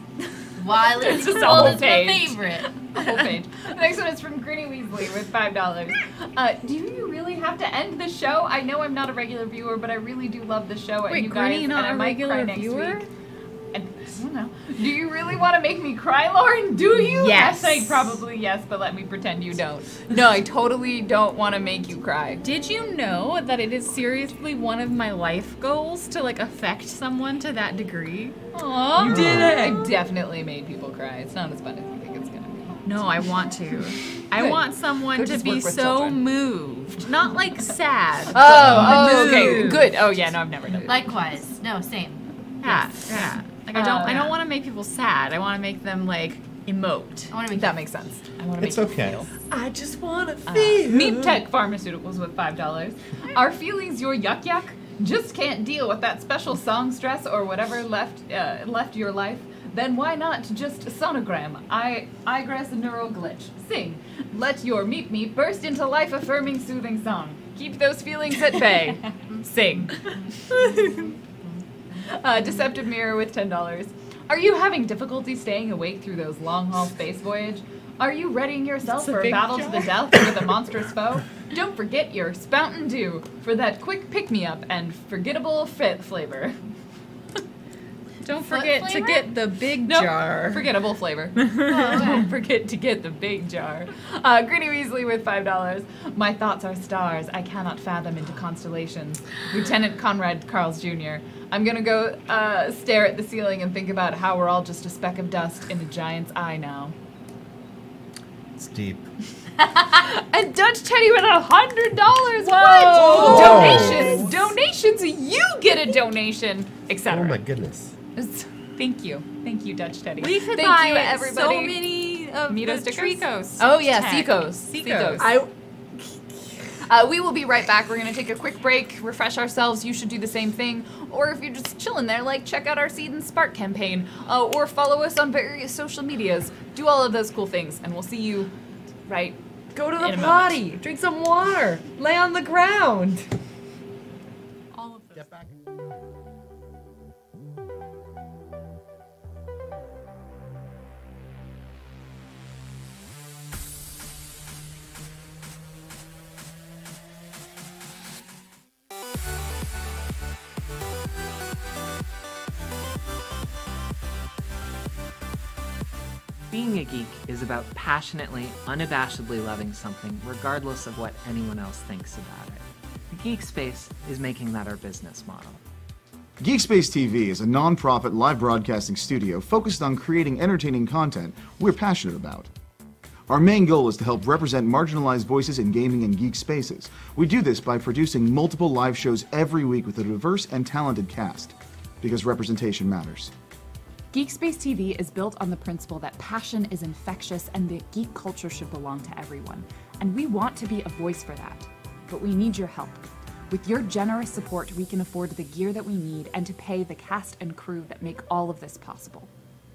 Why Lizzie It's the just a Bold whole is my page. favorite. The whole page. The next one is from Grinny Weasley with $5. Do you really have to end the show? I know I'm not a regular viewer, but I really do love the show. Wait, and you guys, Grinny not and I a might regular cry next viewer? week. I don't know. Do you really want to make me cry, Lauren? Do you? Yes. I say probably yes, but let me pretend you don't. No, I totally don't want to make you cry. Did you know that it is seriously one of my life goals to like affect someone to that degree? Aww. You did it. I definitely made people cry. It's not as fun as you think it's gonna be. No, I want to. I Good. want someone Go to just be work with so children. moved, not like sad. Oh, okay, moved. good. Oh yeah, no, I've never done that. Likewise. No, same. Yeah, yeah. Like I don't want to make people sad. I want to make them like emote. I want to make That makes sense. I want to make It's you okay. feel. I just wanna feel. Meat Tech Pharmaceuticals with $5. Are feelings your yuck? Just can't deal with that special song stress or whatever left your life? Then why not just sonogram? Igress neural glitch. Sing. Let your meep burst into life-affirming, soothing song. Keep those feelings at bay. Sing. Deceptive Mirror with $10. Are you having difficulty staying awake through those long-haul space voyage? Are you readying yourself for a battle to the death with a monstrous foe? Don't forget your Spountain Dew for that quick pick-me-up and forgettable flavor. Don't Foot forget to flavor? get the big Nope, jar. forgettable flavor. Don't forget to get the big jar. Grinny Weasley with $5. My thoughts are stars. I cannot fathom into constellations. Lieutenant Conrad Carls Jr. I'm gonna go stare at the ceiling and think about how we're all just a speck of dust in a giant's eye now. It's deep. And Dutch Teddy with $100. Whoa. What? Donations. You get a donation, etc. Oh my goodness. Thank you, Dutch Teddy. We could Thank buy you, everybody. so many of Mito the stickers? Tricos. Oh yeah, tech. Seacos. We will be right back. We're gonna take a quick break, refresh ourselves. You should do the same thing. Or if you're just chilling there, like check out our Seed and Spark campaign, or follow us on various social medias. Do all of those cool things, and we'll see you right. Go to In a the moment. potty. Drink some water. Lay on the ground. All of those. Get back. Being a geek is about passionately, unabashedly loving something, regardless of what anyone else thinks about it. GeekSpace is making that our business model. GeekSpaceTV is a non-profit live broadcasting studio focused on creating entertaining content we're passionate about. Our main goal is to help represent marginalized voices in gaming and geek spaces. We do this by producing multiple live shows every week with a diverse and talented cast, because representation matters. GeekSpaceTV is built on the principle that passion is infectious and that geek culture should belong to everyone. And we want to be a voice for that. But we need your help. With your generous support, we can afford the gear that we need and to pay the cast and crew that make all of this possible.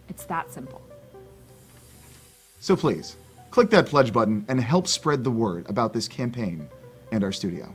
It's that simple. So please, click that pledge button and help spread the word about this campaign and our studio.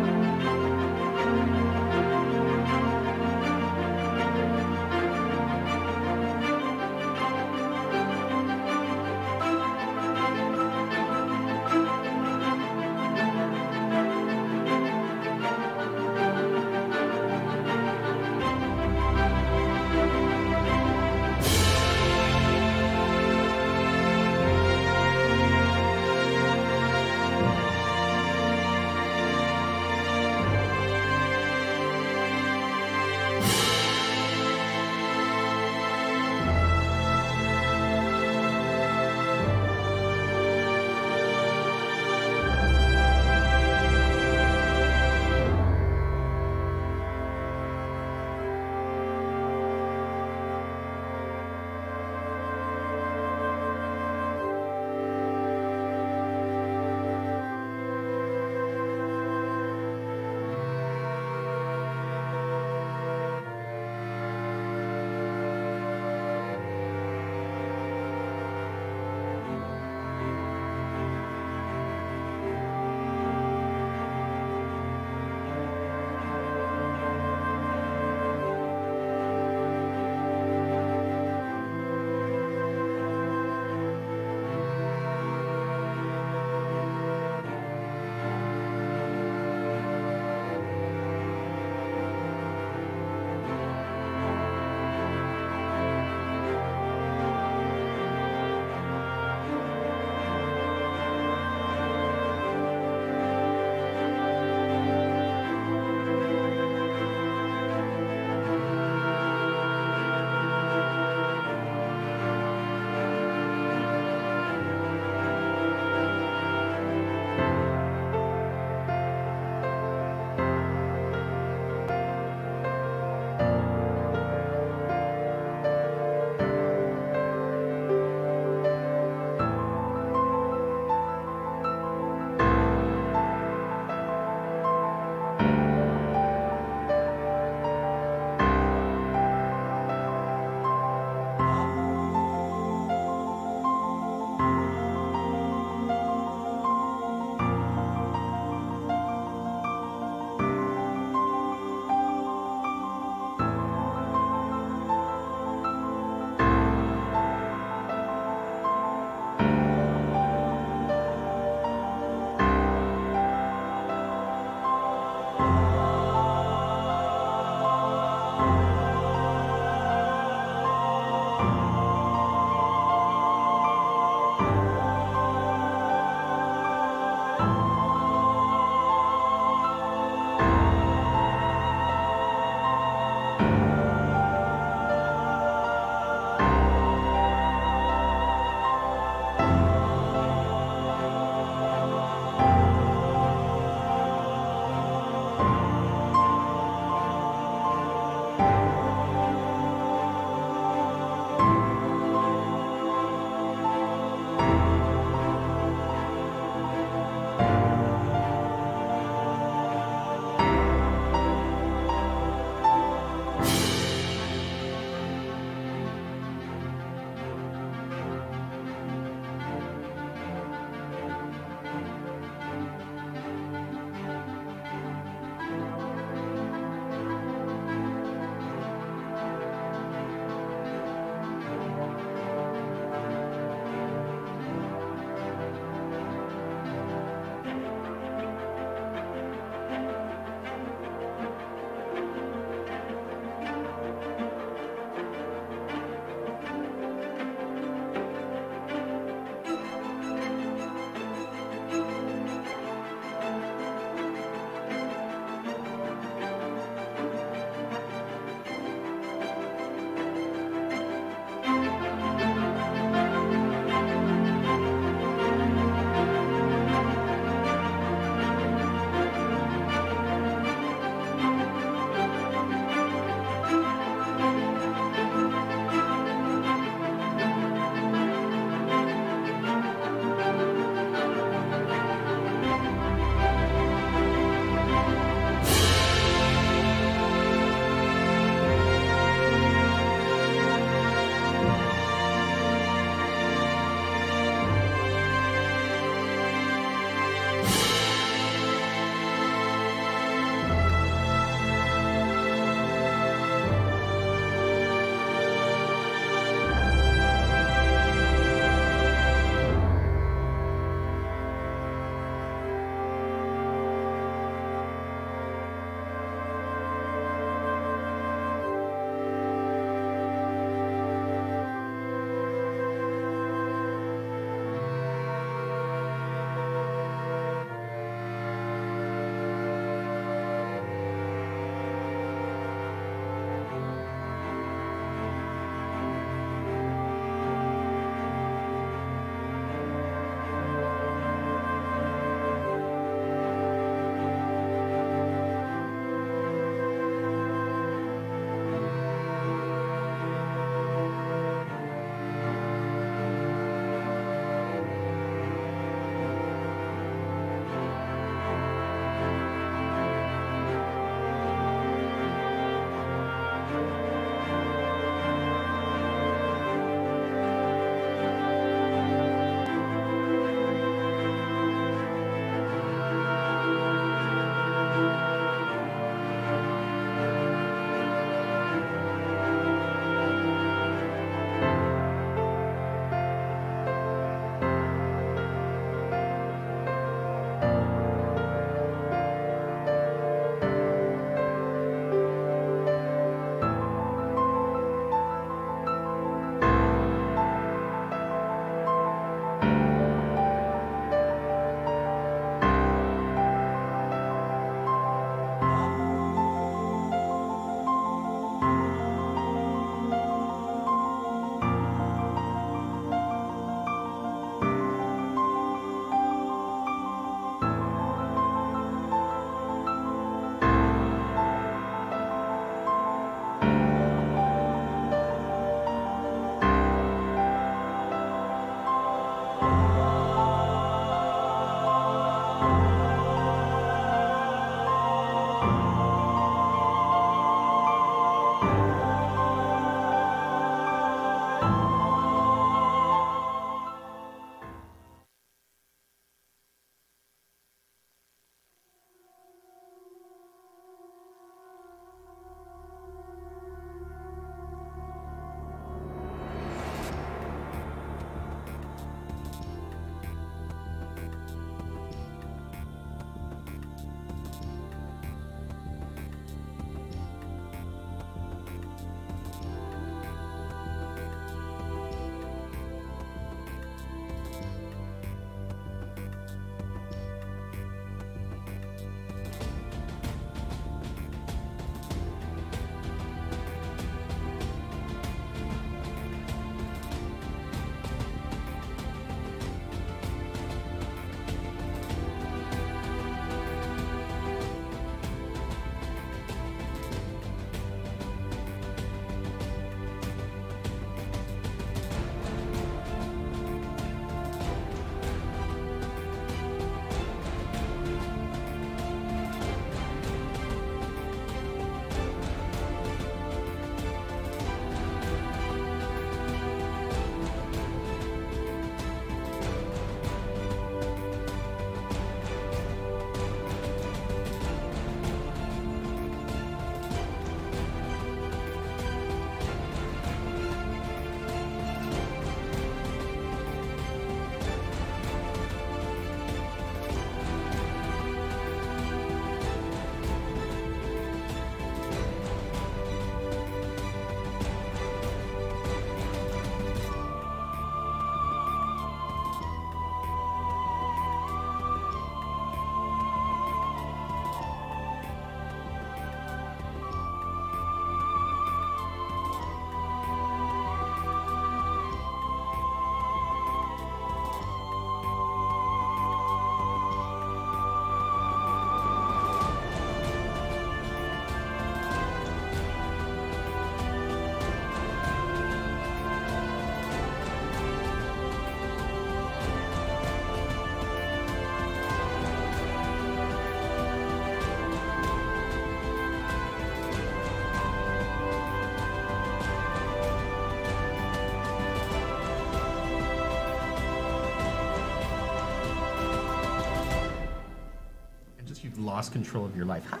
lost control of your life. Hi.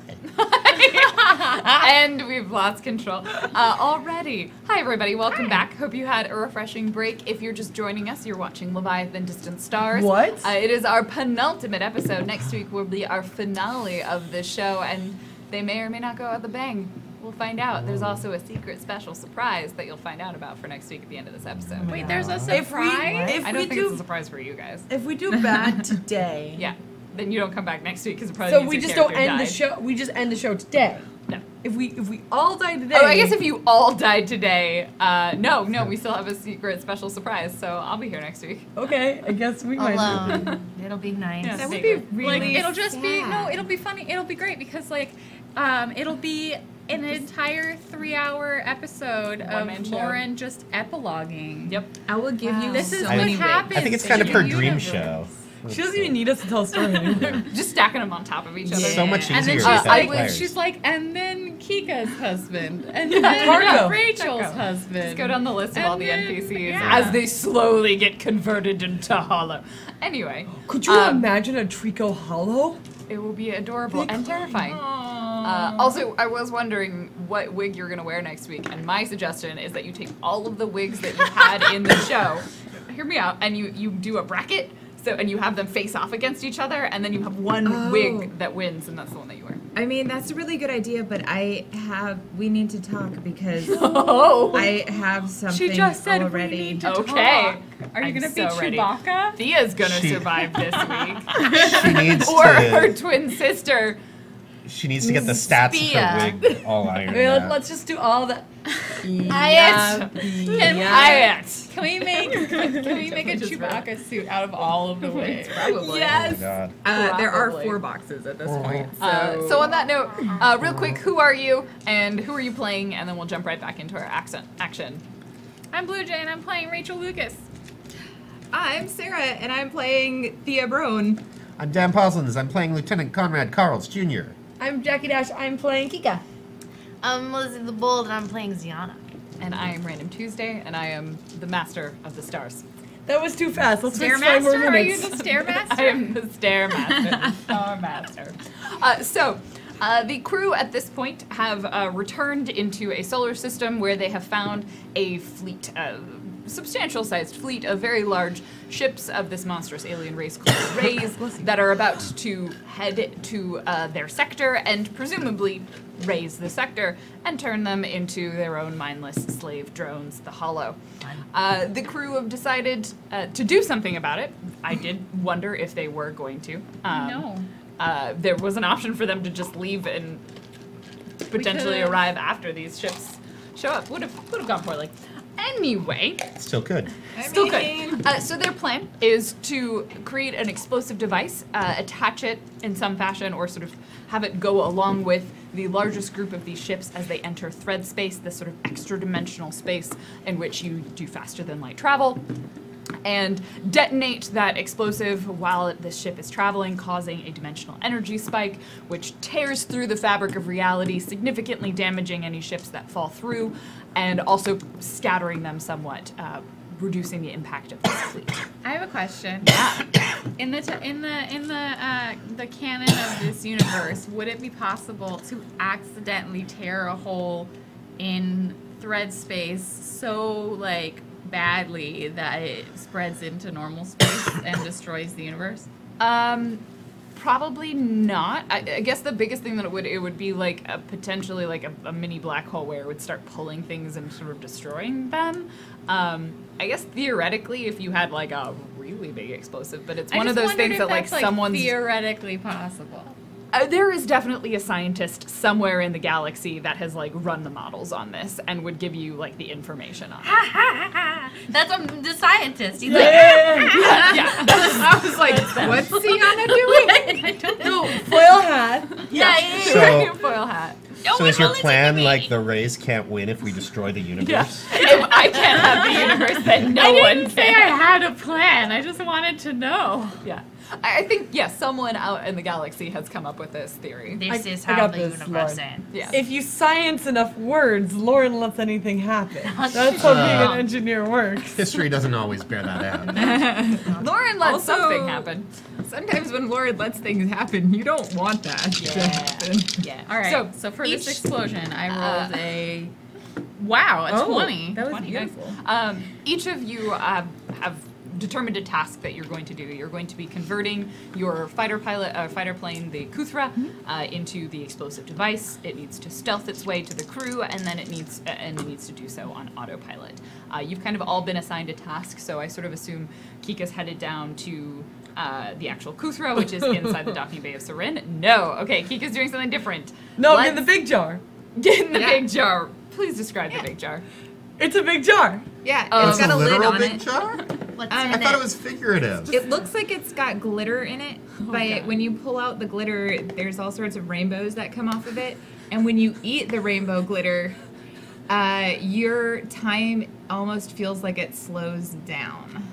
And we've lost control already. Hi, everybody. Welcome back. Hope you had a refreshing break. If you're just joining us, you're watching Leviathan Distant Stars. What? It is our penultimate episode. Next week will be our finale of the show, and they may or may not go out the bang. We'll find out. There's also a secret special surprise that you'll find out about for next week at the end of this episode. Wait, there's a If surprise? I don't think it's a surprise for you guys. If we do bad today, Yeah. Then you don't come back next week because probably so means we your just don't character end the died. show. We just end the show today. No. If we all die today. Oh, I guess if you all died today, no, we still have a secret special surprise, so I'll be here next week. Okay, I guess we might. Alone. It'll be nice. Yeah, That would bigger. be really like it'll just be sad. it'll be funny. It'll be great because like it'll be an entire 3-hour episode One-man of show. Lauren just epiloguing. Yep. I will give you This is so what many happens. I think it's in kind of the her dream universe. show. She doesn't even need us to tell a story anymore. Just stacking them on top of each other. So much And easier then without players. she's like, and then Kika's husband, and then Marco. Rachel's Marco. husband. Let's go down the list of all the And then- NPCs yeah. as they slowly get converted into hollow. Anyway, Could you imagine a Trico Hollow? it will be adorable and terrifying. Also, I was wondering what wig you're going to wear next week, and my suggestion is that you take all of the wigs that you had in the show, hear me out, and you do a bracket, and you have them face off against each other, and then you have one wig that wins, and that's the one that you wear. I mean, that's a really good idea, but we need to talk because Oh! I have something She just said already. we need to Okay. talk. Are you I'm gonna be so ready. Chewbacca? Thea's going to She- survive this week. She needs Or her to. twin sister. She needs to get the stats of her Spia. wig all ironed out. Let's just do all that. Ayat. Ayat. Can we make a Chewbacca suit out of all of the wigs? Oh Probably. my Yes. god. There are Probably. 4 boxes at this point. So on that note, real quick, who are you and who are you playing? And then we'll jump right back into our action. I'm Blue Jay, and I'm playing Rachel Lucas. I'm Sarah, and I'm playing Thea Brown. I'm Dan Poslins. I'm playing Lieutenant Conrad Carls Jr. I'm Jackie Dash. I'm playing Kika. I'm Lizzie the Bold, and I'm playing Ziana. And I am Random Tuesday, and I am the master of the stars. That was too fast. Let's make 5 more Stairmaster? Are you minutes. the Stairmaster? I am the Stairmaster, the Star Master. The crew at this point have returned into a solar system where they have found a fleet, substantial-sized fleet of very large ships of this monstrous alien race called Rays that are about to head to their sector and presumably raise the sector and turn them into their own mindless slave drones, the Hollow. The crew have decided to do something about it. I did wonder if they were going to. No. There was an option for them to just leave and potentially could've- arrive after these ships show up. Would have gone poorly. Anyway, Still good. still good. So their plan is to create an explosive device, attach it in some fashion, or sort of have it go along with the largest group of these ships as they enter thread space, this sort of extra-dimensional space in which you do faster than light travel, and detonate that explosive while this ship is traveling, causing a dimensional energy spike, which tears through the fabric of reality, significantly damaging any ships that fall through, and also scattering them somewhat, reducing the impact of this fleet. I have a question. In the canon of this universe, would it be possible to accidentally tear a hole in thread space so badly that it spreads into normal space and destroys the universe? Probably not. I guess the biggest thing that it would be like potentially like a mini black hole where it would start pulling things and sort of destroying them. I guess theoretically, if you had like a really big explosive, but it's one of those things that like someone's theoretically possible. There is definitely a scientist somewhere in the galaxy that has like run the models on this and would give you like the information on it. That's the scientist. He's I was like, What's Sienna doing? I don't No, foil hat. Yeah. So, foil hat. so is your plan like the Rays can't win if we destroy the universe? If I can't have the universe, then no I one didn't say I can. had a plan. I just wanted to know. Yeah. I think, yes, someone out in the galaxy has come up with this theory. This is I how got the this, universe Lauren. ends. Yeah. If you science enough words, Lauren lets anything happen. That's how being an engineer works. History doesn't always bear that out. Lauren let Also- something happen. Sometimes when Lord lets things happen, you don't want that to happen. Yeah. All right. So for this explosion, I rolled a. Wow, a 20. That was 20, beautiful. Each of you have determined a task that you're going to do. You're going to be converting your fighter plane, the Kuthra, into the explosive device. It needs to stealth its way to the crew, and then it needs to do so on autopilot. You've kind of all been assigned a task, so I sort of assume Kika's headed down to the actual Kuthra, which is inside the docking bay of Sarin. No, okay, Kika's doing something different. No, get in the big jar. Get in the big jar. Please describe the big jar. It's a big jar. Yeah, It's it's got a lid literal on big it. jar? What's I in thought it was figurative. It looks like it's got glitter in it, but when you pull out the glitter, there's all sorts of rainbows that come off of it. And when you eat the rainbow glitter, your time almost feels like it slows down.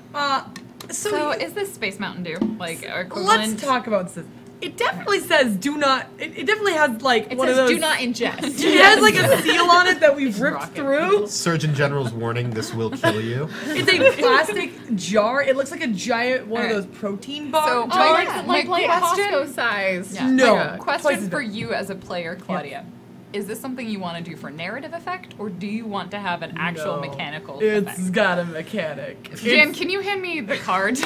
So is this Space Mountain Dew? Like, our equivalent? Let's talk about this. It definitely says do not. It definitely has like It one says of those. do not ingest. It has like a seal on it that we've ripped through. Surgeon General's warning: this will kill you. It's a plastic jar. It looks like a giant one of those protein bars. So, like question- Costco size. Yeah. No. My Twice question as for big. you as a player, Claudia. Is this something you want to do for narrative effect, or do you want to have an actual mechanical It's effect? got a mechanic. Jan, can you hand me the card?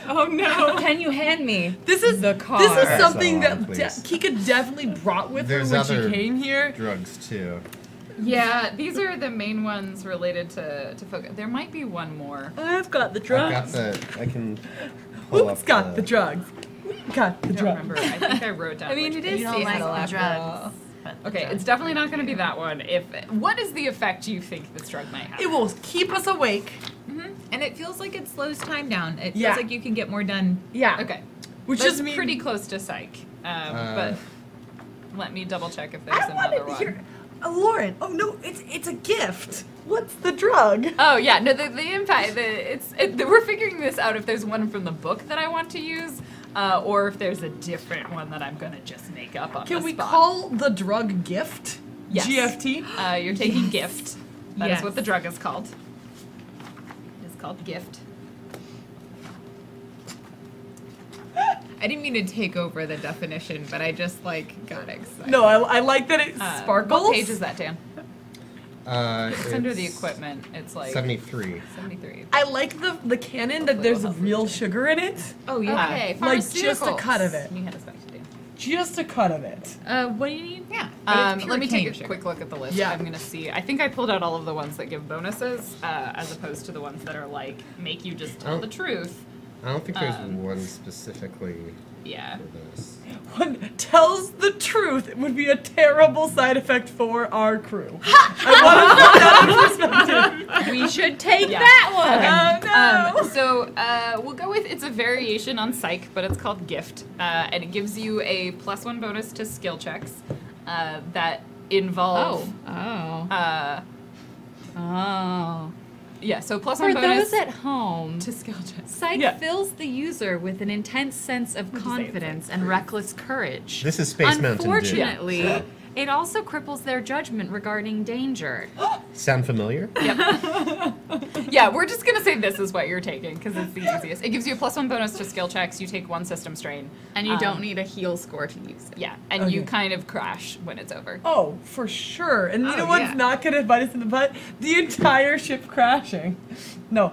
Oh no! Can you hand me This is the car? This is Alright, something so, that please. Kika definitely brought with There's her when other she came here. drugs too. Yeah, these are the main ones related to focus. There might be one more. I've got the I've drugs. got the. I can. Pull Who's up got the drugs? Got the I don't drugs. remember. I think I wrote down. I mean, which it is You don't like Seattle the after all. drugs. but the Okay, drugs. it's definitely not going to be that one. What is the effect you think this drug might have? It will keep us awake. And it feels like it slows time down. It feels Yeah. like you can get more done. Yeah. Okay, Which that's just means pretty close to psych. But let me double check if there's I another wanted one. to hear. Lauren. Oh no, it's a gift. What's the drug? Oh yeah, no, the impact. We're figuring this out if there's one from the book that I want to use, or if there's a different one that I'm gonna just make up on Can the we spot. call the drug gift? Yes. GFT. You're taking gift. That is Yes. what the drug is called. It's called gift. I didn't mean to take over the definition, but I just got excited. No, I like that it sparkles. What page is that, Dan? It's Under the equipment. It's like 73. 73. I like the canon that there's real sugar in it. Oh yeah. Okay, Like just a pharmaceuticals. cut of it. You hand this back to Dan. Just a cut of it. What do you need? Yeah. Let me take a quick look at the list. Yeah. I'm gonna see. I think I pulled out all of the ones that give bonuses, as opposed to the ones that are like make you just tell Oh. the truth. I don't think there's one specifically Yeah. for this. One tells the truth. It would be a terrible side effect for our crew. I want to put that in perspective. We should take Yeah. that one. So we'll go with it's a variation on psych, but it's called gift, and it gives you a +1 bonus to skill checks that involve. Oh. Yeah, so +1 For bonus those at home, to skill checks. Psych Yeah. fills the user with an intense sense of confidence and reckless courage. This is Space Mountain Dew. Unfortunately, it also cripples their judgment regarding danger. Sound familiar? Yeah, we're just gonna say this is what you're taking because it's the easiest. It gives you a +1 bonus to skill checks. You take 1 system strain, And you don't need a heal score to use it. yeah, and Okay. you kind of crash when it's over. Oh, for sure. And you know what's yeah. not gonna bite us in the butt? The entire ship crashing. No.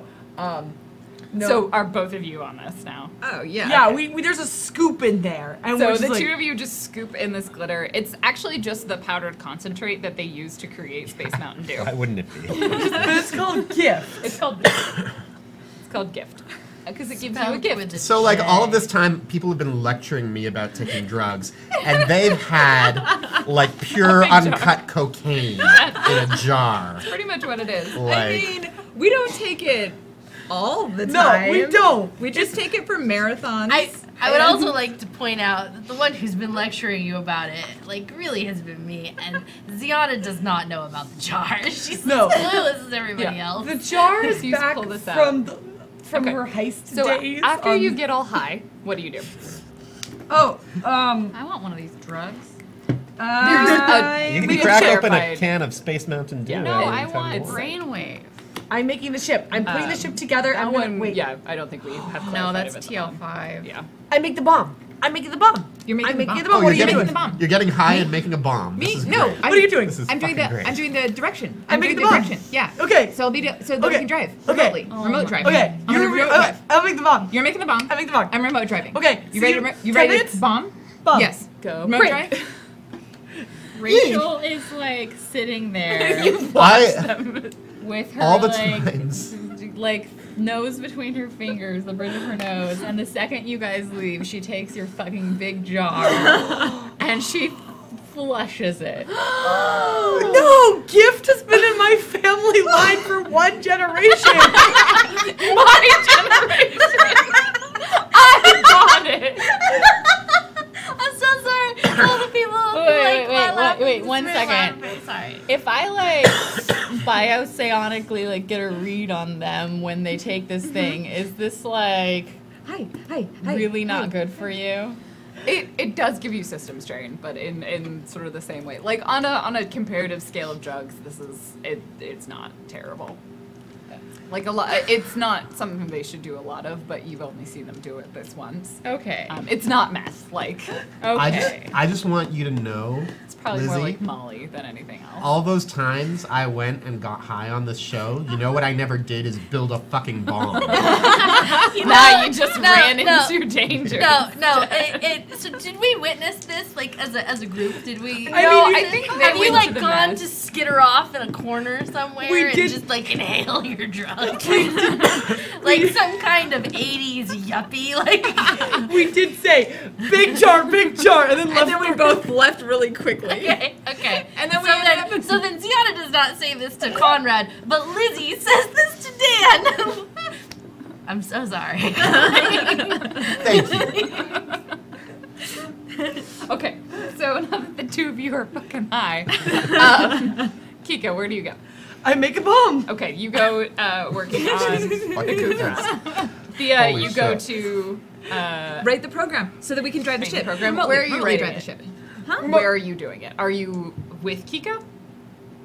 No. So are both of you on this now? Oh yeah. yeah, we there's a scoop in there, and So we're the just two like, of you just scoop in this glitter. It's actually just the powdered concentrate that they use to create Space Mountain Dew. Why wouldn't it be? but it's called gift. It's called gift because it gives you a Spelled gift. with a So, like, J. all of this time, people have been lecturing me about taking drugs, and they've had, like, pure big jar. uncut cocaine in a jar. Pretty much what it is. Like, I mean, we don't take it all the No, time. we don't. We just take it for marathons. I would also like to point out that the one who's been lecturing you about it, really has been me. And Ziana does not know about the jar. She's No. as clueless as everybody Yeah. else. The jar is Please back pull this out. from Okay. her heist So days. after you get all high, what do you do? Oh, I want one of these drugs. you can Leave crack it open a terrified. can of Space Mountain Dew. Yeah. No, at I any time you want brainwave. I'm making the ship. I'm putting the ship together. That I'm one, gonna wait. yeah, I don't think we have clarified. No, that's if it's a bomb. TL5. Yeah. I make the bomb. I'm making the bomb. You're making I'm the making bomb. the bomb. Oh, What are you're you getting doing? the bomb. You're getting high and making a bomb. Me? This is No. great. What are you doing? This is I'm doing fucking the great. I'm doing the direction. I'm making the bomb. direction. Yeah. Okay. So I'll be so that Okay. we can drive Okay. remotely. Remote drive. Okay. I'm gonna remote drive. I'll make the bomb. You're making the bomb. I make the bomb. I'm remote driving. Okay. You see ready? you- You 10 ready minutes? to bomb? Bomb. Yes. Go. Remote Great. drive. Rachel is like sitting there with her all the like times. like nose between her fingers, the bridge of her nose, and the second you guys leave, she takes your fucking big jar and she flushes it. No, gift has been in my family line for 1 generation. My generation. I got it. I'm so sorry. All the people who like my laughing wait, just 1 made second. laughing. Sorry. If I like biopsionically like get a read on them when they take this thing, is this like Hi. really not good for you? It does give you system strain, but in sort of the same way. Like on a comparative scale of drugs, this is it's not terrible. Like a lot, it's not something they should do a lot of, but you've only seen them do it this once. Okay. It's not meth. Like Okay. I just want you to know, it's probably more Lizzie, like Molly than anything else. all those times I went and got high on this show, you know what I never did is build a fucking bomb. Now you just ran no. into danger. No. So did we witness this like as a group? Did we? I think they have you went like to the gone mess. to skitter off in a corner somewhere We and did- just like inhale your drug? Like some kind of 80s yuppie, like. We did say big jar, and then left. And then we both left really quickly. Okay. And then we so ended up in- so then Ziana does not say this to Conrad, but Lizzie says this to Dan. I'm so sorry. Thank you. Okay, so now that the two of you are fucking high, Kika, where do you go? I make a bomb. Okay, you go working on Fucking goodness. Thea. Holy You go shit. to Write the program so that we can drive the Write the ship. program. Remotely, Where are you remotely writing drive it? the ship? Where are you doing it? Are you with Kika?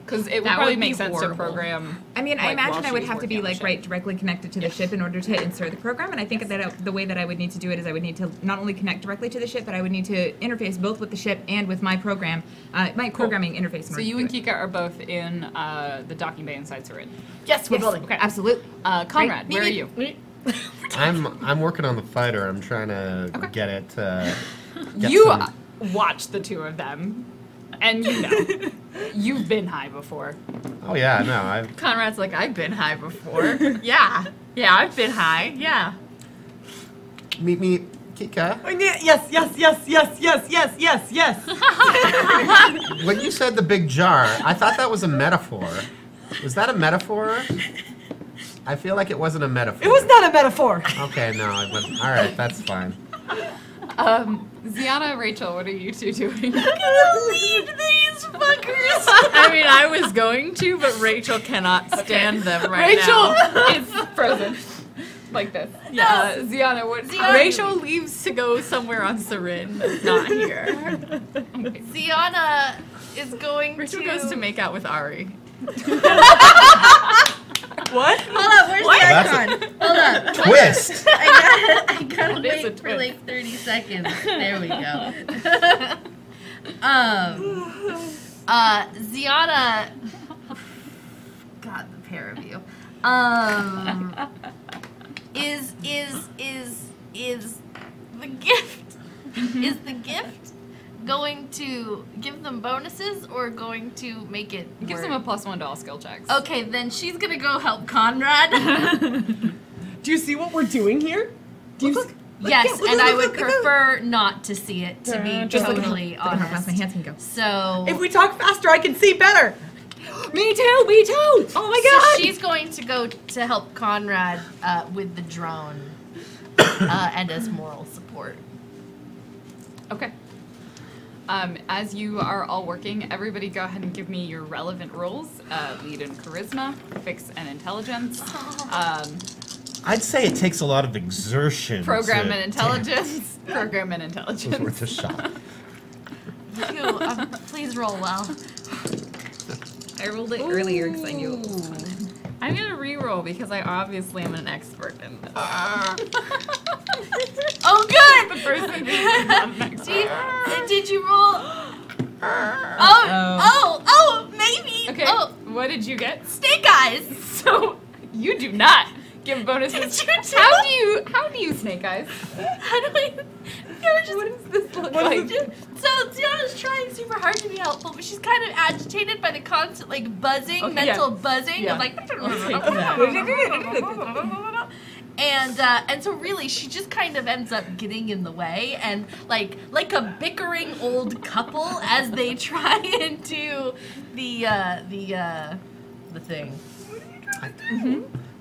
Because it would That probably would make be sense horrible. to program. I mean, I like, imagine while I she would was have to be working on the like ship. right directly connected to the ship in order to insert the program, and I think that the way that I would need to do it is I would need to not only connect directly to the ship, but I would need to interface both with the ship and with my program, my programming interface. In So order you to and do it. Kika are both in the docking bay inside Sarin. Yes, we're Yes, building. Okay. absolutely. Conrad, where are you? I'm working on the fighter. I'm trying to get it. Get You some- watch the two of them, and you know you've been high before. Oh yeah, no, I've. Conrad's like, I've been high before. Yeah, I've been high. Yeah. Meet me, Kika. Yes. When you said the big jar, I thought that was a metaphor. Was that a metaphor? I feel like it wasn't a metaphor. It was not a metaphor. Okay, no, it wasn't. All right, that's fine. Ziana, Rachel, what are you two doing? Lead these fuckers. I mean, I was going to, but Rachel cannot stand them right Rachel now. is frozen. Like this. Yeah. Ziana, what? Rachel leaves to go somewhere on Sarin that's not here. Ziana is going Rachel to. goes to make out with Ari. What? Hold up, where's the That's icon? Hold up. Twist. I gotta It is a wait for twist. like 30 seconds. There we go. Ziana. God, the pair of you. Is the gift? Is the gift going to give them bonuses or going to make it? Gives work? them a +1 to all skill checks. Okay, then she's gonna go help Conrad. Do you see what we're doing here? Do you? Yes, and I would prefer not to see it, to be Just look at totally how fast my honest. hands can go. So, If we talk faster, I can see better. Me too. Me too. Oh my so god. she's going to go to help Conrad with the drone and as moral support. Okay. As you are all working, everybody go ahead and give me your relevant roles. Lead and charisma, fix and intelligence, I'd say it takes a lot of exertion. program to- and intelligence, program and It was intelligence. worth a shot. Please roll well. I rolled it earlier because I knew it was fun. I I'm gonna re-roll because I obviously am an expert in this. Oh, good. The person who's not an expert. Did you roll? Oh, maybe. Okay. Oh, What did you get? snake eyes. So you do not give bonuses. Did you do? How do you snake eyes? How do I? What does this look like? So Tiana's trying super hard to be helpful, but she's kind of agitated by the constant like buzzing, Okay, mental yeah. buzzing Yeah. of like. And so really she just kind of ends up getting in the way and like a bickering old couple as they try and do the thing.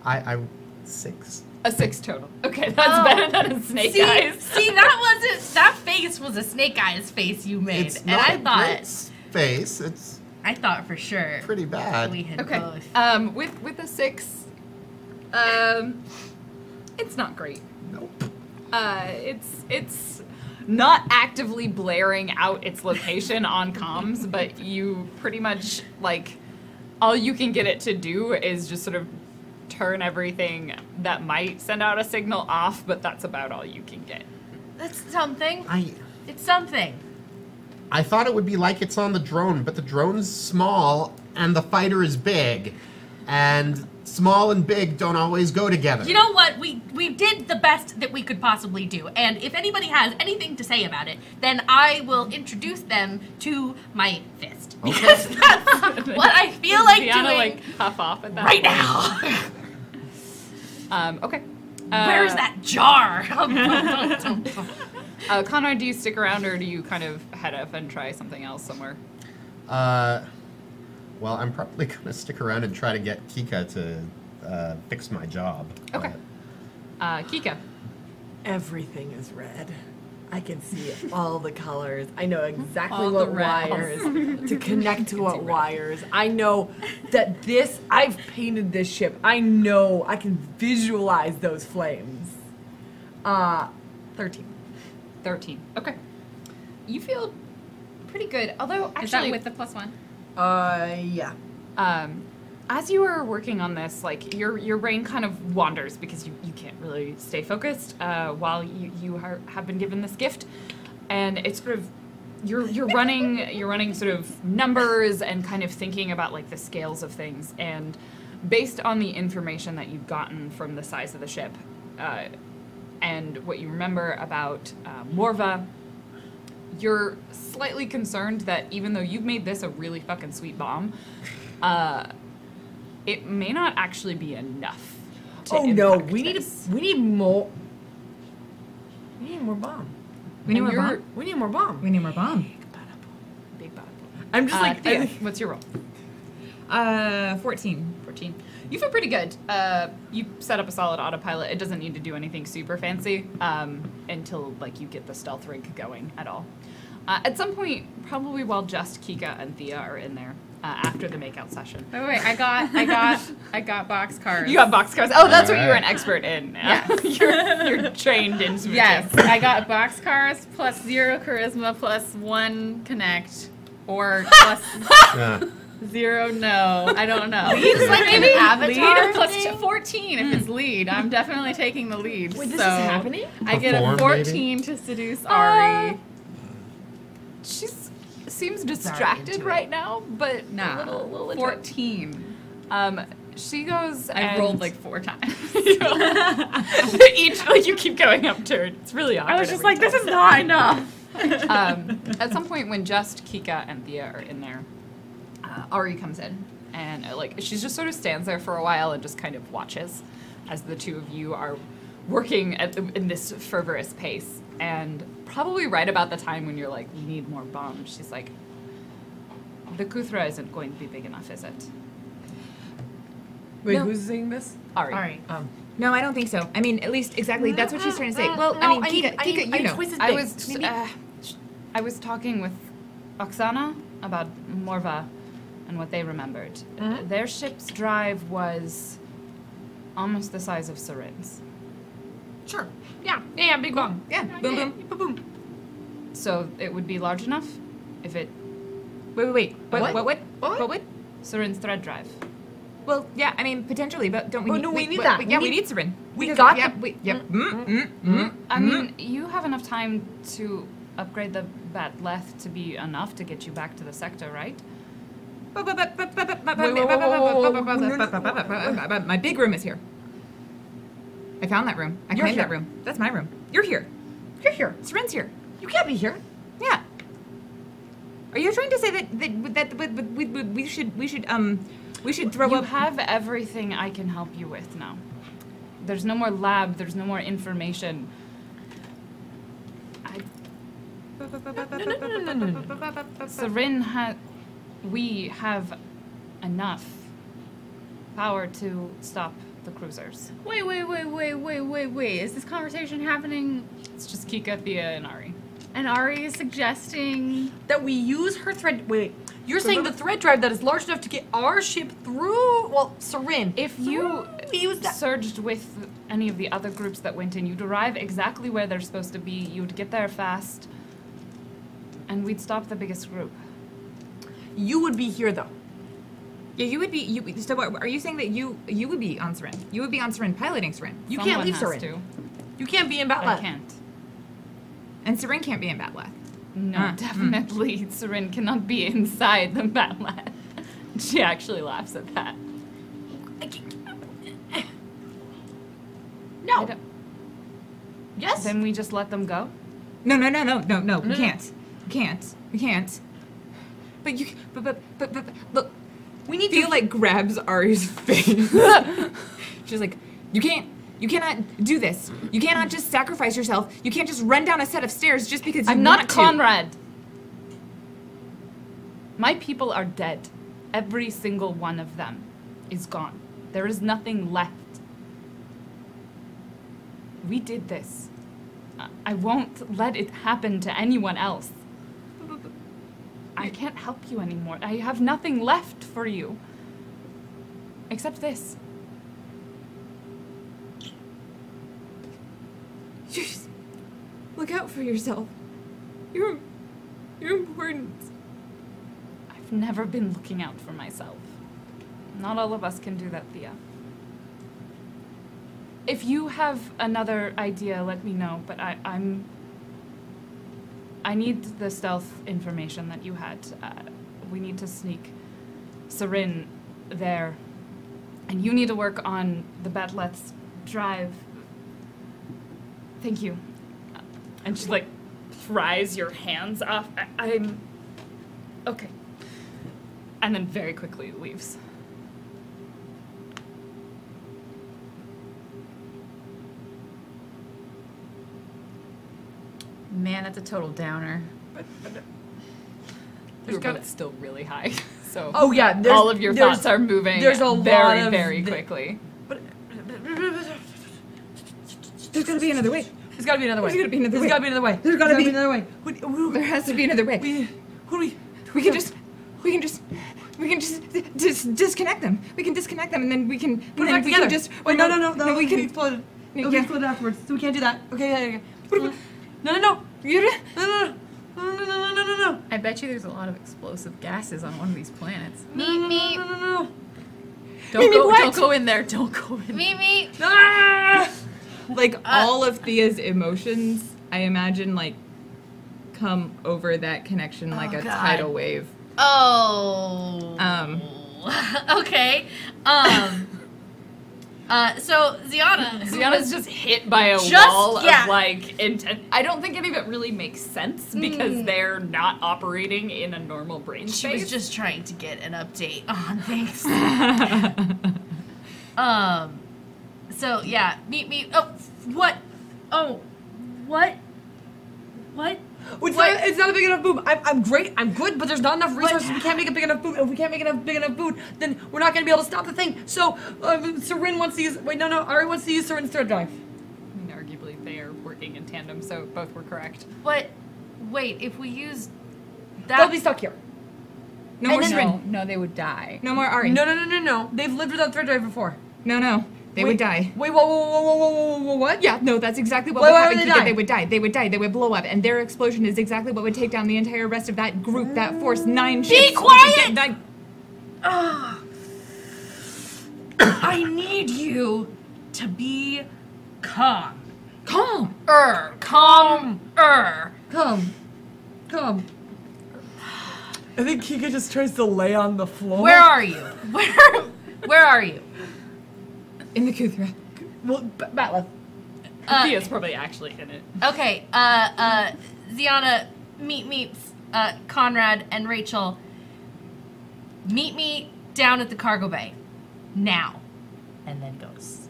I 6. A 6 total. Okay, that's better than a snake eyes. See, that face was a snake eyes face you made. It's And not I a thought great face. It's I thought for sure pretty bad. we had Okay. both. With a 6, it's not great. Nope. It's not actively blaring out its location on comms, but you pretty much like all you can get it to do is just sort of turn everything that might send out a signal off, but that's about all you can get. That's something. I It's something. thought it would be like it's on the drone, but the drone's small and the fighter is big. And small and big don't always go together. You know what? We did the best that we could possibly do. And if anybody has anything to say about it, then I will introduce them to my fist. Because that's what I feel like Deanna, doing like huff off at that right point. now. Okay. Where's that jar? Conrad, do you stick around or do you kind of head up and try something else somewhere? Well, I'm probably going to stick around and try to get Kika to fix my job. Okay. Kika. Everything is red. I can see all the colors. I know exactly All what the reds. wires to connect to what wires. I know that I've painted this ship. I know I can visualize those flames. 13. 13. Okay. You feel pretty good, although Is that actually, with the +1? Yeah. as you are working on this, like your brain kind of wanders because you can't really stay focused while you have been given this gift, and it's sort of you're running sort of numbers and kind of thinking about like the scales of things, and based on the information that you've gotten from the size of the ship and what you remember about Morva, you're slightly concerned that even though you've made this a really fucking sweet bomb, it may not actually be enough to impact we need this. we need more. We need more bomb. We need And more you're- bomb. We need more bomb. We need more bomb. Big bad. I'm just like Thea, what's your roll? 14. 14. You feel pretty good. You set up a solid autopilot. It doesn't need to do anything super fancy until like you get the stealth rig going at all. At some point, probably while just Kika and Thea are in there after the makeout session. Wait, I got boxcars. You got boxcars. Oh, that's what you were an Alright. expert in. Yes. you're trained in switching. Yes, I got boxcars plus 0 charisma plus 1 connect or plus Yeah. 0 no. I don't know. It's like an avatar Lead plus thing? 14 if it's lead. I'm definitely taking the lead. Wait, this so is happening? I get a Perform, 14 to seduce Ari. She seems distracted right now, but Nah, a little 14. She goes. I and rolled like 4 times. each like you keep going up to her. It's really awkward. I was just every like, this time. is not enough. At some point when just Kika and Thea are in there, Ari comes in and like she just sort of stands there for a while and just kind of watches as the two of you are working in this fervorous pace. And probably right about the time when you're like, we need more bombs, she's like, the Kuthra isn't going to be big enough, is it? Wait, No. who's saying this? Ari. All right. No, I don't think so. I mean, at least exactly that's what she's trying to say. Well, No, I mean, I need- Kika, you know. Twisted I things. was Maybe- I was talking with Oksana about Morva and what they remembered. Their ship's drive was almost the size of Sarin's. Sure. Yeah, big bomb. Yeah, boom, boom. So it would be large enough if it Wait. What? Sarin's thread drive. Well, yeah, I mean, potentially, but don't we need... no, we need but- that. but yeah, We we need- need Sarin. we Because- got yep, the- we, yep. I mean, you have enough time to upgrade the Batleth to be enough to get you back to the sector, right? My big room is here. I found that room. I claimed that room. That's my room. You're here. You're here. Sarin's here. You can't be here. Yeah. Are you trying to say that we should throw You up? have everything I can help you with now. There's no more lab. There's no more information. Sarin we have enough power to stop the cruisers. Wait. Is this conversation happening? It's just Kika, Thea, and Ari. And Ari is suggesting That we use her thread. Wait. You're saying the thread drive that is large enough to get our ship through? Well, Sarin. If you use that. surged with any of the other groups that went in, you'd arrive exactly where they're supposed to be. You'd get there fast, and we'd stop the biggest group. You would be here though. Yeah, you would be. So, what, are you saying that you would be on Sarin? You would be on Sarin, piloting Sarin. You Someone can't leave has Sarin. to. You can't be in I Batleth. can't. And Sarin can't be in Batleth. No, definitely Sarin cannot be inside the Batleth. She actually laughs at that. I No. don't- Yes. Then we just let them go? No. We can't. We can't. But you. But look. We need Thea to like grabs Ari's face. She's like, you cannot do this. You cannot just sacrifice yourself. You can't just run down a set of stairs just because you I'm want not to. Conrad. My people are dead. Every single one of them is gone. There is nothing left. We did this. I won't let it happen to anyone else. I can't help you anymore. I have nothing left for you. Except this. Just look out for yourself. You're important. I've never been looking out for myself. Not all of us can do that, Thea. If you have another idea, let me know, but I need the stealth information that you had. We need to sneak Sarin there. And you need to work on the Batleth's drive. Thank you. And she, like, pries your hands off. I'm... Okay. And then very quickly leaves. man, that's a total downer. Your boat's still really high, so Oh yeah, all of your thoughts are moving there's a very, lot of very the- quickly. There's gotta be another way. There's gotta be another way. There's gotta be another There's way. gotta be another way. There's gotta be- another way. There has to be another way. We can just disconnect them. We can disconnect them, and then we can Put it back together. Wait, no, we can explode it. It'll yeah. explode afterwards, so we can't do that. Okay. No. You No. I bet you there's a lot of explosive gases on one of these planets. Meet me. No. Don't go in there. Don't go in there. Meet me. like all of Thea's emotions, I imagine, like come over that connection like a God. tidal wave. Oh. Okay. So Ziana. Ziana's just hit by a Just- wall yeah. of like intent. I don't think any of it really makes sense because they're not operating in a normal brain She space. was just trying to get an update on things. So yeah, meet me. Oh, what? Oh, what? What? It's not a big enough boom. I'm great. I'm good, but there's not enough resources. We can't make a big enough boom. If we can't make enough big enough boom, then we're not gonna be able to stop the thing. So Sarin wants to use. Wait, no. Ari wants to use Sarin's thread drive. I mean, arguably they are working in tandem, so both were correct. What? Wait, if we use They'll that. be stuck here. No more Sarin. No, they would die. No more Ari. No. They've lived without thread drive before. No. They would die. Wait, whoa, what? Yeah, no, that's exactly what Why would would happen. they Kika. die? They would die. They would die. They would blow up, and their explosion is exactly what would take down the entire rest of that group, that force. 9 ships. quiet! Nine. I need you to be calm. Calm. Calm. Come. I think Kika just tries to lay on the floor. Where are you? Where are you? In the Kuthra. Well, Batleth. Thea's probably actually in it. Okay, Ziana, meets Conrad and Rachel. Meet me down at the cargo bay. Now. And then goes.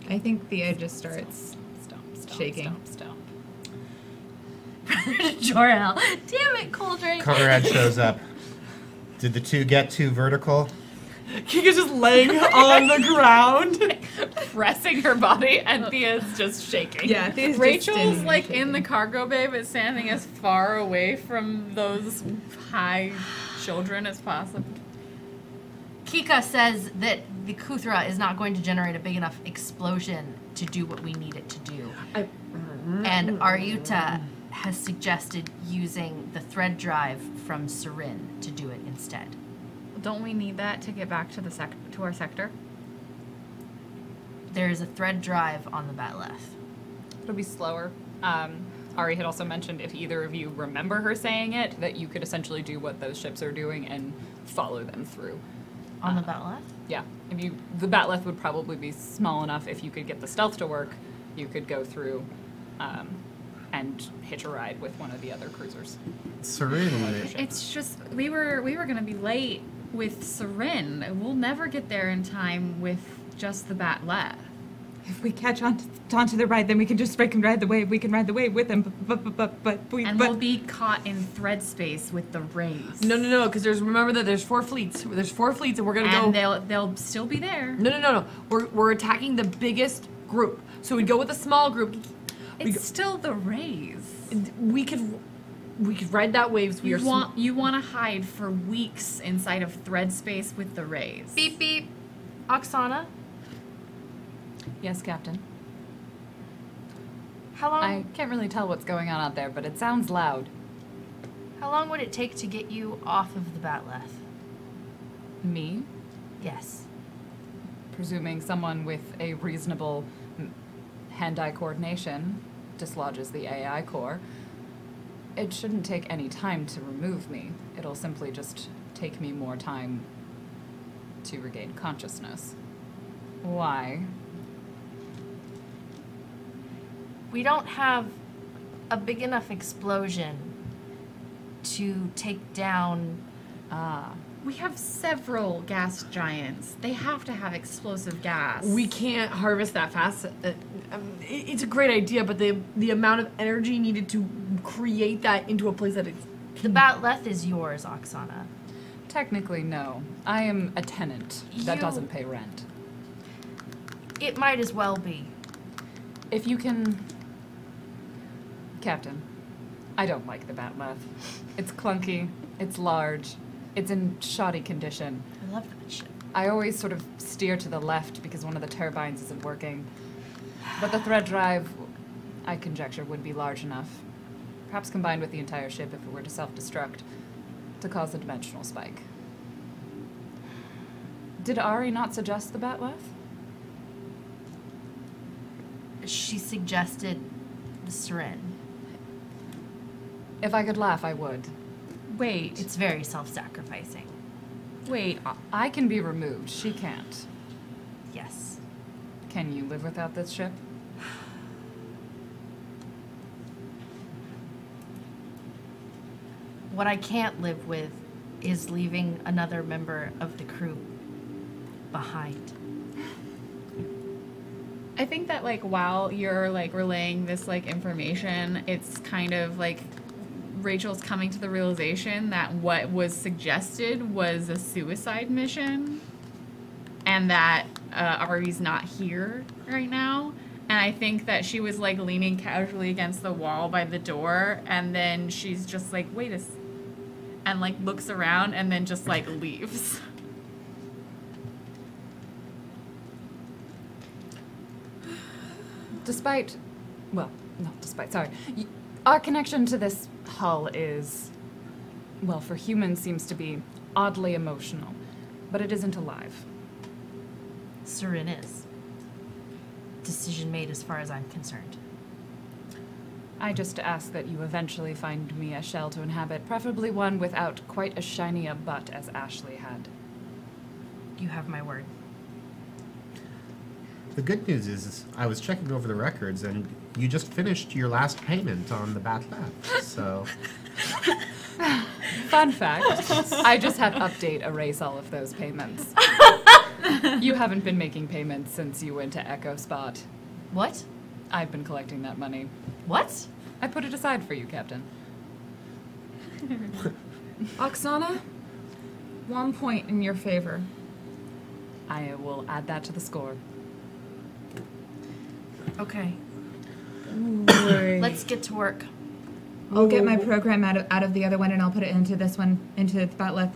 I think Thea just starts shaking. Stomp. Jor-El. Damn it, Coldray. Conrad shows up. Did the two get too vertical? Kika's just laying on the ground. Pressing her body, and Thea's just shaking. Yeah, Thea's just Rachel's standing like shaking. in the cargo bay, but standing as far away from those high children as possible. Kika says that the Kuthra is not going to generate a big enough explosion to do what we need it to do. And Aryuta has suggested using the thread drive from Sarin to do it instead. Don't we need that to get back to the to our sector? There is a thread drive on the Batleth. It'll be slower. Ari had also mentioned if either of you remember her saying it, that you could essentially do what those ships are doing and follow them through. On the Batleth? Yeah. The Batleth would probably be small enough if you could get the stealth to work, you could go through and hitch a ride with one of the other cruisers. Sarin. It's just we were gonna be late with Sarin. We'll never get there in time with just the Batleth. If we catch onto the ride, then we can just break and ride the wave. We can ride the wave with them, We'll be caught in thread space with the rays. No, because remember that there's 4 fleets. There's 4 fleets, and we're gonna go. And they'll still be there. No. We're attacking the biggest group. So we go with a small group. It's still the rays. We could ride that wave. So You want to hide for weeks inside of thread space with the rays. Beep beep. Oksana, Yes, Captain. how long I can't really tell what's going on out there, but it sounds loud. how long would it take to get you off of the Batleth? Me, Yes. presuming someone with a reasonable hand-eye coordination dislodges the AI core, it shouldn't take any time to remove me. It'll simply just take me more time to regain consciousness. Why? We don't have a big enough explosion to take down. We have several gas giants. They have to have explosive gas. We can't harvest that fast. It's a great idea, but the amount of energy needed to create that into a place that it's... The Batleth is yours, Oksana. Technically, no. I am a tenant that You- doesn't pay rent. It might as well be. If you can... Captain, I don't like the Batleth. It's clunky, it's large, it's in shoddy condition. I love that shit. I always sort of steer to the left because one of the turbines isn't working. But the thread drive, I conjecture, would be large enough, perhaps combined with the entire ship if it were to self-destruct, to cause a dimensional spike. Did Ari not suggest the Batleth? She suggested the Sarin. If I could laugh, I would. Wait. It's very self-sacrificing. Wait. I can be removed. She can't. Yes. Can you live without this ship? What I can't live with is leaving another member of the crew behind. I think that like while you're like relaying this like information, it's kind of like Rachel's coming to the realization that what was suggested was a suicide mission, and that Ari's not here right now. And I think that she was like leaning casually against the wall by the door, and then she's just like, wait a s-, and like looks around and then just like leaves. Despite, well, not despite, sorry. Our connection to this hull is, well, for humans seems to be oddly emotional, but it isn't alive. Sarin is. Decision made as far as I'm concerned. I just ask that you eventually find me a shell to inhabit, preferably one without quite as shiny a butt as Ashley had. You have my word. The good news is I was checking over the records, and you just finished your last payment on the Bat Lab. So, Fun fact, I just had Update erase all of those payments. You haven't been making payments since you went to Echo Spot. What? I've been collecting that money. What? I put it aside for you, Captain. Oksana, 1 point in your favor. I will add that to the score. Okay. Let's get to work. I'll get my program out of the other one and I'll put it into this one, into the Batleth.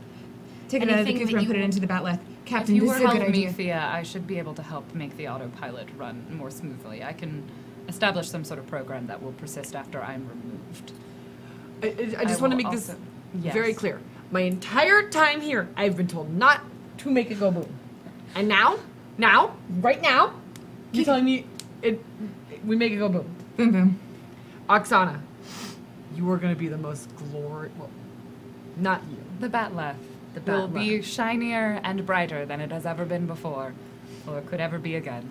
Take it out of the Anything cooper that and put it you- into the Batleth. Captain, If you this were is a good helping me, idea. Thea, I should be able to help make the autopilot run more smoothly. I can establish some sort of program that will persist after I'm removed. I just want to will make this also- very Yes. clear. My entire time here, I've been told not to make it go boom. And now, right now, you're telling me we make it go boom. Boom, boom. Oksana, you are going to be the most glorious. Well, not you. The Batleth will be shinier and brighter than it has ever been before, or could ever be again.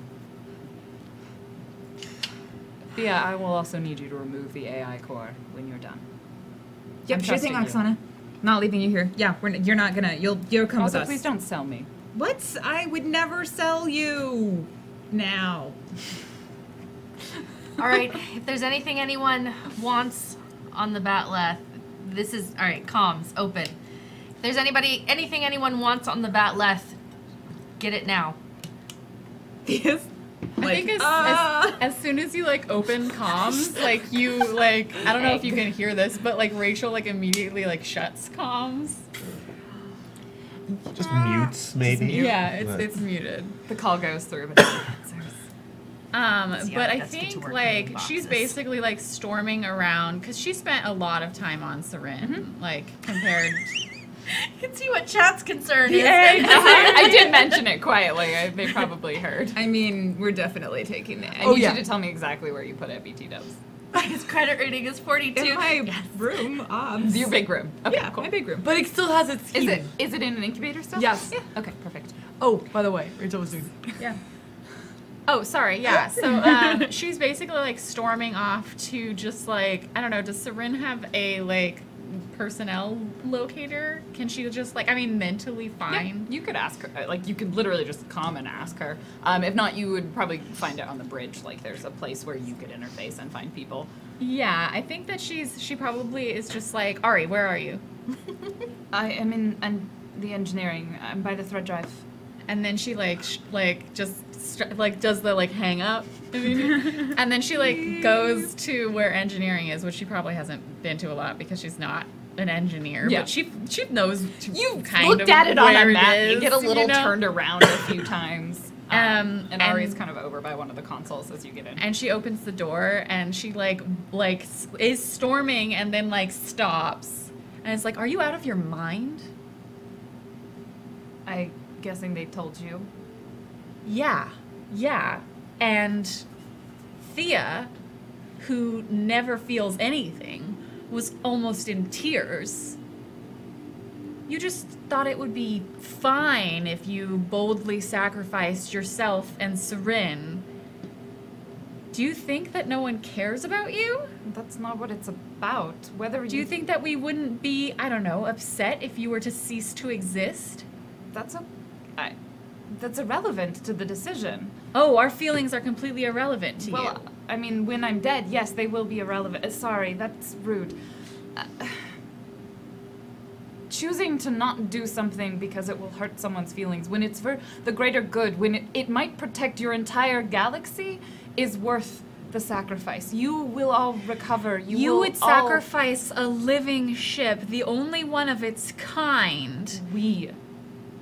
Thea, I will also need you to remove the AI core when you're done. Yep, I'm sure thing, trusting you. Oksana. Not leaving you here. Yeah, you're not gonna. You'll come Also, with us. please don't sell me. What? I would never sell you. Now. All right. If there's anything anyone wants on the Batleth, this is all right. Comms open. If there's anything anyone wants on the Batleth, get it now. Yes. I think as soon as you like open comms, like you like I don't know if you can hear this, but like Rachel like immediately like shuts comms. just mutes, maybe. Yeah, But- it's muted. The call goes through, but no one answers. Yeah, But I let's get to think work like on she's boxes. basically like storming around because she spent a lot of time on Sarin, like compared. You can see what chat's concerned is. I did mention it quietly. They probably heard. I mean, we're definitely taking it. And you need to tell me exactly where you put it, BT Dubs. His credit rating is 42. In my room, Your big room. Okay, yeah, cool. my big room. But it still has its Is heat. it in an incubator still? Yes. Yeah. Okay, perfect. Oh, by the way, Rachel was doing. Yeah. Oh, sorry. Yeah. So she's basically like storming off to just like I don't know. Does Sarin have a like personnel locator? Can she just like I mean mentally find? You could ask her. Like, you could literally just come and ask her. If not, you would probably find it on the bridge. Like, there's a place where you could interface and find people. Yeah, I think that she probably is just like Ari, where are you? I am in the engineering. I'm by the thread drive. And then she like does the like hang up, and then she like goes to where engineering is, which she probably hasn't been to a lot because she's not an engineer. Yeah. But she knows. You kind looked of at it on where a it map. is, You get a little know? turned around a few times. And and- Ari's kind of over by one of the consoles as you get in. And she opens the door and she like is storming and then like stops and it's like, are you out of your mind? I'm guessing they told you. Yeah. And Thea, who never feels anything, was almost in tears. You just thought it would be fine if you boldly sacrificed yourself and Sarin. Do you think that no one cares about you? That's not what it's about. Whether Do you think that we wouldn't be, I don't know, upset if you were to cease to exist? that's irrelevant to the decision. Oh, our feelings are completely irrelevant to you. Well, I mean, when I'm dead, yes, they will be irrelevant. Sorry, that's rude. Choosing to not do something because it will hurt someone's feelings, when it's for the greater good, when it might protect your entire galaxy, is worth the sacrifice. You will all recover. You will would all- sacrifice a living ship, the only one of its kind. We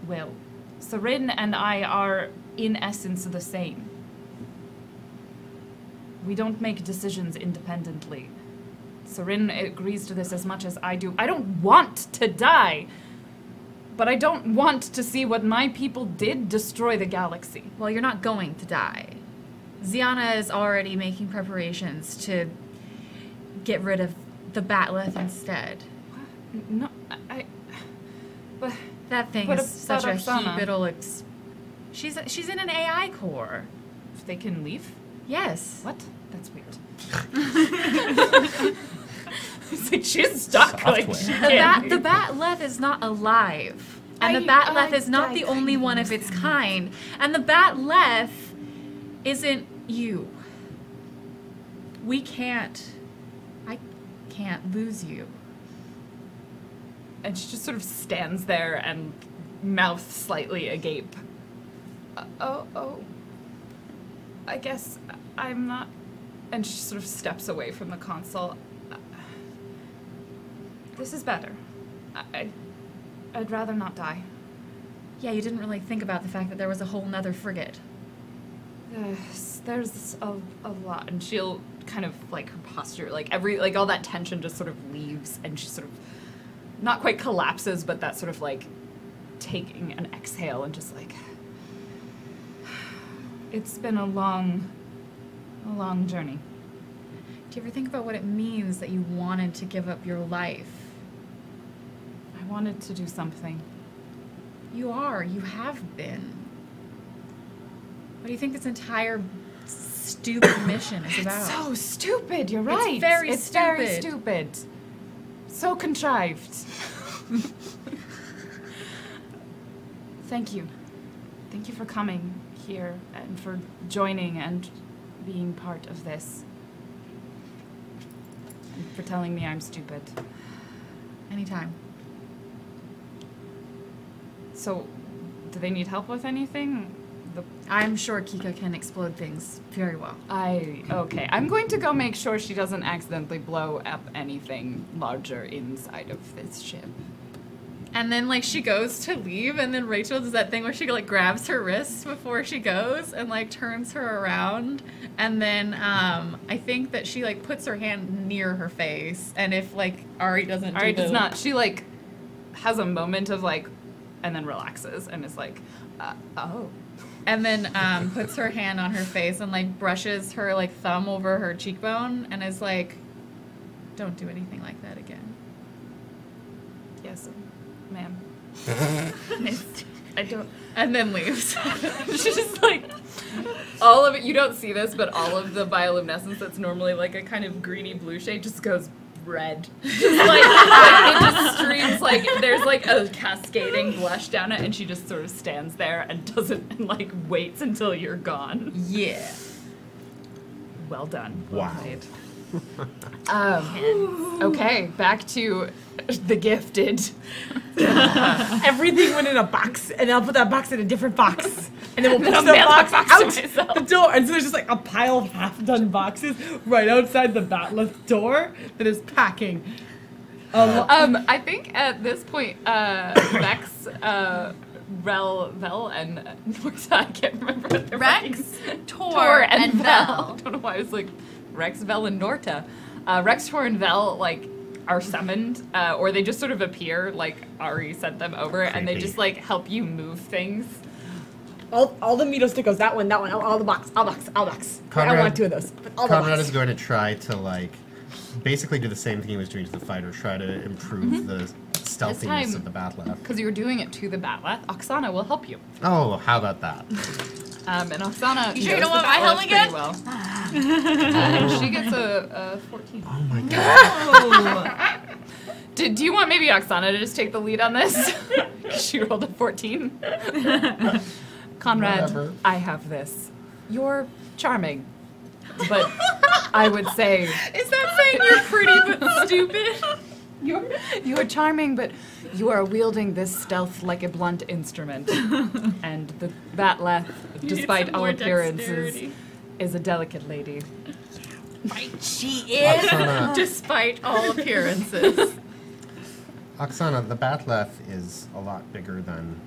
will. Sarin and I are, in essence, the same. We don't make decisions independently. Sarin agrees to this as much as I do. I don't want to die, But I don't want to see what my people did destroy the galaxy. Well, you're not going to die. Ziana is already making preparations to get rid of the Batleth instead. No, but That thing But is such a Oksana. heap. It'll she's in an AI core. if they can leave? Yes. What? That's weird. It's like she's stuck. Like she can't The leave. Batleth is not alive. And the I Batleth is not the only one of its kind. And the Batleth isn't you. I can't lose you. And she just sort of stands there and mouth slightly agape. I guess I'm not. And she sort of steps away from the console. This is better. I'd rather not die. Yeah, you didn't really think about the fact that there was a whole nother frigate. There's a lot, and she'll kind of like her posture, like all that tension just sort of leaves, and she sort of not quite collapses, but that sort of like taking an exhale and just like it's been a long journey. Do you ever think about what it means that you wanted to give up your life? I wanted to do something. You have been. What do you think this entire stupid mission is about? It's so stupid, you're right. It's very stupid. So contrived. Thank you. Thank you for coming here and for joining and being part of this. And for telling me I'm stupid. Anytime. So, do they need help with anything? I'm sure Kika can explode things very well. Okay. I'm going to go make sure she doesn't accidentally blow up anything larger inside of this ship. And then, like, she goes to leave, and then Rachel does that thing where she, like, grabs her wrist before she goes and, like, turns her around. And then I think that she, like, puts her hand near her face. And if, like, Ari doesn't Ari does not. She, like, has a moment of, like, and then relaxes and is like, oh. And then puts her hand on her face and, like, brushes her, like, thumb over her cheekbone and is like, don't do anything like that again. Yes, ma'am. I don't. And then leaves. She's just like, all of it, you don't see this, but all of the bioluminescence that's normally like a kind of greeny blue shade just goes red. Just like it just streams, like there's like a cascading blush down it, and she just sort of stands there and doesn't, and like waits until you're gone. Yeah. Well done. Wow. Well played. Okay, back to the gifted. Everything went in a box, and I'll put that box in a different box. And then we'll Then push I'll the mail box that box to out myself. the door. And so there's just like a pile of half-done boxes right outside the Batleth door that is packing. I think at this point, Vex, Vel, and Norta, I can't remember what they're Rex, writing. Tor, and Vel. I don't know why I was like Rex, Vel, and Norta. Rex, Tor, and Vel, like, are summoned, or they just sort of appear, like Ari sent them over, and they Creepy. just, like, help you move things. All the Mito stickers, that one, all the box. I want two of those. But all the Conrad box. is going to try to, like, basically do the same thing he was doing to the fighter, try to improve the stealthiness time- of the Batleth. Because you were doing it to the Batleth, Oksana will help you. Oh, how about that? And Oksana You sure you knows don't want the my help Batleth again? pretty well. And she gets a 14. Oh my god. Do you want maybe Oksana to just take the lead on this? She rolled a 14. Conrad, Whatever. I have this. You're charming, but I would say Is that saying you're pretty but stupid? you're charming, but you are wielding this stealth like a blunt instrument. And the Batleth, despite some all more appearances, dexterity. is a delicate lady. She is. Oksana, Despite all appearances. Oksana, the Batleth is a lot bigger than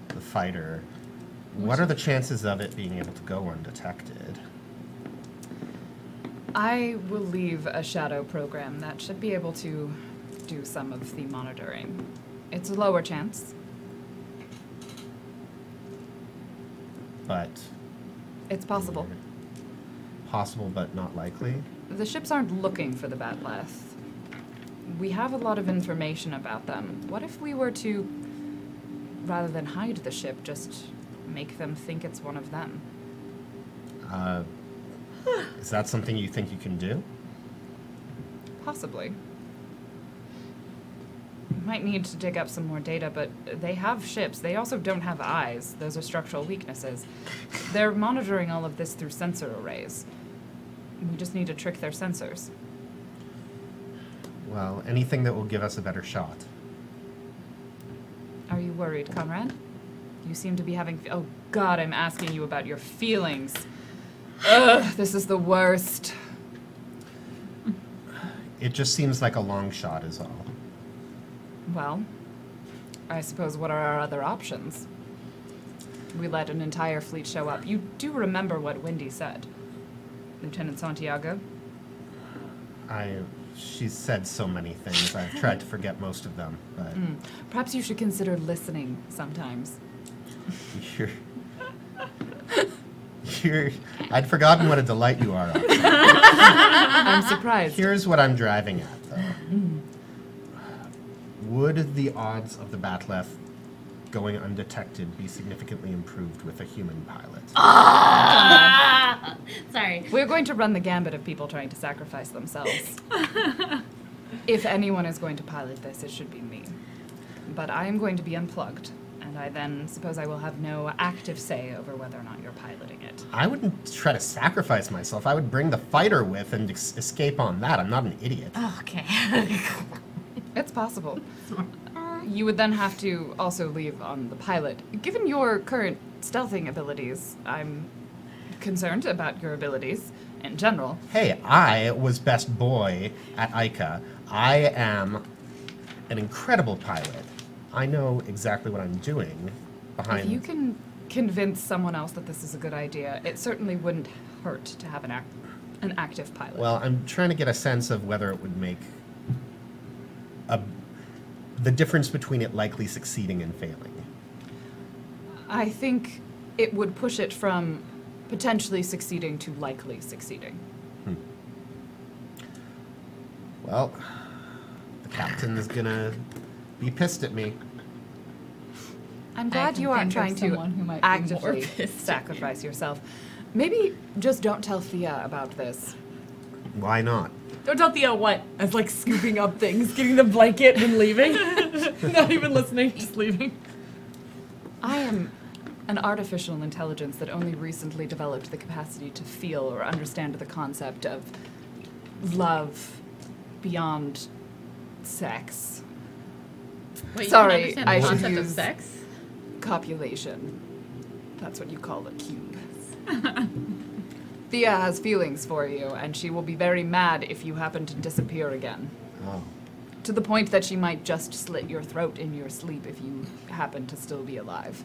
the fighter. What are the chances of it being able to go undetected? I will leave a shadow program that should be able to do some of the monitoring. It's a lower chance, but It's possible. possible but not likely. The ships aren't looking for the Batleth. We have a lot of information about them. What if we were to, rather than hide the ship, just make them think it's one of them? Is that something you think you can do? Possibly. Might need to dig up some more data, but they have ships. They also don't have eyes. Those are structural weaknesses. They're monitoring all of this through sensor arrays. We just need to trick their sensors. Well, anything that will give us a better shot. Are you worried, Conrad? You seem to be having... Oh, God, I'm asking you about your feelings. Ugh, this is the worst. It just seems like a long shot is all. Well, I suppose what are our other options? We let an entire fleet show up. You do remember what Wendy said, Lieutenant Santiago? She's said so many things. I've tried to forget most of them, but... Perhaps you should consider listening sometimes. I'd forgotten what a delight you are. I'm surprised. Here's what I'm driving at, though. Would the odds of the Batleth going undetected be significantly improved with a human pilot? Sorry. We're going to run the gambit of people trying to sacrifice themselves. If anyone is going to pilot this, it should be me. But I am going to be unplugged, and I then suppose I will have no active say over whether or not you're piloting it. I wouldn't try to sacrifice myself. I would bring the fighter with and escape on that. I'm not an idiot. Okay. It's possible. You would then have to also leave on the pilot. Given your current stealthing abilities, I'm concerned about your abilities in general. Hey, I was best boy at Ica. I am an incredible pilot. I know exactly what I'm doing behind... If you can convince someone else that this is a good idea, it certainly wouldn't hurt to have an active pilot. Well, I'm trying to get a sense of whether it would make the difference between it likely succeeding and failing. I think it would push it from potentially succeeding to likely succeeding. Well, the captain is gonna be pissed at me. I'm glad you aren't trying to actively sacrifice yourself. Maybe just don't tell Thea about this. Why not? Don't tell Thea what? As like scooping up things, getting the blanket and leaving. Not even listening, just leaving. I am an artificial intelligence that only recently developed the capacity to feel or understand the concept of love beyond sex. Wait, Sorry, you can understand I the should concept of use sex? copulation. That's what you call a cube. Thea has feelings for you, and she will be very mad if you happen to disappear again. Oh. To the point that she might just slit your throat in your sleep if you happen to still be alive.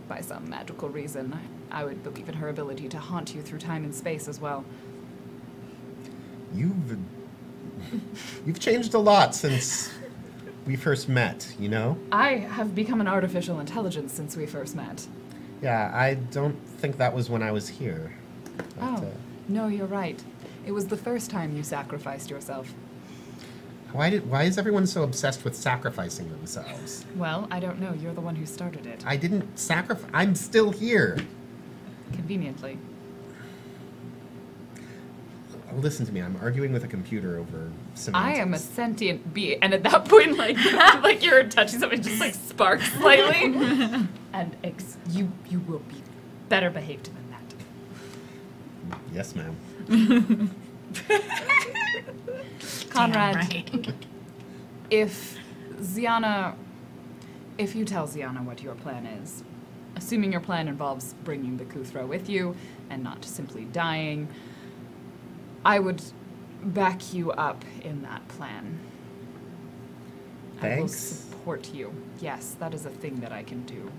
By some magical reason, I would believe in her ability to haunt you through time and space as well. You've changed a lot since we first met, you know? I have become an artificial intelligence since we first met. Yeah, I don't think that was when I was here. But, No, you're right. It was the first time you sacrificed yourself. why is everyone so obsessed with sacrificing themselves? Well, I don't know. You're the one who started it. I didn't sacrifice. I'm still here. Conveniently. Listen to me. I'm arguing with a computer over semantics. I am a sentient being, and at that point, like, like you're touching something, just like sparks slightly, and you will be better behaved than that. Yes, ma'am. Conrad, Right. if you tell Ziana what your plan is, assuming your plan involves bringing the Kuthra with you and not simply dying, I would back you up in that plan. I will Thanks. support you. Yes, that is a thing that I can do.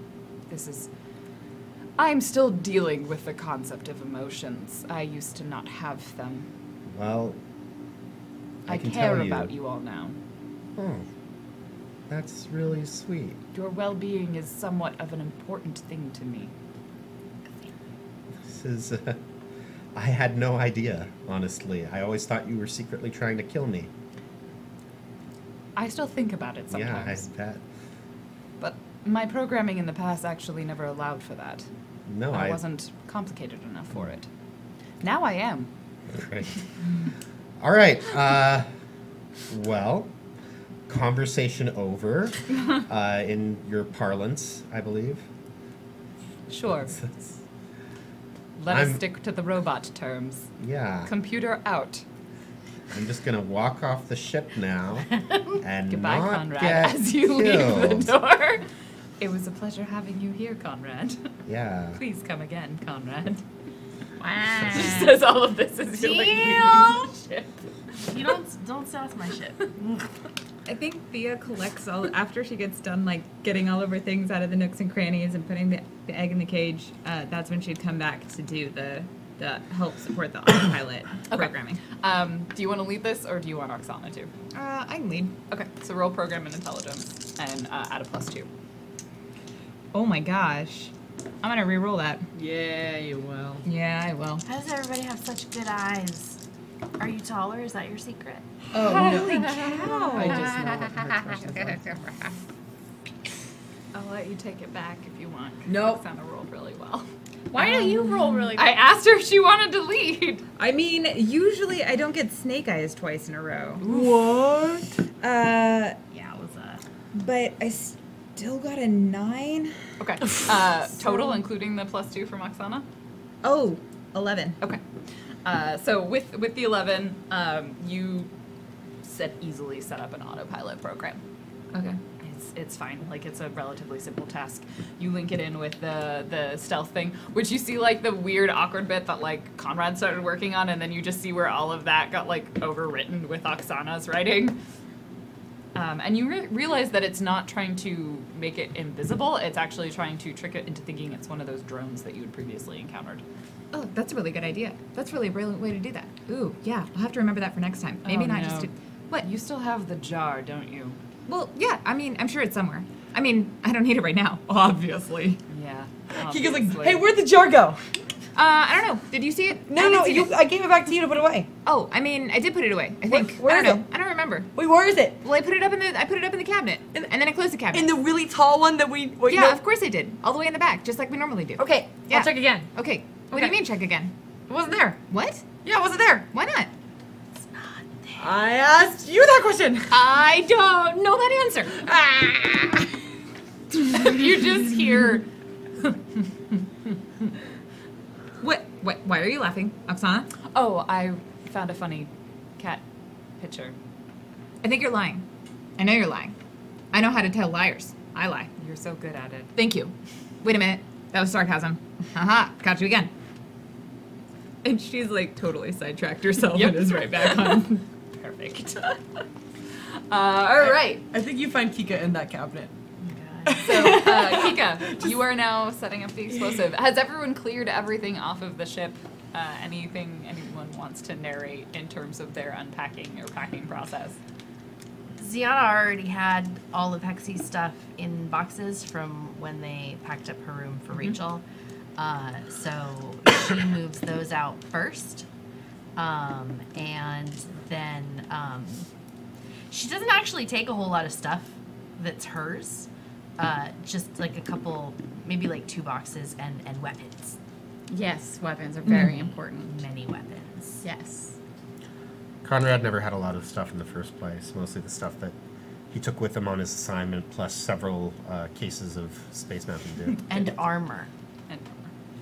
I'm still dealing with the concept of emotions. I used to not have them. Well, I can care tell you. about you all now. Oh, that's really sweet. Your well-being is somewhat of an important thing to me. This is. I had no idea, honestly. I always thought you were secretly trying to kill me. I still think about it Yeah, sometimes. I bet. But my programming in the past actually never allowed for that. No, I wasn't complicated enough for it. Now I am. Right. All right. Well, conversation over. In your parlance, I believe. Sure. Let us I'm- stick to the robot terms. Yeah. Computer out. I'm just gonna walk off the ship now and Goodbye, not Conrad, get as you killed. leave the door. It was a pleasure having you here, Conrad. Yeah. Please come again, Conrad. Wow. She says all of this as you're like leaving Deal. the ship. You don't south my ship. I think Thea collects all after she gets done like getting all of her things out of the nooks and crannies and putting the egg in the cage. That's when she'd come back to do the help support the autopilot programming. Do you want to lead this, or do you want Oksana to? I can lead. Okay, so roll program and intelligence, and add a +2. Oh my gosh, I'm gonna re-roll that. Yeah, you will. Yeah, I will. How does everybody have such good eyes? Are you taller? Is that your secret? Oh, holy cow! I just know what her expressions are. I'll let you take it back if you want. 'Cause Nope. Oksana rolled really well. Why don't you roll really I asked her if she wanted to lead. I mean, usually I don't get snake eyes twice in a row. What? Yeah, it was But I still got a 9. Okay. Total, including the +2 from Oksana? Oh, 11. Okay. So with the 11, you easily set up an autopilot program. Okay. It's fine. Like, it's a relatively simple task. You link it in with the stealth thing, which you see like the weird awkward bit that like Conrad started working on, and then you just see where all of that got like overwritten with Oksana's writing. And you realize that it's not trying to make it invisible. It's actually trying to trick it into thinking it's one of those drones that you had previously encountered. Oh, that's a really good idea. That's really a brilliant way to do that. Ooh, yeah. I'll have to remember that for next time. Maybe not just to... What? You still have the jar, don't you? Well, yeah. I mean, I'm sure it's somewhere. I mean, I don't need it right now, obviously. Yeah. Kika's like, obviously. hey, where'd the jar go? I don't know. Did you see it? No, I gave it back to you to put away. Oh, I mean, I did put it away. I think. Where I is don't know. it? I don't remember. Wait, where is it? Well, I put it up in the cabinet, and then I closed the cabinet. In the really tall one that we... Wait, yeah, no. of course I did. All the way in the back, just like we normally do. Okay, Yeah. I'll check again. Okay. What do you Okay. mean check again? It wasn't there. What? Yeah, it wasn't there. Why not? I asked you that question. I don't know that answer. You just hear... What? Why are you laughing, Oksana? Oh, I found a funny cat picture. I think you're lying. I know you're lying. I know how to tell liars. I lie. You're so good at it. Thank you. Wait a minute. That was sarcasm. Haha. Caught you again. And she's like totally sidetracked herself Yep. and is right back on. Perfect. All right. I think you find Kika in that cabinet. So, Kika, you are now setting up the explosive. Has everyone cleared everything off of the ship? Anything anyone wants to narrate in terms of their unpacking or packing process? Ziana already had all of Hexy's stuff in boxes from when they packed up her room for Rachel. So she moves those out first. And then she doesn't actually take a whole lot of stuff that's hers. Just like a couple, maybe like 2 boxes and weapons. Yes, weapons are very important. Many weapons. Yes. Conrad never had a lot of stuff in the first place. Mostly the stuff that he took with him on his assignment, plus several cases of Space Mountain Dew. And armor. And,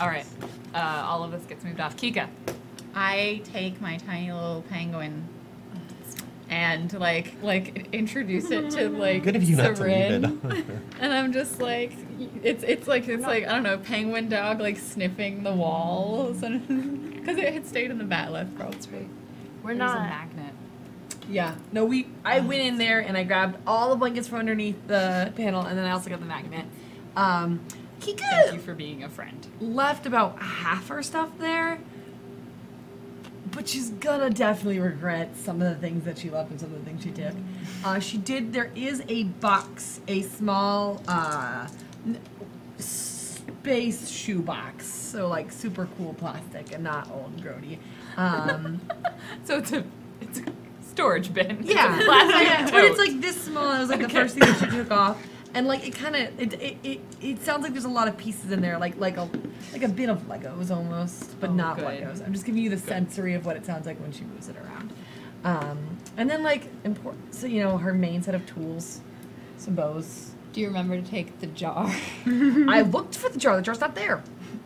all right. All of this gets moved off. Kika. I take my tiny little penguin and like introduce it to like Good of you not to leave it. Sarin. And I'm just like it's like I don't know, penguin dog like sniffing the walls and because it had stayed in the bat lift probably. We're There's not. a magnet. Yeah. No, I went in there and I grabbed all the blankets from underneath the panel, and then I also got the magnet. Thank you Kika for being a friend. left about half her stuff there, but she's gonna definitely regret some of the things that she left and some of the things she took. She did. There is a box, a small space shoebox, so like super cool plastic and not old and grody. So it's a storage bin. Yeah, It's a plastic yeah, but tote. it's like this small. It was like the first thing that she took off, and like it kind of it sounds like there's a lot of pieces in there, like a bin of Legos almost, but not good. Legos. I'm just giving you the sensory of what it sounds like when she moves it around. And then like important, so her main set of tools, some bows. Do you remember to take the jar? I looked for the jar. The jar's not there.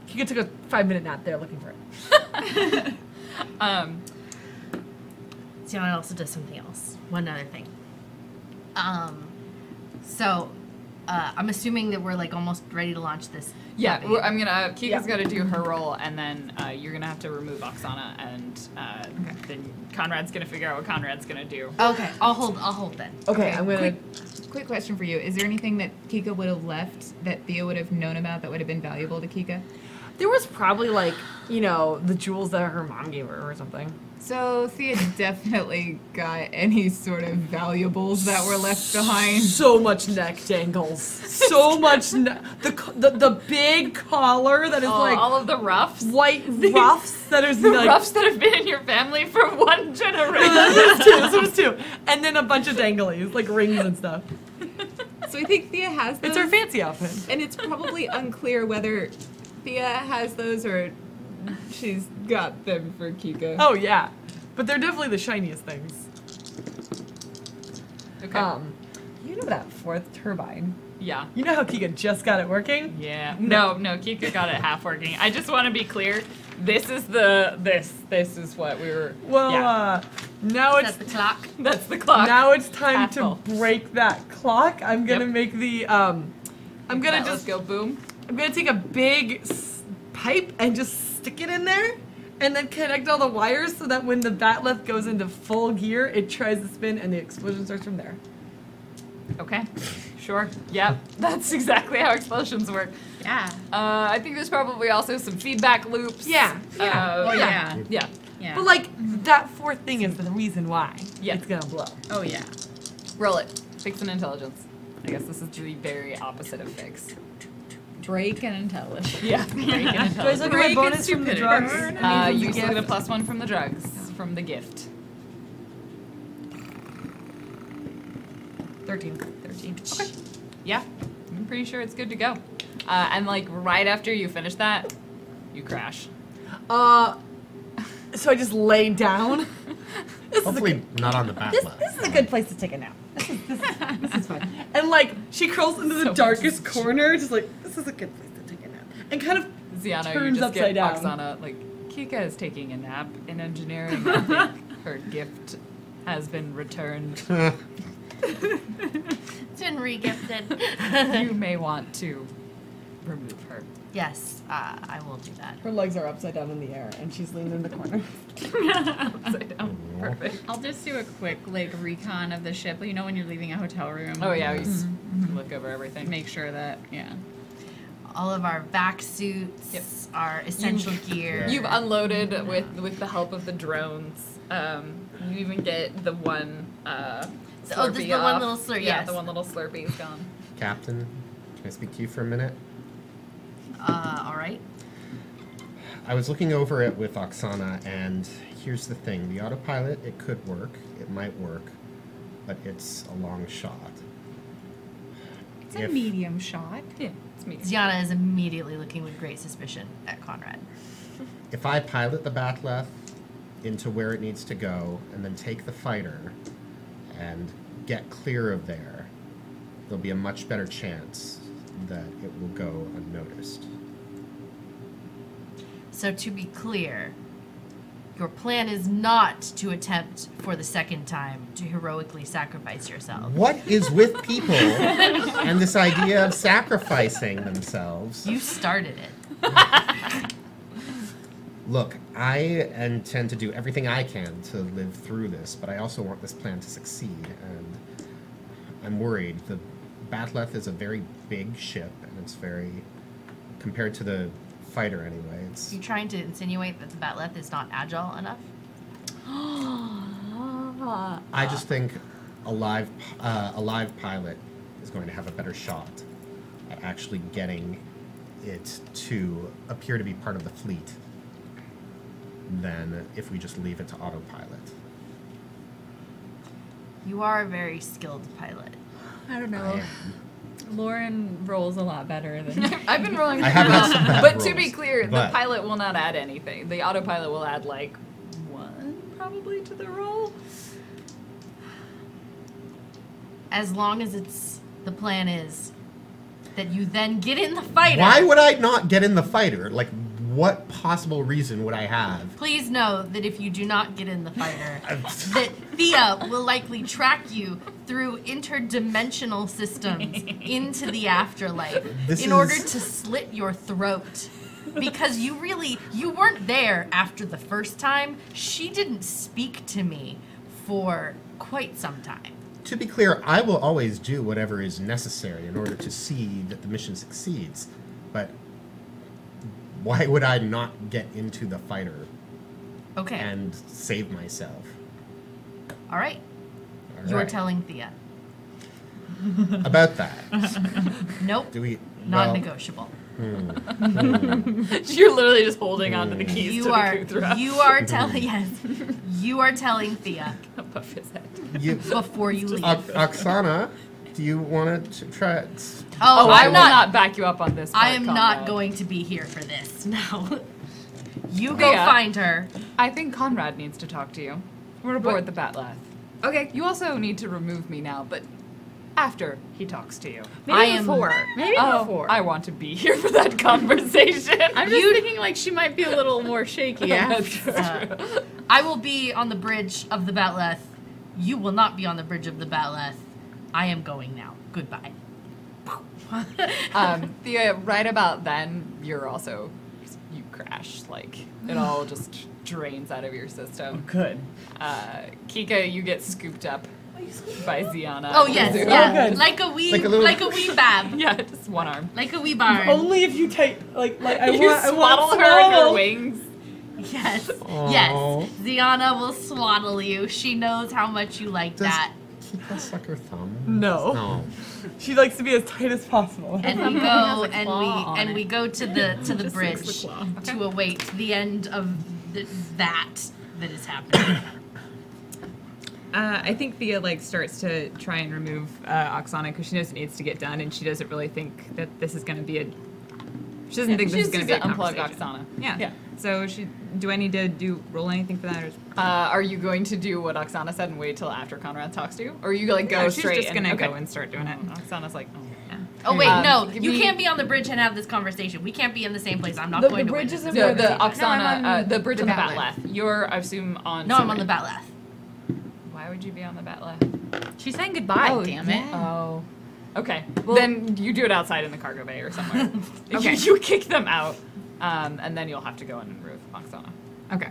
You took a 5-minute nap there looking for it. Sienna also does something else. One other thing. So, I'm assuming that we're like almost ready to launch this. Yeah, campaign. I'm gonna. Kika's got to do her role, and then you're gonna have to remove Oksana, and then Conrad's gonna figure out what Conrad's gonna do. Okay, I'll hold then. Okay, I'm gonna. Quick question for you. Is there anything that Kika would have left that Thea would have known about that would have been valuable to Kika? There was probably like the jewels that her mom gave her or something. So Thea definitely got any sort of valuables that were left behind. So much neck dangles. So much. The big collar that is like all of the ruffs. white ruffs that is The like. ruffs that have been in your family for one generation. This was two. And then a bunch of danglies, like rings and stuff. So I think Thea has those. It's her fancy outfit. And it's probably unclear whether Thea has those or she's got them for Kika. Oh yeah, but they're definitely the shiniest things. Okay. You know that fourth turbine. Yeah. You know how Kika just got it working? Yeah. No, Kika got it half working. I just want to be clear. This is this is what we were. Well, yeah. Now That's it's the clock. That's the clock. now it's time Half to full. break that clock. I'm gonna Yep. make the I'm gonna Let's just go boom. I'm gonna take a big pipe and just stick it in there, and then connect all the wires so that when the batleth goes into full gear, it tries to spin and the explosion starts from there. Okay. Sure. Yep. That's exactly how explosions work. Yeah. I think there's probably also some feedback loops. Yeah. Oh, yeah. Yeah. Yeah. But like that fourth thing is the reason why Yeah. it's gonna blow. Oh, yeah. Roll it. Fix and intelligence. I guess this is the very opposite of fix. Break and intelligence. Yeah. Break and Do I intelligence. look at my bonus from the drugs? You still get a +1 from the drugs, from the gift. 13. Okay. Yeah. I'm pretty sure it's good to go. And like right after you finish that, you crash. So I just lay down. Hopefully not on the back This left. is a good place to take a nap. This is fun. And like she curls into the So darkest corner, just like this is a good place to take a nap, and kind of Ziana, you turns just upside get down. Oksana, like, Kika is taking a nap in engineering. I think her gift has been returned. It's been re-gifted. You may want to remove her. Yes, I will do that. her legs are upside down in the air, and she's leaning in the corner. Upside down. Perfect. I'll just do a quick recon of the ship. You know when you're leaving a hotel room. Oh yeah, we just look over everything. Make sure that All of our vac suits, Yep. our essential gear. You've unloaded with the help of the drones. You even get the one this Slurpee the one off. little slurpee. Yeah, Yes. the one little Slurpee is gone. Captain, can I speak to you for a minute? All right. I was looking over it with Oksana, and here's the thing. The autopilot, it could work. It might work. But it's a long shot. It's a medium shot. Yeah, it's me. Ziana is immediately looking with great suspicion at Conrad. If I pilot the Batleth into where it needs to go, and then take the fighter and get clear of there, there'll be a much better chance that it will go unnoticed. So to be clear, your plan is not to attempt for the second time to heroically sacrifice yourself. What is with people and this idea of sacrificing themselves? You started it. Look, I intend to do everything I can to live through this, but I also want this plan to succeed, and I'm worried. The Batleth is a very big ship, and it's very, compared to the fighter anyway, it's... You trying to insinuate that the Batleth is not agile enough? I just think a live pilot is going to have a better shot at actually getting it to appear to be part of the fleet than if we just leave it to autopilot. You are a very skilled pilot. I don't know. I am. Lauren rolls a lot better than I've been rolling I have pretty had some bad but to be rolls, clear, the but- pilot will not add anything. The autopilot will add like 1 probably to the roll. As long as the plan is that you then get in the fighter. Why would I not get in the fighter? Like, what possible reason would I have? Please know that if you do not get in the fighter, that Thea will likely track you through interdimensional systems into the afterlife This in order is- to slit your throat. Because you weren't there after the first time. She didn't speak to me for quite some time. To be clear, I will always do whatever is necessary in order to see that the mission succeeds. But why would I not get into the fighter Okay. and save myself? All right. All You're right. telling Thea. About that. Nope. Do we? Non-negotiable. You're literally just holding onto the keys to You the are Kuthra. you are telling yes. You are telling Thea Puff his head. You, before you leave. Oksana, do you want to try? Oh, I I'm will not. not back you up on this. I part, am Conrad. not going to be here for this. No. You go Thea. find her. I think Conrad needs to talk to you. We're aboard the Batlath. Okay. You also need to remove me now, but after he talks to you. Maybe I am- before. Maybe Oh, before. I want to be here for that conversation. I'm just thinking like she might be a little more shaky after. I will be on the bridge of the Batleth. You will not be on the bridge of the Batleth. I am going now. Goodbye. Thea, right about then, you crash. Like, it all just drains out of your system. Good. Kika, you get scooped up by Ziana. Oh yes, Zoo. yeah. Like a wee, Like a little- like a wee bab, Yeah, just one arm. like a wee barn. Only if you take like I You want swaddle her in your wings. Yes, Aw. yes. Ziana will swaddle you. She knows how much you like Does that. Kika suck her thumb? No. No. She likes to be as tight as possible. And we Something go has a and claw on we it. go to the Just bridge looks like claw. to await the end of that is happening. I think Thea starts to try and remove Oksana because she knows it needs to get done, and she doesn't really think that this is going to be a. She doesn't think this is going to be a unplug conversation. Oksana. Yeah. So do I need to roll anything for that? Or Are you going to do what Oksana said and wait till after Conrad talks to you? Or are you go no, she's straight just going to and, go and start doing it. Oksana's like, oh. Yeah. Oh wait, no, give you me- can't be on the bridge and have this conversation. We can't be in the same place. I'm not The going to bridge witness isn't this. The, where the No, Oksana, I'm on the bridge the on the Batlath. Batlath. You're, I assume, on. No, I'm on the Batleth. Why would you be on the Batlath? She's saying goodbye, Oh, damn it. yeah. Oh. Okay. Then you do it outside in the cargo bay or somewhere. Okay. You kick them out, and then you'll have to go in and remove Oksana. Okay.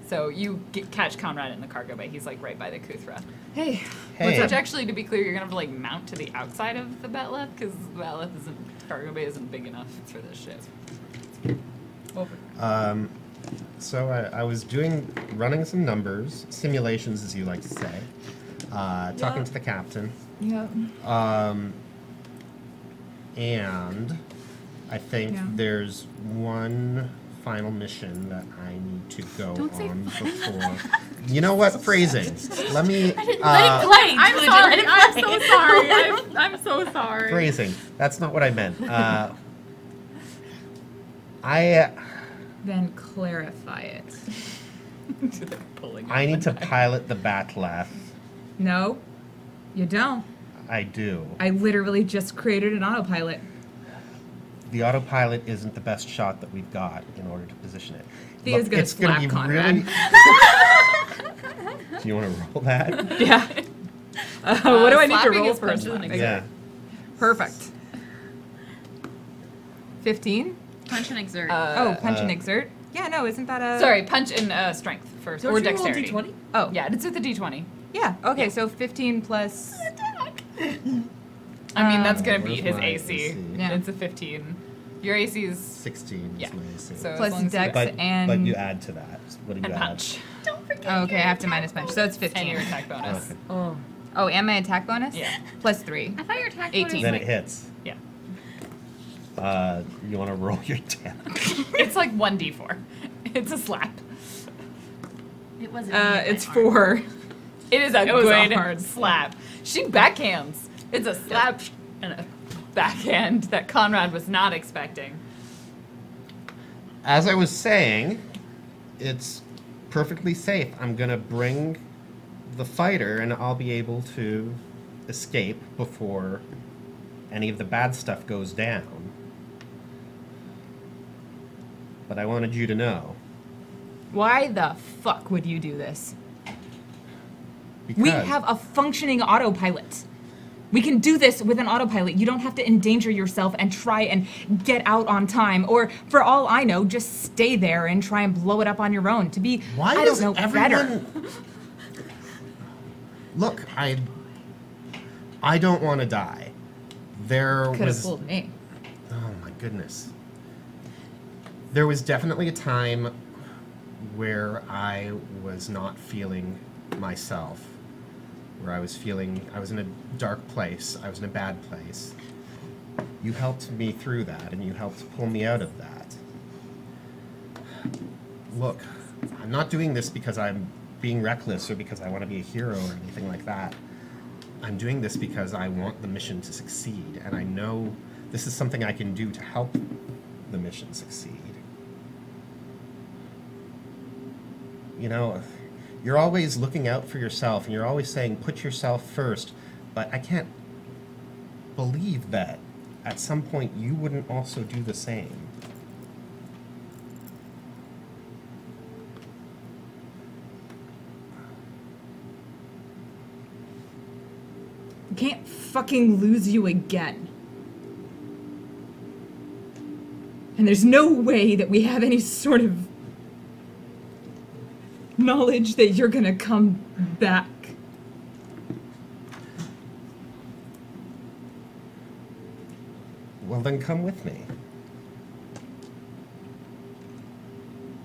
So you catch Conrad in the cargo bay. He's like right by the Kuthra. Hey. Hey. Which actually, to be clear, you're gonna have to like mount to the outside of the Batlath because the Batlath cargo bay isn't big enough for this ship. So I was running some numbers, simulations as you like to say, talking to the captain, Yeah. and I think Yeah. there's one final mission that I need to go on before. You know what? Phrasing. Let me. Let it play. I'm Julia, sorry. let it I'm play. so sorry. I'm so sorry. Phrasing. That's not what I meant. I Then clarify it. I need to pilot the Batlath. No, you don't. I do. I literally just created an autopilot. The autopilot isn't the best shot that we've got in order to position it. Thea's Look, gonna it's gonna slap be Conrad. really. Do you want to roll that? Yeah. What do I need to slapping roll is for? punches and slapping? Yeah. Perfect. 15? Punch and exert. Oh, punch and exert? Yeah, no, isn't that a... Sorry, punch and strength first, Don't or you roll dexterity. D20? Oh, Yeah, it's with the d20. yeah. Okay, so 15 plus... I mean, that's gonna Where's beat his my AC. AC? Yeah. It's a 15. Your AC is 16 Yeah. is my AC. so Plus as long as dex. you- but and- you add to that. What do you and add? punch Oh, okay, I have to minus punch. So it's and 15. your attack bonus. Okay. Oh. Oh, and my attack bonus? Yeah. Plus 3. I thought your attack 18. bonus Then was it hits. Yeah. You want to roll your damage? It's like 1d4. It's a slap. It wasn't. It's 4. It is a was a good hard slap. She backhands. It's a slap and a backhand that Conrad was not expecting. As I was saying, it's perfectly safe. I'm gonna bring the fighter, and I'll be able to escape before any of the bad stuff goes down. But I wanted you to know. Why the fuck would you do this? Because We have a functioning autopilot. We can do this with an autopilot. You don't have to endanger yourself and try and get out on time. Or, for all I know, just stay there and try and blow it up on your own to be, Why I does don't know, everyone... better. Look, I don't want to die. There Could have was... fooled me. Oh my goodness. There was definitely a time where I was not feeling myself. Where I was in a dark place. I was in a bad place. You helped me through that, and you helped pull me out of that. Look, I'm not doing this because I'm being reckless or because I want to be a hero or anything like that. I'm doing this because I want the mission to succeed, and I know this is something I can do to help the mission succeed. You know, you're always looking out for yourself, and you're always saying, put yourself first, but I can't believe that at some point you wouldn't also do the same. I can't fucking lose you again. And there's no way that we have any sort of knowledge that you're gonna come back. Well, then come with me.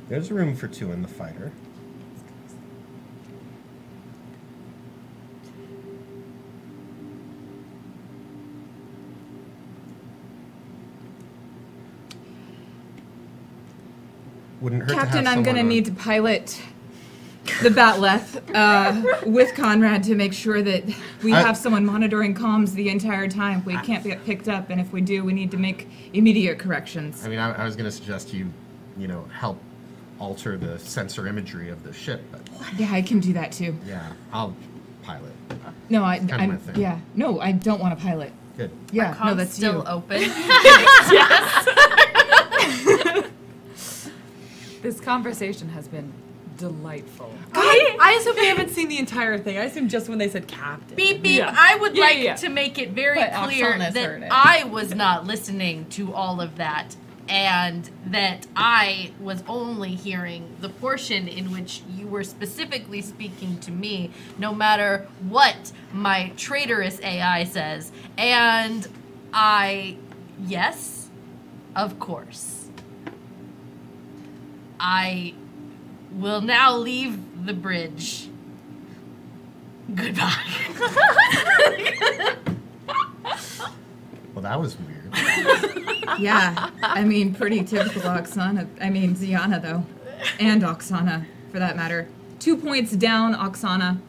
There's room for 2 in the fighter. Wouldn't hurt to have Captain, I'm gonna someone need to pilot the Batleth with Conrad to make sure that we have someone monitoring comms the entire time. We can't get picked up, and if we do, we need to make immediate corrections. I mean, I was going to suggest you know, help alter the sensor imagery of the ship, but Yeah, I can do that too. yeah, I'll pilot. No, Kinda my thing. yeah, no, I don't want to pilot. Good. Yeah, Comms no, that's still you. open. This conversation has been delightful. I assume we haven't seen the entire thing. I assume just when they said captain. Beep beep. Yeah. I would Yeah, like yeah. to make it very But clear Oksana's heard that it. I was not listening to all of that, and that I was only hearing the portion in which you were specifically speaking to me, no matter what my traitorous AI says. And yes, of course. I will now leave the bridge. Goodbye. Well, that was weird. Yeah, I mean, pretty typical Oksana. I mean, Ziana, though. And Oksana, for that matter. 2 points down, Oksana.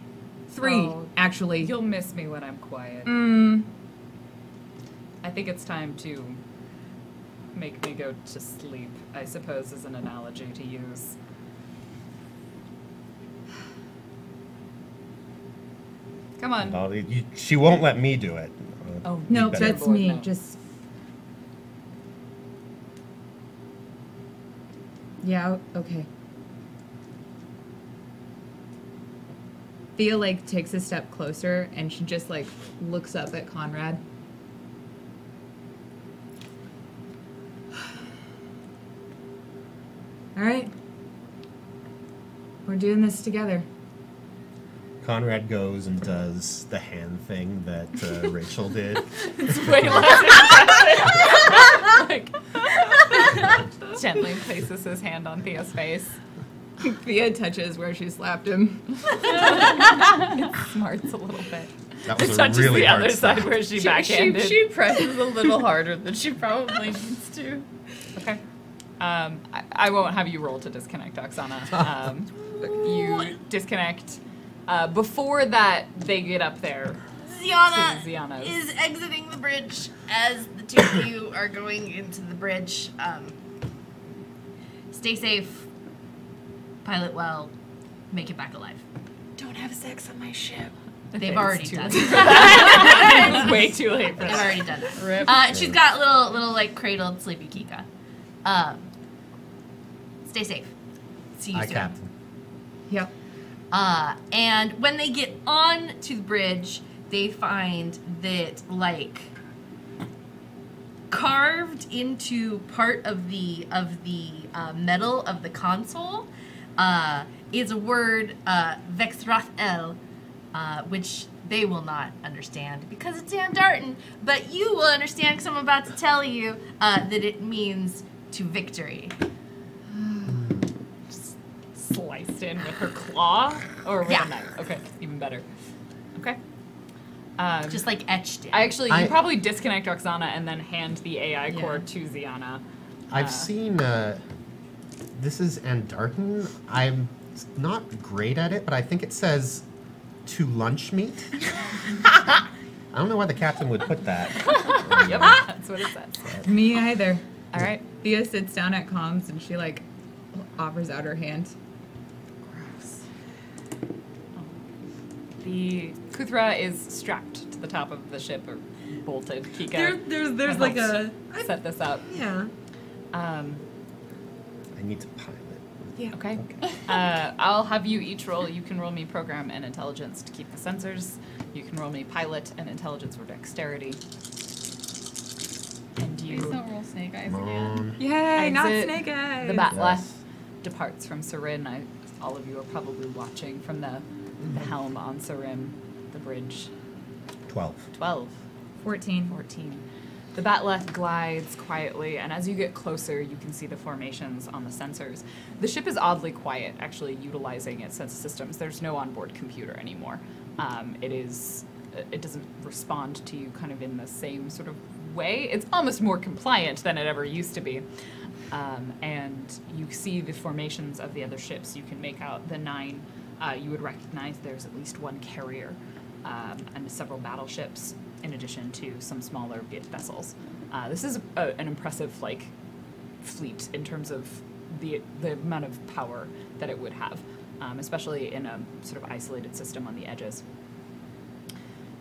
3, Oh, actually. You'll miss me when I'm quiet. I think it's time to make me go to sleep, I suppose is an analogy to use. Come on. Well, she won't let me do it. Oh, No, better that's board me. now. Just. Yeah, okay. Thea, like, takes a step closer and she just, like, looks up at Conrad. All right. We're doing this together. Conrad goes and does the hand thing that Rachel did. Way less impressive. Like, gently places his hand on Thea's face. Thea touches where she slapped him. It smarts a little bit. That was a touches really the hard other stop. side where she backhanded. She presses a little harder than she probably needs to. Okay. I won't have you roll to disconnect, Oksana. You disconnect. Before that, they get up there. Ziana Ziana's. is exiting the bridge as the two of you are going into the bridge. Stay safe. Pilot well. Make it back alive. Don't have sex on my ship. They've It's already too done late. that. It's way too late for They've that. already done that. She's got little like cradled sleepy Kika. Stay safe. See you Hi, soon. Captain. Yep. And when they get on to the bridge, they find that like carved into part of the metal of the console is a word Vexrath El, which they will not understand because it's Andartan, but you will understand because I'm about to tell you that it means to victory. Sliced in with her claw or with Yeah. a knife. Okay, even better. Okay. Just like etched in. You probably disconnect Oksana and then hand the AI core to Ziana. I've seen, this is Andartan. I'm not great at it, but I think it says to lunch meat. I don't know why the captain would put that. Yep, that's what it says. Me either. All right. Thea sits down at comms and she like offers out her hand. The Kuthra is strapped to the top of the ship or bolted. Kika. There's like a set this up. yeah. I need to pilot. Yeah. Okay. I'll have you each roll. You can roll me program and intelligence to keep the sensors. You can roll me pilot and intelligence or dexterity. And you Please don't roll snake eyes Come again. on. Yay, not Exit snake eyes. the Batla Yes. departs from Sarin. All of you are probably watching from the helm on Sarim, the bridge. 12. 12. 14. 14. The Batleth glides quietly, and as you get closer, you can see the formations on the sensors. The ship is oddly quiet, actually utilizing its sense systems. There's no onboard computer anymore. It doesn't respond to you kind of in the same sort of way. It's almost more compliant than it ever used to be. And you see the formations of the other ships. You can make out the 9. You would recognize there's at least one carrier and several battleships, in addition to some smaller vessels. This is an impressive fleet in terms of the amount of power that it would have, especially in a sort of isolated system on the edges.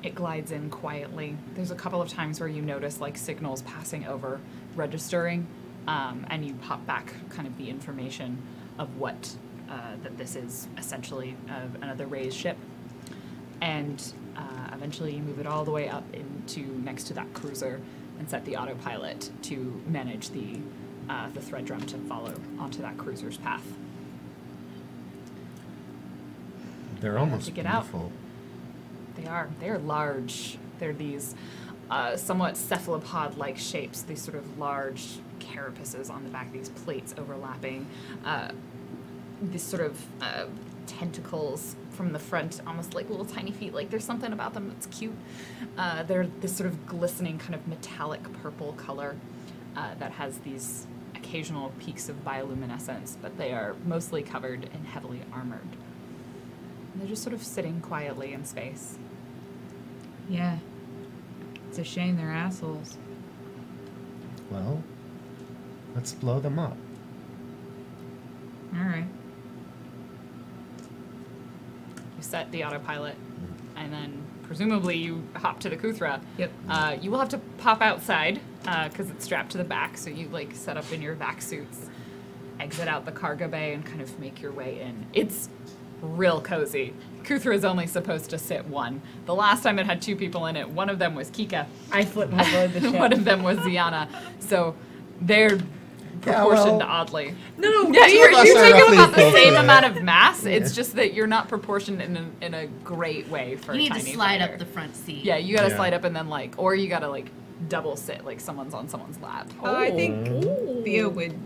It glides in quietly. There's a couple of times where you notice signals passing over, registering, and you pop back kind of the information of what that this is essentially another raised ship. And eventually you move it all the way up into next to that cruiser and set the autopilot to manage the thread drum to follow onto that cruiser's path. They're almost To get out. beautiful. They are. They're large. They're these somewhat cephalopod-like shapes, these sort of large carapaces on the back, these plates overlapping, these sort of tentacles from the front, almost like little tiny feet. There's something about them that's cute. They're this sort of glistening kind of metallic purple color that has these occasional peaks of bioluminescence, but they are mostly covered and heavily armored. And they're just sort of sitting quietly in space. Yeah. It's a shame they're assholes. Well, let's blow them up. All right. You set the autopilot, and then presumably you hop to the Kuthra. Yep. You will have to pop outside because it's strapped to the back, so you set up in your vac suits, exit out the cargo bay, and kind of make your way in. It's real cozy. Kuthra is only supposed to sit one. The last time it had 2 people in it, one of them was Kika. I flipped my board the ship. One of them was Ziana. So they're proportioned oddly. No, Yeah, you us are take up roughly about the equal. same amount of mass. It's just that you're not proportioned in a great way for You a need to tiny slide fighter. up the front seat. Yeah, you gotta Yeah. slide up and then or you gotta double sit, someone's on someone's lap. I think Thea would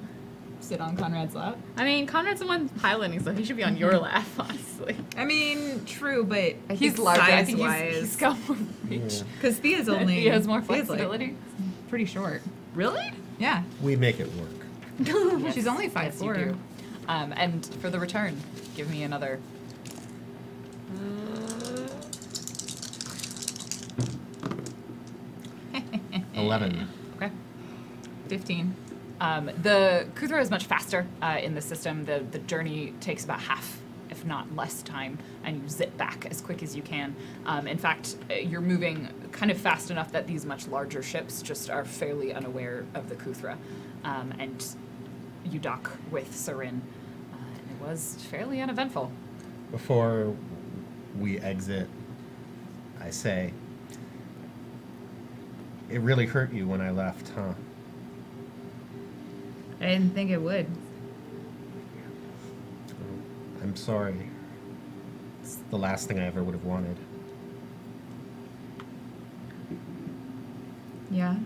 sit on Conrad's lap. I mean, Conrad's the one piloting, so he should be on your lap, honestly. I mean, true, but I He's think larger. I think size-wise, he's got more reach. because Thea's only He has more Thea's, like, flexibility. pretty short. Really? Yeah, We make it work. she's only 5'4". Yes, you do. And for the return, give me another. 11. Okay. 15. The Kuthra is much faster in the system. The journey takes about half, if not less time, and you zip back as quick as you can. In fact, you're moving kind of fast enough that these much larger ships just are fairly unaware of the Kuthra. And you dock with Sarin. It was fairly uneventful. Before we exit, I say, it really hurt you when I left, huh? I didn't think it would. I'm sorry. It's the last thing I ever would have wanted. Yeah.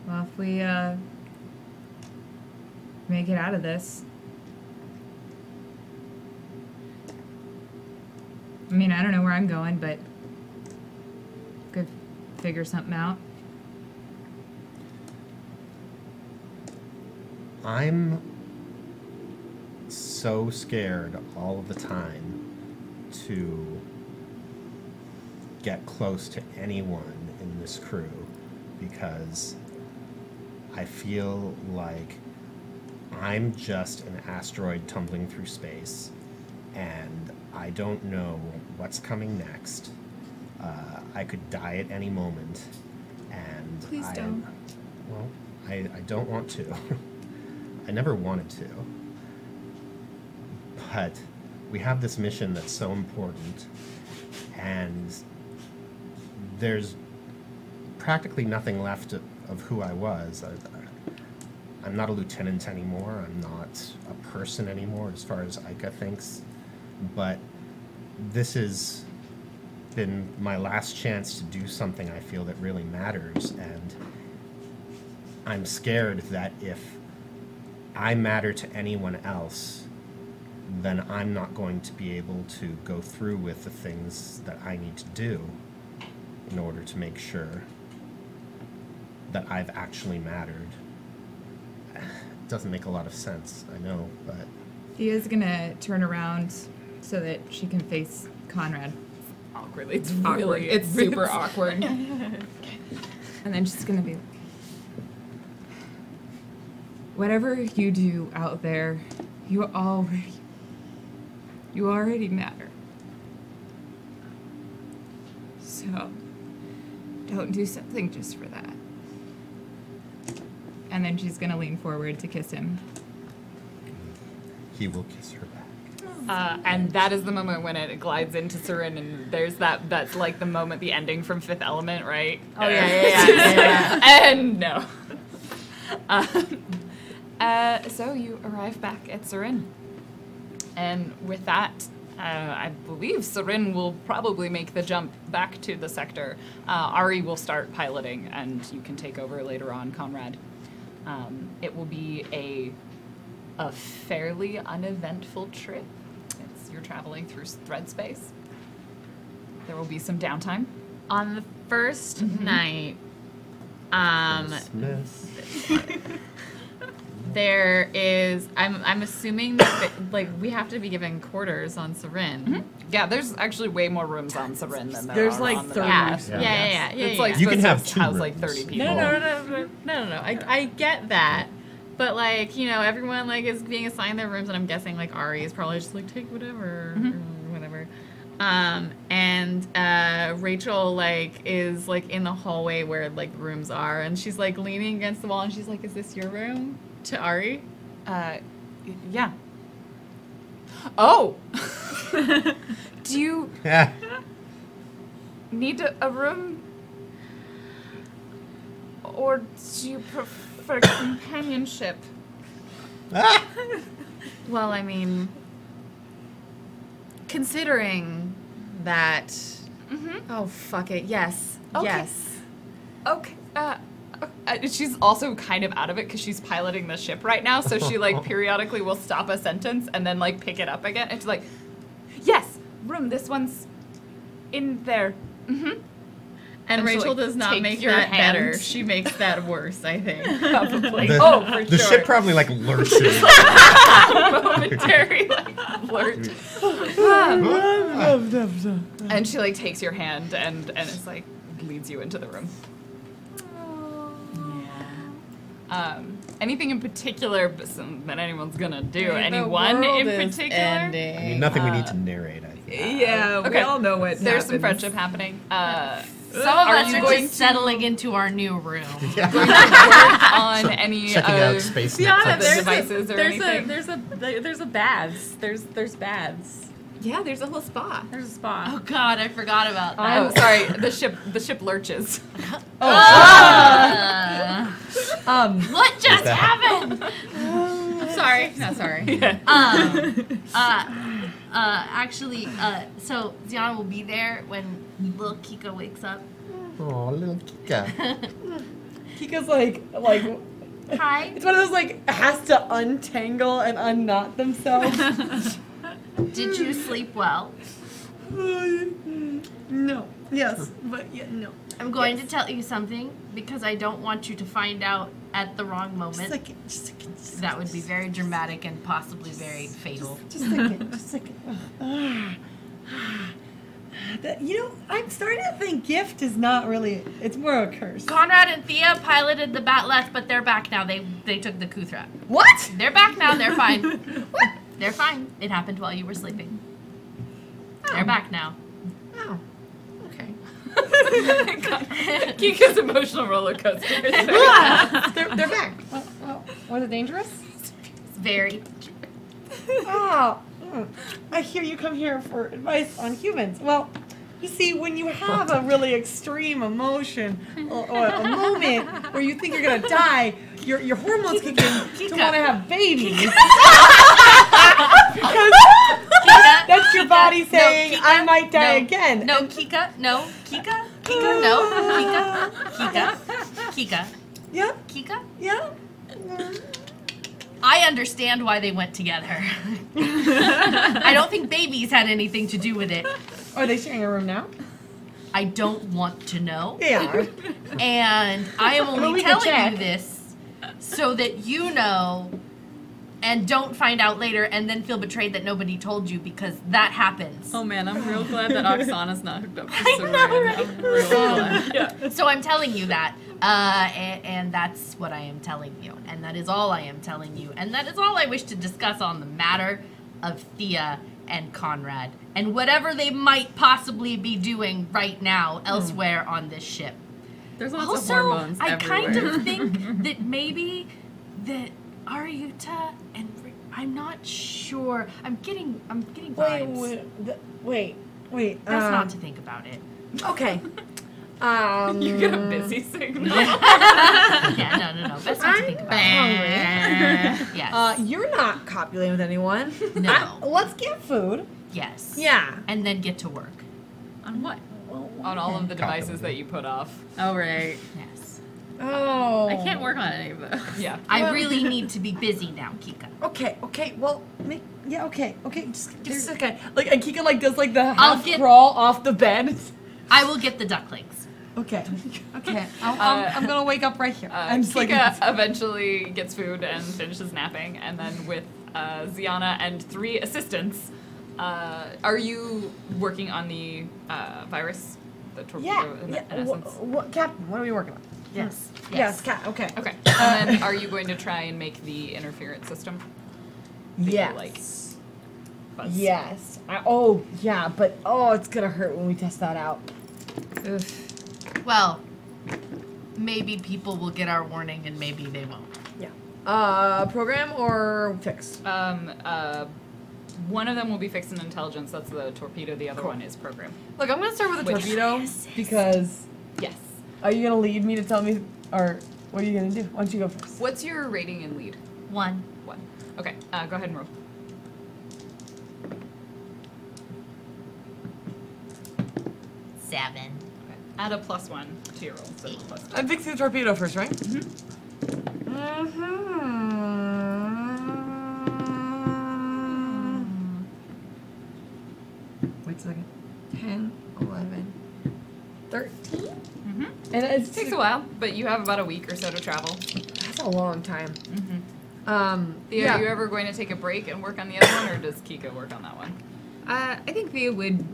Well, if we make it out of this. I mean, I don't know where I'm going, but could figure something out. I'm so scared all of the time to get close to anyone in this crew because I feel like I'm just an asteroid tumbling through space and I don't know what's coming next. I could die at any moment and Please don't. Well, I don't want to. I never wanted to. But we have this mission that's so important, and there's practically nothing left of who I was. I'm not a lieutenant anymore. I'm not a person anymore as far as Ica thinks. But this has been my last chance to do something I feel that really matters, and I'm scared that if I matter to anyone else, then I'm not going to be able to go through with the things that I need to do in order to make sure that I've actually mattered. It doesn't make a lot of sense, I know, but... Thea's gonna turn around so that she can face Conrad. Awkwardly. It's Awkward. really... It's super awkward. And then she's gonna be... Whatever you do out there, you already matter. So, don't do something just for that. And then she's gonna lean forward to kiss him. He will kiss her back. And that is the moment when it glides into Sarin, and there's that's like the moment, the ending from Fifth Element, right? Oh, yeah. And no. So you arrive back at Sarin. And with that, I believe Sarin will probably make the jump back to the sector. Ari will start piloting, and you can take over later on, Conrad. It will be a fairly uneventful trip. You're traveling through thread space. There will be some downtime. On the first night, Christmas. there is. I'm assuming that like we have to be given quarters on Sarin. Yeah, there's actually way more rooms on Sarin than there There's are like on the 30. map. Yeah. It's like You can supposed have to 2 house like rooms. 30 people. No. I get that. But like, you know, everyone like is being assigned their rooms, and I'm guessing like Ari is probably just like take whatever or whatever. And Rachel like is like in the hallway where like rooms are, and she's like leaning against the wall, and she's like, "Is this your room?" To Ari. Yeah. Oh! Do you need a room? Or do you prefer companionship? Well, I mean, considering that. Oh fuck it! Yes. Okay. Yes. Okay. she's also kind of out of it because she's piloting the ship right now, so she like periodically will stop a sentence and then like pick it up again, and she's like, "Yes, room. This one's in there." Mm-hmm. And so, Rachel like, does not take make your that hand. better. She makes that worse, I think. Probably. The, For the sure. ship probably like lurches. Momentary like flirt. And she like takes your hand and it's like leads you into the room. Anything in particular that anyone's gonna do? The Anyone world in is particular? ending. I mean, nothing we need to narrate, I think. Yeah, we Okay. all know what There's some happens. friendship happening. Some of Are us you are going just settling into our new room. going to work on any Checking out of space the Netflix. devices or anything? There's a baths. There's baths. Yeah, there's a whole spa. There's a spa. Oh God, I forgot about that. Oh, sorry. The ship lurches. What just happened? Sorry, not sorry. Actually, so Ziana will be there when little Kika wakes up. Oh, little Kika. Kika's like Hi. it's one of those like has to untangle and unknot themselves. Did you sleep well? No. Yes, but yeah, no. I'm going to tell you something because I don't want you to find out at the wrong Just a moment. second. Just a second. That would be very dramatic and possibly very fatal. Just a second. Just a second. You know, I'm starting to think gift is not really. It's more a curse. Conrad and Thea piloted the Batleth, but they're back now. They took the Kuthra. What? They're back now. They're fine. What? They're fine. It happened while you were sleeping. They're back now. Oh. Okay. Kika's emotional roller coaster. Is very They're back. Well, was it dangerous? It's very. Oh, I hear you come here for advice on humans. Well, you see, when you have a really extreme emotion or a moment where you think you're gonna die, your hormones kick in to want to have babies. Because that's your body saying, Kika, I might die no, again. No, Kika. No, Kika. Kika. No, Kika. Kika. Kika. Yeah, Kika. yeah. I understand why they went together. I don't think babies had anything to do with it. Are they sharing a room now? I don't want to know. They are. And I am Well, only we can telling check. you this so that you know and don't find out later and then feel betrayed that nobody told you because that happens. Oh man, I'm real glad that Oksana's not hooked up to I Saran. know, right? I'm real glad. Yeah. So I'm telling you that. And that's what I am telling you. And that is all I am telling you. And that is all I wish to discuss on the matter of Thea and Conrad. And whatever they might possibly be doing right now elsewhere on this ship. There's lots Also, of hormones I everywhere. kind of think that maybe that Aryuta and I'm not sure. I'm getting vibes. Wait. That's not to think about it. Okay. You get a busy signal. Yeah, no. Best not to think about it. Yes. You're not copulating with anyone. No. Let's get food. Yes. Yeah. And then get to work. On what? On all of the devices that you put off. Oh right. Yes. Oh. I can't work on any of those. Yeah. I really need to be busy now, Kika. Okay. Well, okay. Just a second. Like, and Kika like does like the I'll half get- crawl off the bed. I will get the ducklings. Okay. I'm gonna wake up right here. I'm just Kika eventually gets food and finishes napping, and then with Ziana and 3 assistants, are you working on the virus, the torpedo in essence? Captain, what are we working on? Yes. Yes, Cat. Okay. Okay. And then are you going to try and make the interference system? Yes. Like, buzz? Yes. But it's gonna hurt when we test that out. Well, maybe people will get our warning and maybe they won't. Yeah. Program or fix? One of them will be fixed in intelligence. That's the torpedo. The other one is program. Look, I'm gonna start with the Which- torpedo because. Yes. Are you gonna lead me to tell me, or what are you gonna do? Why don't you go first? What's your rating in lead? 1. 1. Okay. Go ahead and roll. 7. Add a +1 to your roll. So +2. I'm fixing the torpedo first, right? Wait a second. 10, 11, 13? And it Takes a while, but you have about a week or so to travel. That's a long time. Thea, Yeah. are you ever going to take a break and work on the other one, or does Kika work on that one? I think Thea would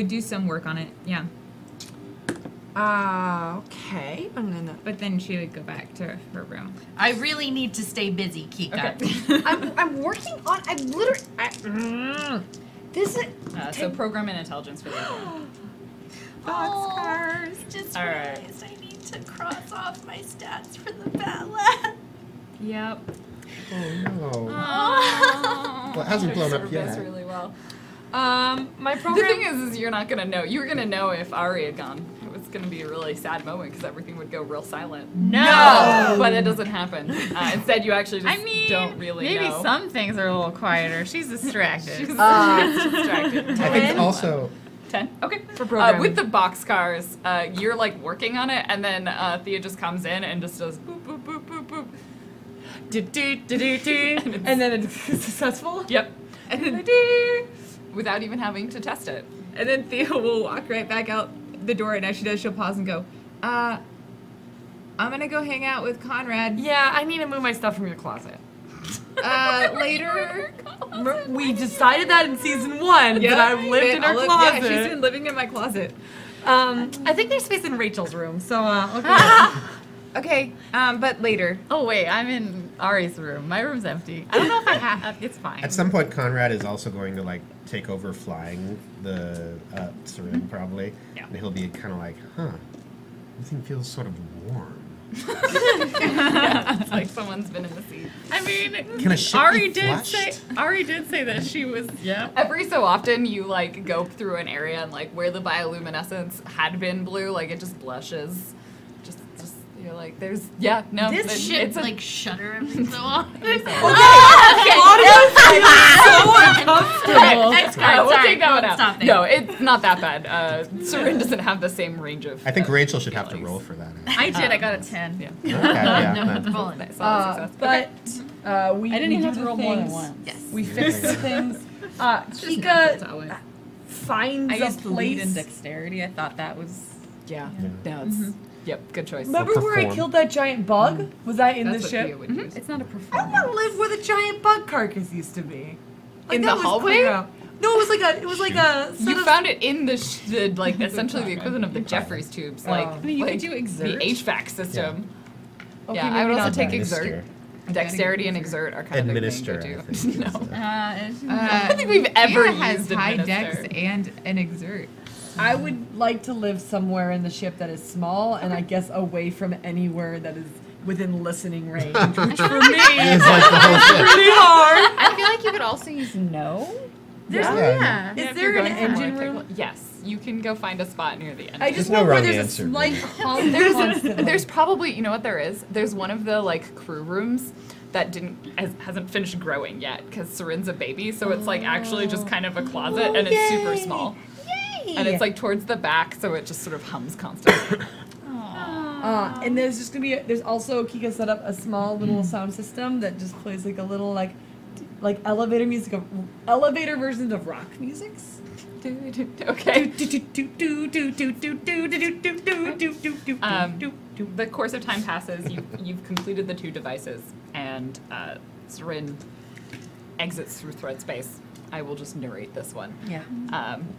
do some work on it. Yeah. Okay. I'm gonna. But then she would go back to her room. I really need to stay busy, Kika. I'm working on. I'm literally. This is. So program and intelligence for the other one. Boxcars. Just All right. realized I need to cross off my stats for the Bat Lab. Yep. Oh no. Oh. Well, it hasn't blown up Served us yet. really well. My The program. thing is you're not gonna know. You were gonna know if Ari had gone. It was gonna be a really sad moment because everything would go real silent. No! But it doesn't happen. Instead, you actually just I mean, don't really maybe know. some things are a little quieter. She's distracted. She's distracted. I think also 10. Okay. For programming. With the boxcars, you're like working on it, and then Thea just comes in and just does boop boop boop boop boop. And then it's successful. Yep. And then without even having to test it. And then Thea will walk right back out the door, and as she does, she'll pause and go, I'm gonna go hang out with Conrad. Yeah, I need to move my stuff from your closet. Later. We decided that in season 1 that I've lived in her closet. Yeah, she's been living in my closet. I think there's space in Rachel's room, so okay. Okay, but later. Oh wait, I'm in Ari's room. My room's empty. I don't know if I have. It's fine. at some point Conrad is also going to like take over flying the Sarin probably. Yeah. And he'll be kind of like, everything feels sort of warm. It's like someone's been in the seat. I mean, Can a ship Ari be did flushed? say that she was. Yeah. Every so often, you like go through an area and like where the bioluminescence had been blue, like it just blushes. Just you're like, there's no. This ship it's a, like shudder every so often. we'll take that one out. Stop there. No, it's not that bad. Sarin doesn't have the same range of. I think Rachel should have to feelings. roll for that. I did. I got a 10. Yeah. Okay, yeah. No, rolling. Nice, solid success. But we. I didn't we even do have to the roll more than things. one. Yes. We fix the things. Kika finds I a used to lead in place. dexterity. I thought that was. Yeah. No, it's yep. Good choice. Remember where I Perform. killed that giant bug? Was that in That's the what ship? Thea would use. It's not a I performance. want to live where the giant bug carcass used to be. Like, In that the was hallway? clear out. No, it was like a. set You of- found it in the like essentially the equivalent of the Jeffries tubes, like, I mean, you like could do exert. the HVAC system. Okay, Yeah, I maybe would also not take that. exert. Dexterity and exert are kind Administer, of the I thing think. to do. No. I I don't think we've ever Thea has used high administer. dex and an exert. I would like to live somewhere in the ship that is small and I guess away from anywhere that is within listening range, which for me It's like the whole ship. pretty hard. I feel like you could also use no. Yeah. Is there an engine room? Yes, you can go find a spot near the end. I just There's no want where wrong there's answer, a slight really. hum constantly. There's probably, you know what there is? There's one of the like crew rooms that hasn't finished growing yet because Sarin's a baby, so it's like actually just kind of a closet and it's super small. Yay! And it's like towards the back, so it just sort of hums constantly. And there's just gonna be there's also Kika set up a small little sound system that just plays like a little like elevator music of elevator versions of rock musics. Okay. The course of time passes. You've completed the 2 devices, and Sarin exits through thread space. I will just narrate this one. Yeah.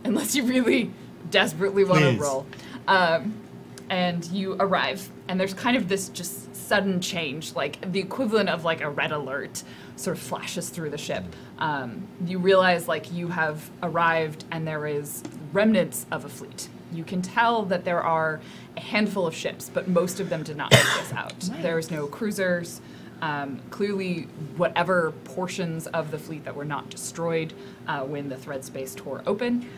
Unless you really desperately want to Please. roll. And you arrive, and there's kind of this just sudden change, like the equivalent of like a red alert sort of flashes through the ship. You realize like you have arrived and there is remnants of a fleet. You can tell that there are a handful of ships, but most of them did not make this out. There's no cruisers. Clearly, whatever portions of the fleet that were not destroyed when the thread space tore open.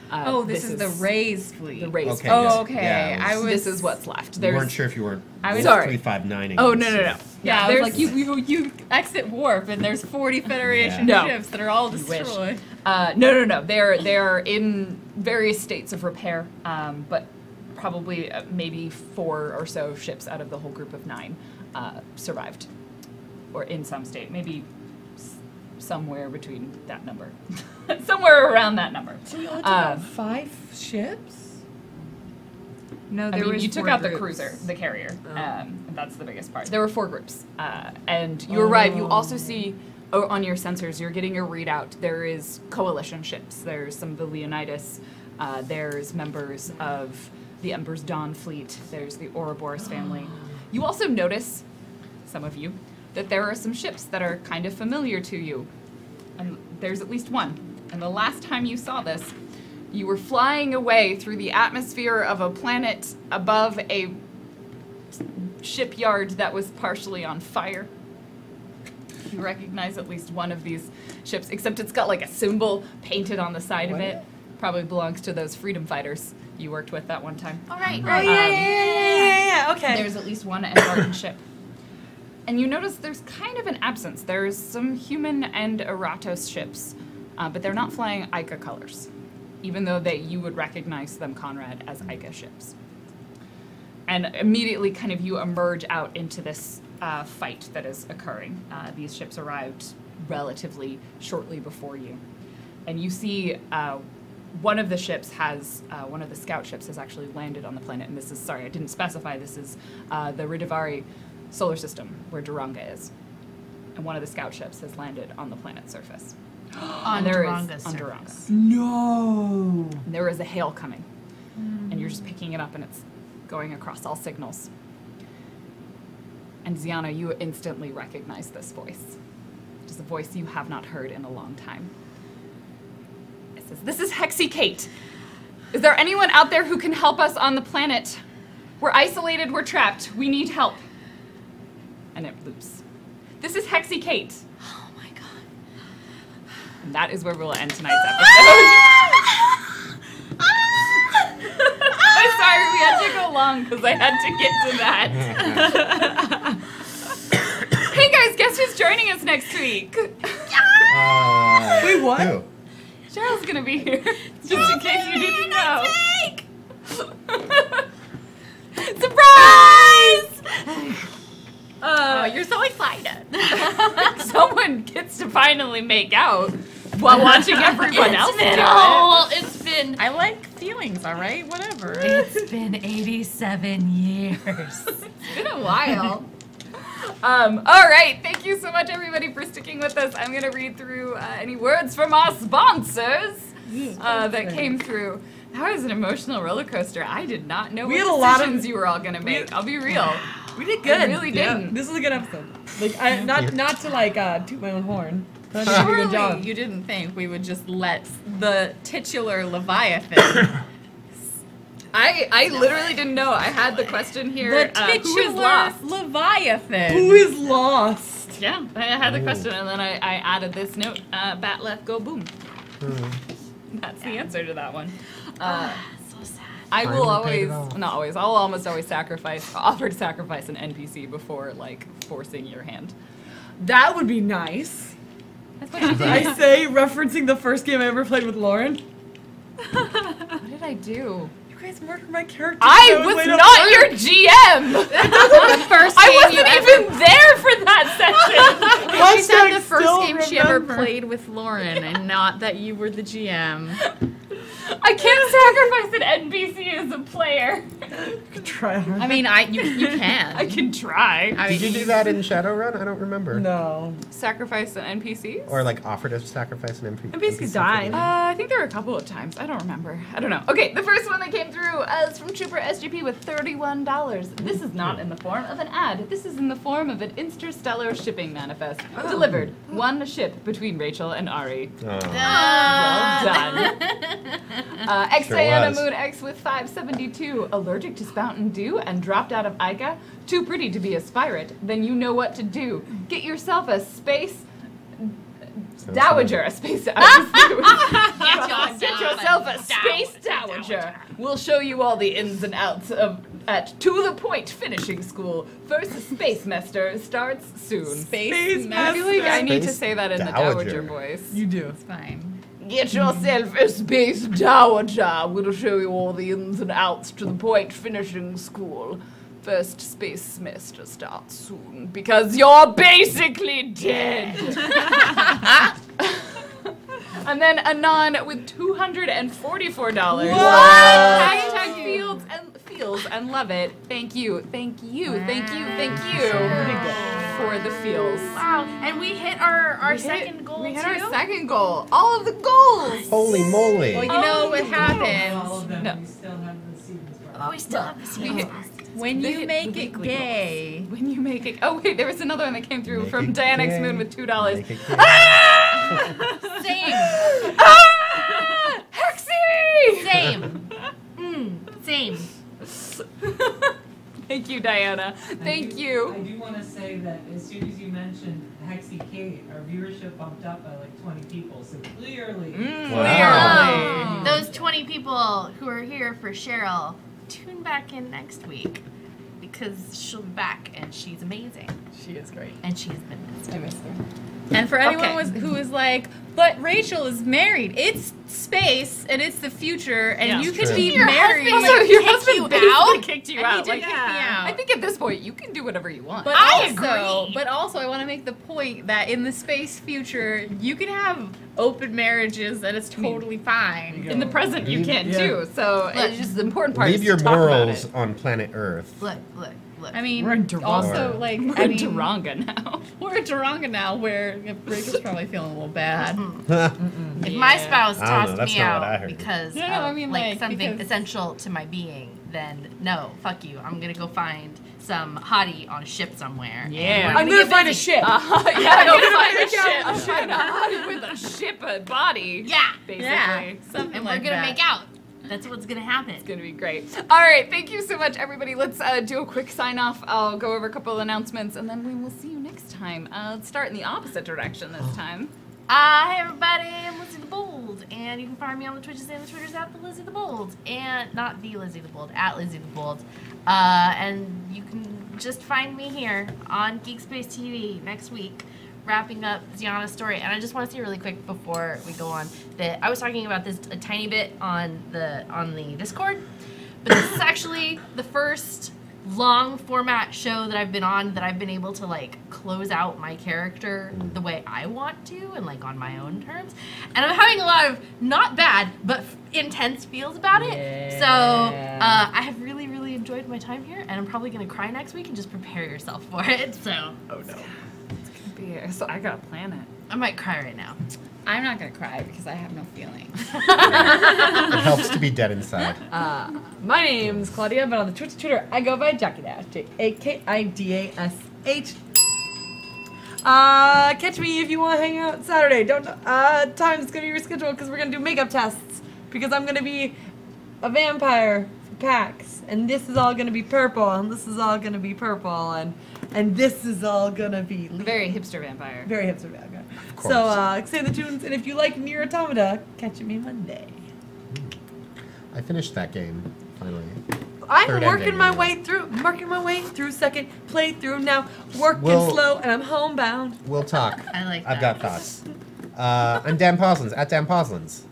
This is the raised fleet. The raised Okay, fleet. yes. Oh, okay. Yeah, I was. This is what's left. We There's weren't sure if you weren't Sorry. 359ing. Oh us, no. Yeah, I was there's like you exit warp and there's 40 Federation Yeah. No. ships that are all wish. destroyed. No. They're in various states of repair, but probably maybe 4 or so ships out of the whole group of 9 survived, or in some state, maybe somewhere between that number, somewhere around that number. So we only took out 5 ships? No, I there mean, was you took 4 out the groups. cruiser, the carrier, and that's the biggest part. There were 4 groups, and you arrive. You also see on your sensors, you're getting a readout. There is coalition ships. There's some of the Leonidas. There's members of the Ember's Dawn fleet. There's the Ouroboros family. You also notice, some of you, that there are some ships that are kind of familiar to you. And there's at least one. And the last time you saw this, you were flying away through the atmosphere of a planet above a shipyard that was partially on fire. You recognize at least one of these ships, except it's got like a symbol painted on the side of it. Probably belongs to those freedom fighters you worked with that one time. All right. Oh, yeah, okay. There's at least one Embarked ship. And you notice there's kind of an absence. There's some human and Eratos ships, but they're not flying Ica colors, even though you would recognize them, Conrad, as Ica ships. And immediately kind of you emerge out into this fight that is occurring. These ships arrived relatively shortly before you. And you see one of the ships has, one of the scout ships has actually landed on the planet. And this is, sorry, I didn't specify, this is the Ridavari solar system where Duranga is. And one of the scout ships has landed on the planet's surface. On Duranga's Duranga's on surface. Duranga. No. And there is a hail coming. And you're just picking it up and it's going across all signals. And Ziana, you instantly recognize this voice. It is a voice you have not heard in a long time. It says, "This is Hexy Kate. Is there anyone out there who can help us on the planet? We're isolated, we're trapped, we need help." And it loops. "This is Hexy Kate." Oh my god. And that is where we'll end tonight's episode. I'm sorry, we had to go long because I had to get to that. Hey guys, guess who's joining us next week? Wait, what? Who? Cheryl's gonna be here, just in case you didn't know. Surprise! Oh, you're so excited. Someone gets to finally make out while watching everyone else do it. It's been I like feelings, all right? Whatever. it's been 87 years. It's been a while. All right, thank you so much, everybody, for sticking with us. I'm going to read through any words from our sponsors that came through. That was an emotional roller coaster. I did not know We what had a lot of- decisions you were all going to make. I'll be real. We did good. I really didn't. This is a good episode. Like, not to like toot my own horn. But I did a good Surely job. you didn't think we would just let the titular Leviathan. I literally didn't know. I had the question here. The Who is titular lost? Leviathan. Who is lost? Yeah, I had the question, and then I added this note: "Bat left, go boom." That's the answer to that one. So sad. I will Finally paid always, it off. not always, I'll almost always offer to sacrifice an NPC before like forcing your hand. That would be nice. That's what you did. I say, referencing the first game I ever played with Lauren. What did I do? You guys murdered my character. I was laid up not first. your GM. The first I game wasn't you even there for that session. She said the Hashtag first still game she ever remember. played with Lauren, and not that you were the GM. I can't sacrifice an NPC as a player. Try hard. I mean, you can. I can try. I Did you mean, do that in Shadowrun? I don't remember. No. Sacrifice an NPC? Or like offer to sacrifice an NPC. NPCs died. I think there were a couple of times. I don't remember. I don't know. Okay, the first one that came through is from Trooper SGP with $31. This is not in the form of an ad. This is in the form of an interstellar shipping manifest. Delivered. One ship between Rachel and Ari. Oh. Well done. X Sure Diana was. Moon X with 572. Allergic to Mountain Dew and dropped out of Ica? Too pretty to be a Spirate? Then you know what to do. Get yourself a space dowager. A space dowager. Get yourself a space dowager. We'll show you all the ins and outs of at To The Point Finishing School. First space semester starts soon. Space I feel like I need to Space say that in the dowager. dowager voice. You do. it's fine. Get yourself a space dowager. We'll show you all the ins and outs to the point finishing school. First space semester starts soon because you're basically dead. And then Anon with $244. What? Hashtag feels and love it. Thank you for the feels. Wow, and we hit our second goal. We hit too? our second goal. All of the goals. Holy moly. Well, you know what All of happens them, No. we still have the seasons. Oh, we still have the seasons. when They you hit make the it weekly gay. When you make it. Oh wait, there was another one that came through Make from it Diane X gay. Moon with $2. Make it gay. Same. Hexy! Same. Same. Thank you, Diana. Thank I you. do want to say that as soon as you mentioned Hexy Kate, our viewership bumped up by like 20 people. So clearly, Wow. Those 20 people who are here for Cheryl, tune back in next week because she'll be back and she's amazing She is great. and she's been missed. I miss her. And for anyone Okay. who is like, but Rachel is married. It's space and it's the future, and Yeah, you it's could true. be Your married. husband Also, your kicked husband you basically out? kicked you And out. he did Like, kick me out. I think at this point you can do whatever you want. But I also, agree. I want to make the point that in the space future, you can have open marriages and it's totally fine. in the present, you can Yeah. too. So it's just the important part. Leave is your to talk about morals it. on planet Earth. Look, look, look. I mean, We're in Toronto. also, like, We're I in mean, Taronga now. we're in Taronga now where Rachel's probably feeling a little bad. If my spouse I don't know, tossed that's me not what I out heard. because No, of I mean, like, something because- essential to my being, then no, fuck you. I'm gonna go find some hottie on a ship somewhere. and Yeah. we're I'm gonna get find a busy. ship. Yeah, go find a ship. I'm find a hottie with a ship a body. Yeah, Basically. Yeah, something and like we're gonna that. make out. That's what's gonna happen. It's gonna be great. All right, thank you so much, everybody. Let's do a quick sign off. I'll go over a couple of announcements, and then we will see you next time. Let's start in the opposite direction this time. Hi everybody, I'm Lizzie the Bold, and you can find me on the Twitches and the Twitters at the Lizzie the Bold, and not the Lizzie the Bold, at Lizzie the Bold. And you can just find me here on GeekSpace TV next week, wrapping up Ziana's story. And I just want to say really quick before we go on that I was talking about this a tiny bit on the Discord, but this is actually the first long format show that I've been on that I've been able to like close out my character the way I want to and like on my own terms, and I'm having a lot of not bad but intense feels about it. So I have really enjoyed my time here, and I'm probably gonna cry next week, and just prepare yourself for it. So So I gotta plan it. I might cry right now. I'm not gonna cry because I have no feelings. It helps to be dead inside. My name's Claudia, but on the Twitter, I go by Jackie Dash, JAKIDASH. Catch me if you want to hang out Saturday. Don't time's gonna be rescheduled because we're gonna do makeup tests because I'm gonna be a vampire for PAX, and this is all gonna be purple, and this is all gonna be purple, and this is all gonna be Very hipster vampire. very hipster vampire. course. So say the tunes, and if you like Nier Automata, catch me Monday. I finished that game, finally. I'm Third working ending, my anyway. way through second playthrough now. Working Well- slow, and I'm homebound. We'll talk. I like I've that. got thoughts. I'm Dan Poslins, at Dan Poslins.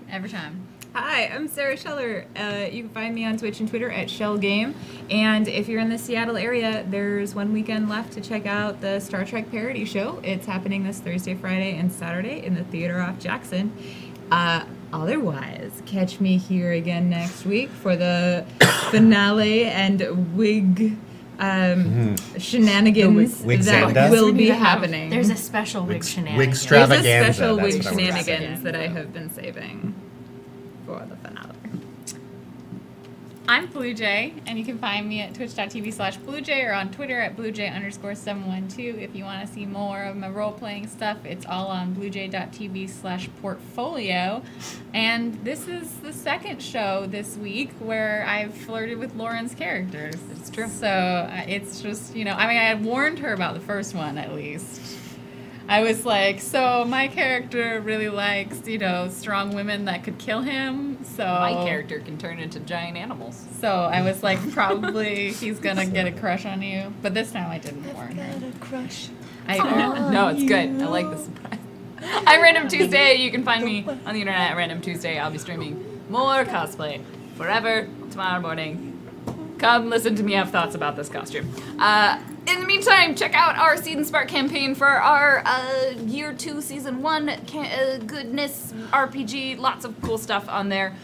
Every time. Hi, I'm Sarah Scheller. You can find me on Twitch and Twitter at ShellGame. And if you're in the Seattle area, there's one weekend left to check out the Star Trek parody show. It's happening this Thursday, Friday, and Saturday in the theater off Jackson. Otherwise, catch me here again next week for the finale and wig shenanigans Wig that Xanda? will be happening. There's a special wig Wig shenanigans. There's a extravaganza. special that's wig what I was gonna say. shenanigans that I have been saving for the finale. I'm Blue Jay, and you can find me at twitch.tv/BlueJay or on Twitter at BlueJay_712. If you want to see more of my role-playing stuff, it's all on bluejay.tv/portfolio. And this is the second show this week where I've flirted with Lauren's characters. It's true. So it's just, you know, I mean, I had warned her about the first one at least. I was like, so my character really likes, you know, strong women that could kill him. So My character can turn into giant animals. So I was like, probably he's gonna get a crush on you. But this time I didn't warn her. Got a crush. I No, it's good. I like the surprise. I'm Random Tuesday. You can find me on the internet at Random Tuesday. I'll be streaming more cosplay forever tomorrow morning. Come listen to me have thoughts about this costume. In the meantime, check out our Seed and Spark campaign for our Year 2 Season 1 goodness RPG. Lots of cool stuff on there,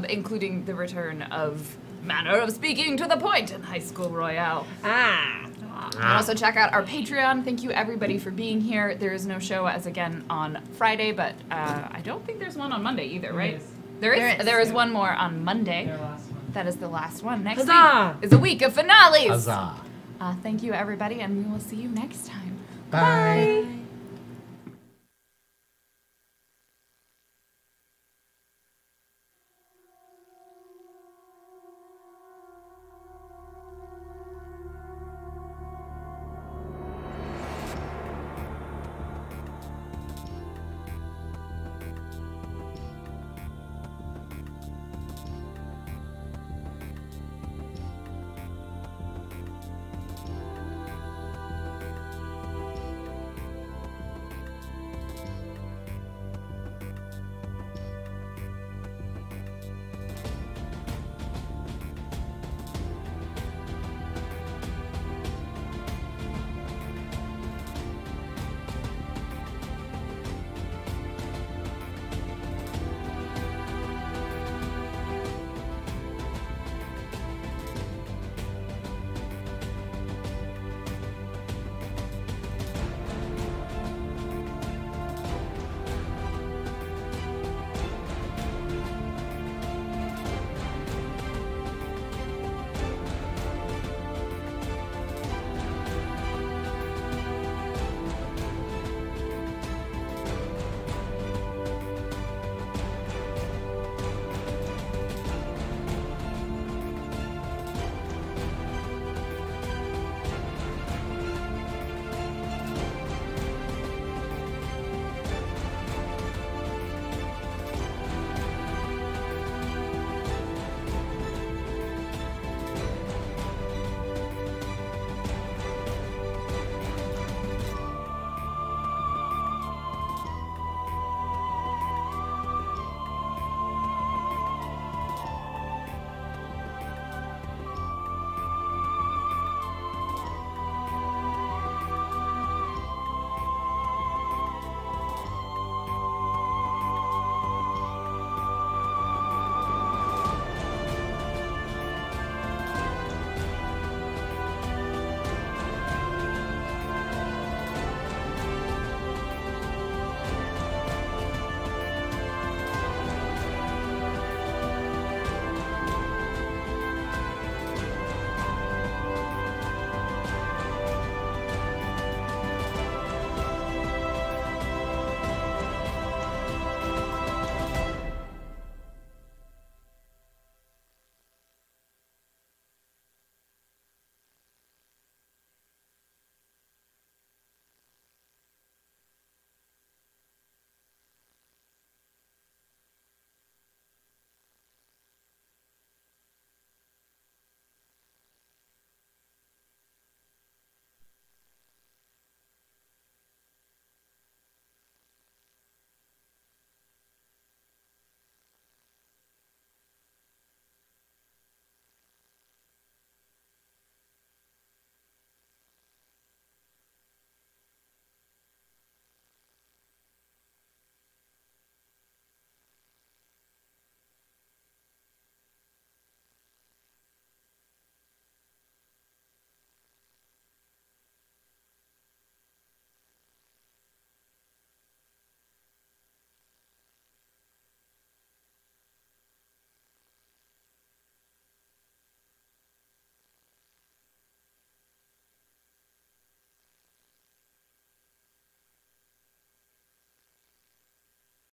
including the return of Manner of Speaking to the Point in High School Royale. And also check out our Patreon. Thank you everybody for being here. There is no show as again on Friday, but I don't think there's one on Monday either, right? There is one more on Monday. That is the last one. Next week is a week of finales. Huzzah. Thank you everybody, and we will see you next time. Bye.